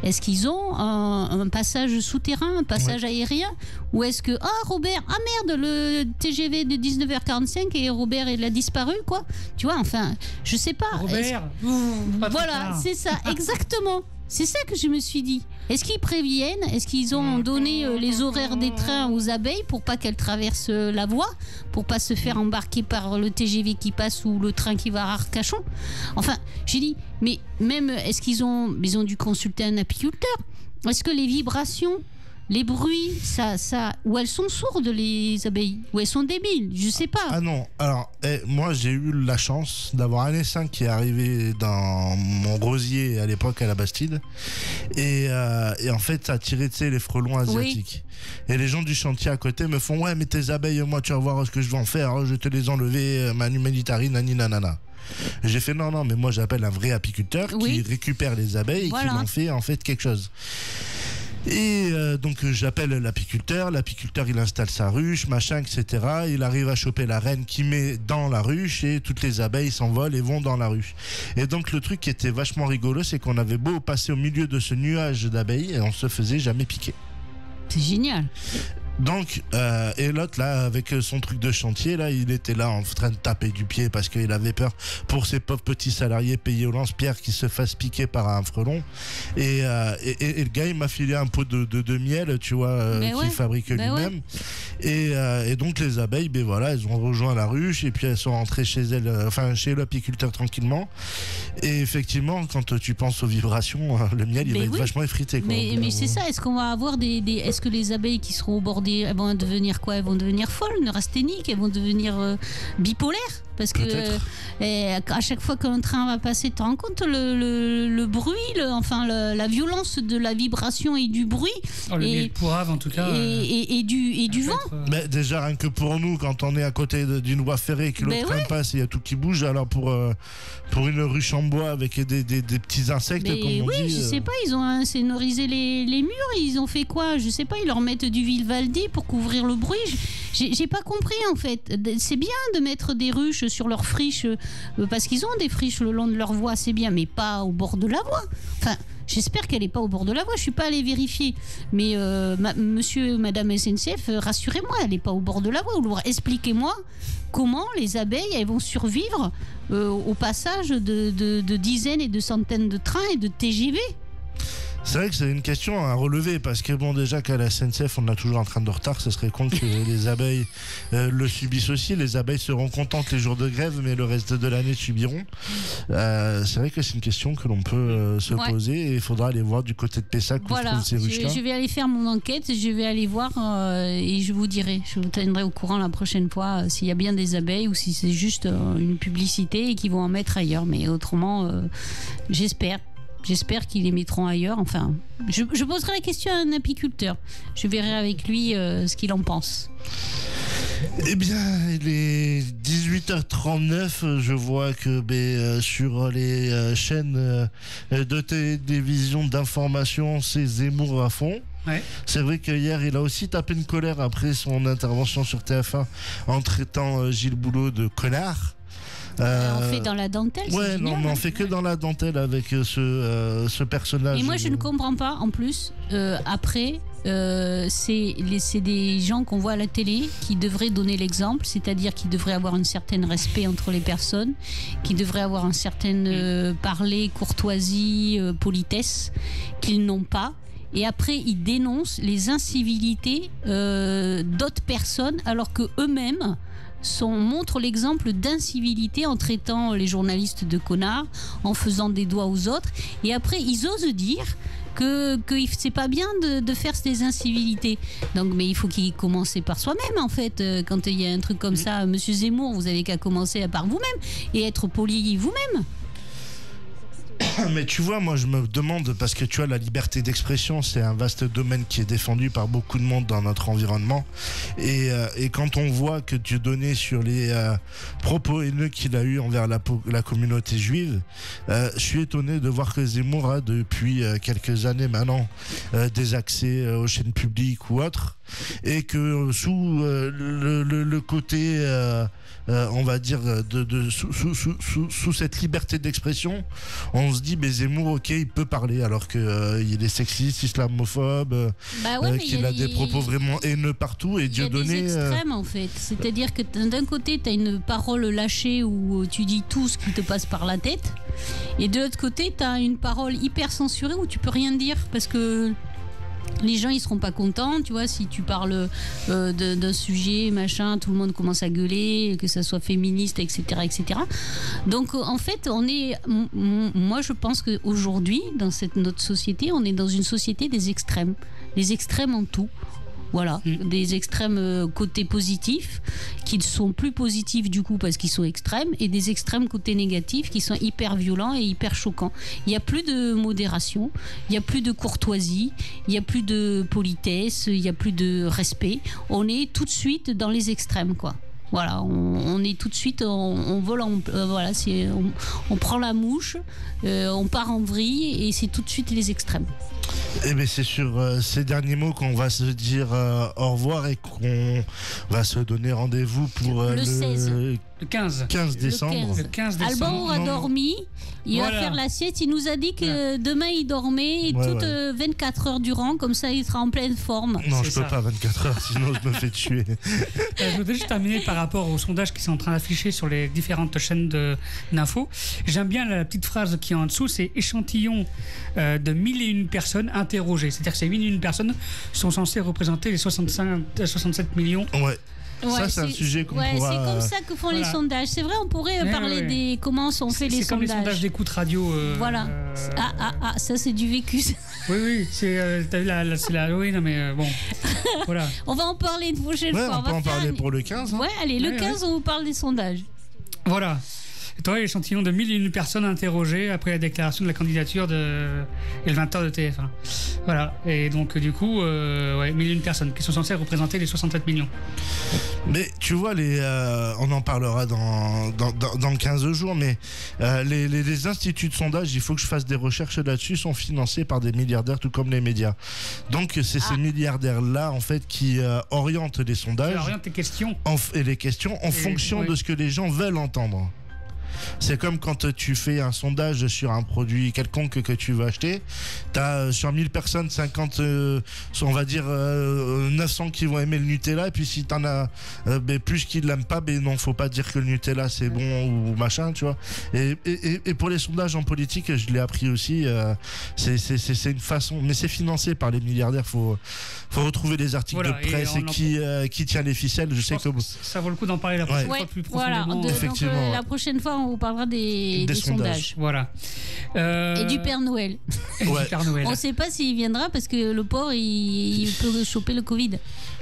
Est-ce qu'ils ont un passage souterrain, un passage aérien? Ou est-ce que, Robert, merde, le TGV de 19h45 et Robert, il a disparu, quoi? Tu vois, enfin, je sais pas. Robert, voilà, c'est ça, exactement. C'est ça que je me suis dit. Est-ce qu'ils préviennent? Est-ce qu'ils ont donné les horaires des trains aux abeilles pour pas qu'elles traversent la voie, pour pas se faire embarquer par le TGV qui passe ou le train qui va à Arcachon? Enfin, j'ai dit, mais même, est-ce qu'ils ont dû consulter un apiculteur? Est-ce que les vibrations, les bruits, ou elles sont sourdes, les abeilles, ou elles sont débiles, je sais pas. Ah non, alors moi j'ai eu la chance d'avoir un essaim qui est arrivé dans mon rosier à l'époque à la Bastide, et en fait ça a tiré, tu sais, les frelons asiatiques. Oui. Et les gens du chantier à côté me font, ouais mais tes abeilles, moi tu vas voir ce que je vais en faire, je vais te les enlever, Manu Militari, nani nanana. J'ai fait non, mais moi j'appelle un vrai apiculteur qui récupère les abeilles et qui en fait quelque chose. Et donc j'appelle l'apiculteur il installe sa ruche, machin, etc. Il arrive à choper la reine qui met dans la ruche et toutes les abeilles s'envolent et vont dans la ruche. Et donc le truc qui était vachement rigolo, c'est qu'on avait beau passer au milieu de ce nuage d'abeilles et on se faisait jamais piquer. C'est génial. Donc, et l'autre là, avec son truc de chantier, là, il était là en train de taper du pied parce qu'il avait peur pour ses pauvres petits salariés payés au lance-pierre qui se fassent piquer par un frelon. Et le gars, il m'a filé un pot de miel, tu vois, qu'il fabrique lui-même. Et donc, les abeilles, ben voilà, elles ont rejoint la ruche et puis elles sont rentrées chez elles, chez l'apiculteur tranquillement. Et effectivement, quand tu penses aux vibrations, le miel, il va être vachement effrité. Quoi. Mais c'est ça, est-ce qu'on va avoir est-ce que les abeilles qui seront au bord elles vont devenir quoi? Elles vont devenir folles, neurasthéniques, elles vont devenir bipolaires. Parce que à chaque fois qu'un train va passer, tu te rends compte le bruit, la violence de la vibration et du bruit. Le miel pourrave en tout cas. Et du vent. Mais déjà, rien que pour nous, quand on est à côté d'une voie ferrée, que l'autre train passe et il y a tout qui bouge, alors pour une ruche en bois avec des petits insectes, comme on dit. Je sais pas, ils ont insonorisé les murs, ils ont fait quoi? Je sais pas, ils leur mettent du Vivaldi pour couvrir le bruit. J'ai pas compris en fait. C'est bien de mettre des ruches sur leurs friches parce qu'ils ont des friches le long de leur voie, c'est bien, mais pas au bord de la voie. Enfin, j'espère qu'elle n'est pas au bord de la voie. Je suis pas allée vérifier, mais monsieur, madame SNCF, rassurez-moi, elle n'est pas au bord de la voie. Ou alors expliquez-moi comment les abeilles elles vont survivre au passage de dizaines et de centaines de trains et de TGV. C'est vrai que c'est une question à relever parce que bon, déjà qu'à la SNCF on a toujours un train de retard, ce serait con que les abeilles le subissent aussi. Les abeilles seront contentes les jours de grève, mais le reste de l'année subiront. C'est vrai que c'est une question que l'on peut se poser et il faudra aller voir du côté de Pessac où se trouvent ces ruches-là. Je vais aller faire mon enquête, je vais aller voir et je vous dirai, je vous tiendrai au courant la prochaine fois s'il y a bien des abeilles ou si c'est juste une publicité et qu'ils vont en mettre ailleurs. Mais autrement, J'espère qu'ils les mettront ailleurs. Enfin, je poserai la question à un apiculteur. Je verrai avec lui ce qu'il en pense. Eh bien, il est 18h39. Je vois que sur les chaînes de télévision d'information, c'est Zemmour à fond. Ouais. C'est vrai qu'hier, il a aussi tapé une colère après son intervention sur TF1 en traitant Gilles Boulot de connard. On fait dans la dentelle. Ouais, non, mais on fait que dans la dentelle avec ce personnage. Et moi, je ne comprends pas. En plus, après, c'est des gens qu'on voit à la télé qui devraient donner l'exemple, c'est-à-dire qui devraient avoir un certain respect entre les personnes, qui devraient avoir un certain parler, courtoisie, politesse, qu'ils n'ont pas. Et après, ils dénoncent les incivilités d'autres personnes, alors que eux-mêmes montrent l'exemple d'incivilité en traitant les journalistes de connards, en faisant des doigts aux autres. Et après, ils osent dire que c'est pas bien de faire des incivilités. Donc, mais il faut qu'il commence par soi-même, en fait. Quand il y a un truc comme ça, Monsieur Zemmour, vous avez qu'à commencer par vous-même et être poli vous-même. Mais tu vois, moi je me demande, parce que tu vois, la liberté d'expression, c'est un vaste domaine qui est défendu par beaucoup de monde dans notre environnement. Et quand on voit que Dieudonné, sur les propos haineux qu'il a eu envers la communauté juive, je suis étonné de voir que Zemmour a depuis quelques années maintenant des accès aux chaînes publiques ou autres, et que sous le côté on va dire sous cette liberté d'expression, on se dit, Zemmour, ok, il peut parler, alors qu'il est sexiste, islamophobe, qu'il a des propos vraiment haineux partout. Et Dieudonné. Il y a des extrêmes en fait. C'est-à-dire que d'un côté, tu as une parole lâchée où tu dis tout ce qui te passe par la tête. Et de l'autre côté, tu as une parole hyper censurée où tu peux rien dire parce que les gens ils seront pas contents, tu vois, si tu parles d'un sujet, machin, tout le monde commence à gueuler, que ça soit féministe, etc. etc. Donc en fait, moi je pense qu'aujourd'hui, dans notre société, on est dans une société des extrêmes. Les extrêmes en tout. Voilà, des extrêmes côté positif qui sont plus positifs du coup parce qu'ils sont extrêmes et des extrêmes côté négatif qui sont hyper violents et hyper choquants. Il n'y a plus de modération, il n'y a plus de courtoisie, il n'y a plus de politesse, il n'y a plus de respect. On est tout de suite dans les extrêmes quoi. Voilà, on est tout de suite, on vole, on prend la mouche, on part en vrille et c'est tout de suite les extrêmes. Et bien c'est sur ces derniers mots qu'on va se dire au revoir et qu'on va se donner rendez-vous pour le 16. Le 15 décembre. Le 15 décembre. Alban aura dormi, il va faire la sieste. Il nous a dit que demain il dormait et 24 heures durant, comme ça il sera en pleine forme. Non, je peux pas 24 heures, sinon je me fais tuer. Je voudrais juste terminer par rapport aux sondages qui sont en train d'afficher sur les différentes chaînes d'infos. J'aime bien la petite phrase qui est en dessous, c'est échantillon de 1001 personnes interrogées. C'est-à-dire que ces 1001 personnes sont censées représenter les 67 millions. Ouais. Ça, c'est un sujet qu'on pourra... C'est comme ça que font les sondages. C'est vrai, on pourrait parler des comment sont faits les sondages. C'est comme les sondages d'écoute radio. Voilà. Ça, c'est du vécu. Oui, t'as vu, c'est la... Oui, non, mais bon, voilà. On va en parler une prochaine fois. On peut en parler pour le 15. Ouais, allez, le 15, on vous parle des sondages. Voilà. Et toi, l'échantillon de 1001 personnes interrogées après la déclaration de la candidature et le 20h de TF1. Voilà. Et donc, du coup, 1001 personnes qui sont censées représenter les 67 millions. Mais tu vois, on en parlera dans 15 jours, mais les instituts de sondage, il faut que je fasse des recherches là-dessus, sont financés par des milliardaires, tout comme les médias. Donc, c'est ces milliardaires-là, en fait, qui orientent les sondages. Qui orientent les questions. Et les questions en fonction de ce que les gens veulent entendre. C'est comme quand tu fais un sondage sur un produit quelconque que tu veux acheter, tu as sur 1000 personnes, 50, on va dire 900 qui vont aimer le Nutella, et puis si tu en as plus qui ne l'aiment pas, non, faut pas dire que le Nutella c'est bon ou machin, tu vois. Et pour les sondages en politique, je l'ai appris aussi, c'est une façon, mais c'est financé par les milliardaires, faut retrouver des articles de presse et qui tient les ficelles. Je sais que ça vaut le coup d'en parler la prochaine fois plus profondément. Effectivement. Donc, la prochaine fois, on vous parlera des sondages. Voilà. Et du Père Noël. Du Père Noël. On ne sait pas s'il viendra parce que le pauvre, il peut choper le Covid.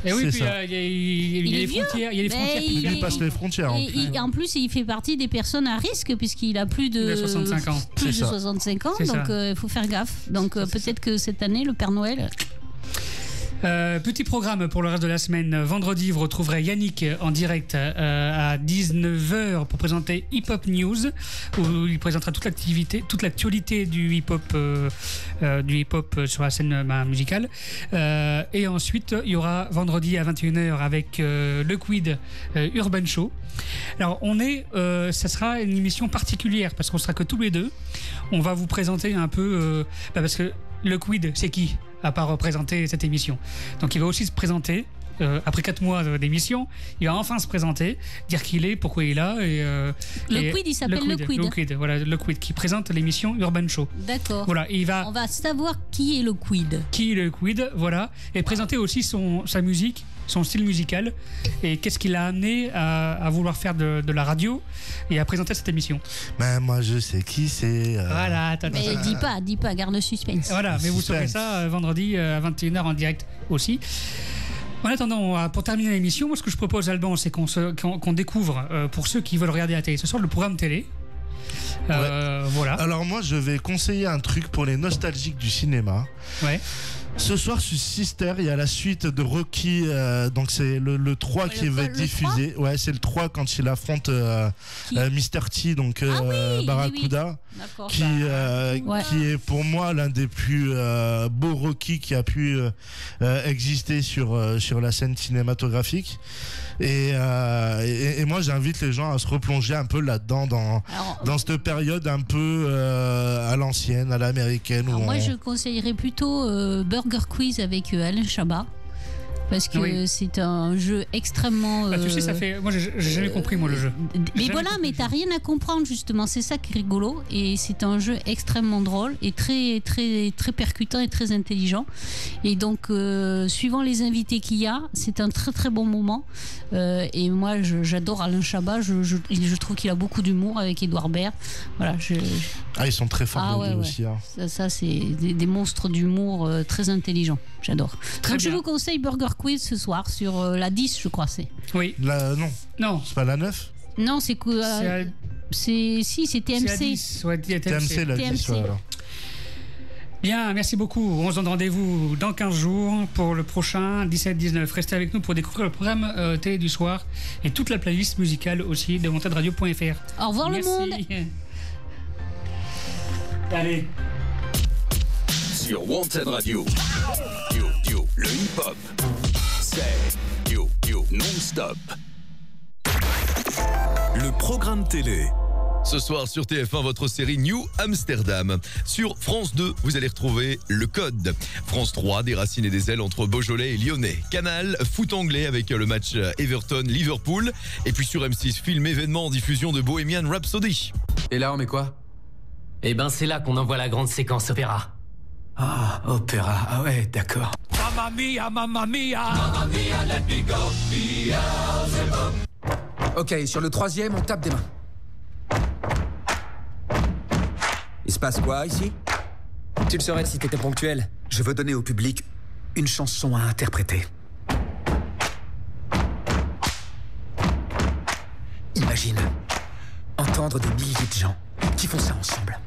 Et oui, puis il y a les frontières. Il passe les frontières. En plus, il fait partie des personnes à risque puisqu'il a plus de 65 ans. Plus de 65 ans, donc il faut faire gaffe. Donc peut-être que cette année, le Père Noël... Petit programme pour le reste de la semaine. Vendredi, vous retrouverez Yannick en direct à 19h pour présenter Hip Hop News, où il présentera toute l'actualité du hip-hop sur la scène musicale. Et ensuite, il y aura vendredi à 21h avec le Quid Urban Show. Alors, ça sera une émission particulière parce qu'on sera que tous les deux. On va vous présenter un peu parce que le Quid, c'est qui à part représenter cette émission. Donc il va aussi se présenter après 4 mois d'émission, il va enfin se présenter, dire qui il est, pourquoi il est là. Le Quid, il s'appelle le Quid. Voilà, le Quid qui présente l'émission Urban Show. D'accord. Voilà, on va savoir qui est le Quid. Qui est le Quid, voilà, et présenter aussi sa musique, son style musical et qu'est-ce qui l'a amené à vouloir faire de la radio et à présenter cette émission. Ben moi je sais qui c'est. Voilà. Mais dis pas, garde le suspense. Voilà, mais vous saurez ça vendredi à 21h en direct aussi. En attendant, pour terminer l'émission, moi ce que je propose, Alban, c'est qu'on découvre, pour ceux qui veulent regarder la télé ce soir, le programme télé. Voilà. Alors moi je vais conseiller un truc pour les nostalgiques du cinéma. Ouais. Ce soir sur Sister, il y a la suite de Rocky, donc c'est le 3 qui va être diffusé. Ouais, c'est le 3 quand il affronte Mr. T, donc Barracuda, oui. qui est pour moi l'un des plus beaux Rocky qui a pu exister sur la scène cinématographique. Et moi, j'invite les gens à se replonger un peu là-dedans, dans cette période un peu à l'ancienne, à l'américaine. Moi, je conseillerais plutôt Burger Quiz avec Alain Chabat. Parce que c'est un jeu extrêmement. Tu sais, ça fait. Moi, j'ai jamais compris, moi, le jeu. Mais voilà, mais t'as rien à comprendre, justement. C'est ça qui est rigolo. Et c'est un jeu extrêmement drôle et très, très, très percutant et très intelligent. Et donc, suivant les invités qu'il y a, c'est un très, très bon moment. Et moi, j'adore Alain Chabat. Je trouve qu'il a beaucoup d'humour avec Édouard Baird. Voilà, ils sont très forts aussi. Hein. Ça c'est des monstres d'humour très intelligents. J'adore. Donc, je vous conseille Burger Quiz ce soir sur la 10, je crois. Oui. Non. C'est pas la 9 ? Non, c'est quoi c'est TMC. C'est la 10. Ouais, TMC, la 10. Voilà. Bien, merci beaucoup. On se donne rendez-vous dans 15 jours pour le prochain 17-19. Restez avec nous pour découvrir le programme télé du soir et toute la playlist musicale aussi de wantedradio.fr. Au revoir le monde. Allez. Sur Wanted Radio, le hip-hop, c'est non-stop. Le programme télé. Ce soir sur TF1, votre série New Amsterdam. Sur France 2, vous allez retrouver Le Code. France 3, des racines et des ailes entre Beaujolais et Lyonnais. Canal, foot anglais avec le match Everton-Liverpool. Et puis sur M6, film événement en diffusion de Bohemian Rhapsody. Et là, on met quoi ? Eh ben, c'est là qu'on envoie la grande séquence opéra. Ah, opéra, ah ouais, d'accord. Mamma mia, mamma mia, mamma mia, let me go, Beelzebub. Ok, sur le 3e, on tape des mains. Il se passe quoi ici ? Tu le saurais si t'étais ponctuel. Je veux donner au public une chanson à interpréter. Imagine entendre des milliers de gens qui font ça ensemble.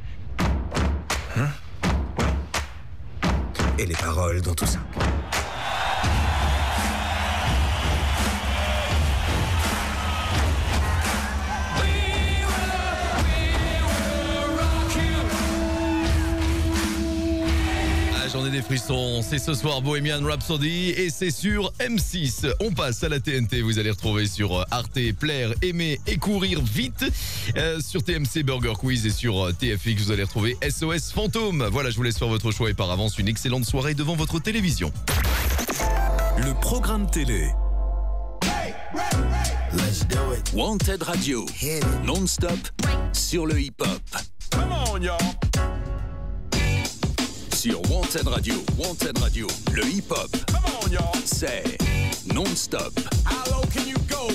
Hein ? Et les paroles dans tout ça. J'en ai des frissons, c'est ce soir Bohemian Rhapsody et c'est sur M6. On passe à la TNT, vous allez retrouver sur Arte, Plaire, Aimer et Courir Vite. Sur TMC, Burger Quiz et sur TFX, vous allez retrouver SOS Fantôme. Voilà, je vous laisse faire votre choix et par avance, une excellente soirée devant votre télévision. Le programme télé. Let's do it. Wanted Radio, non-stop sur le hip-hop. Come on, y'all. Sur Wanted Radio, le hip-hop, c'est non-stop. How low can you go?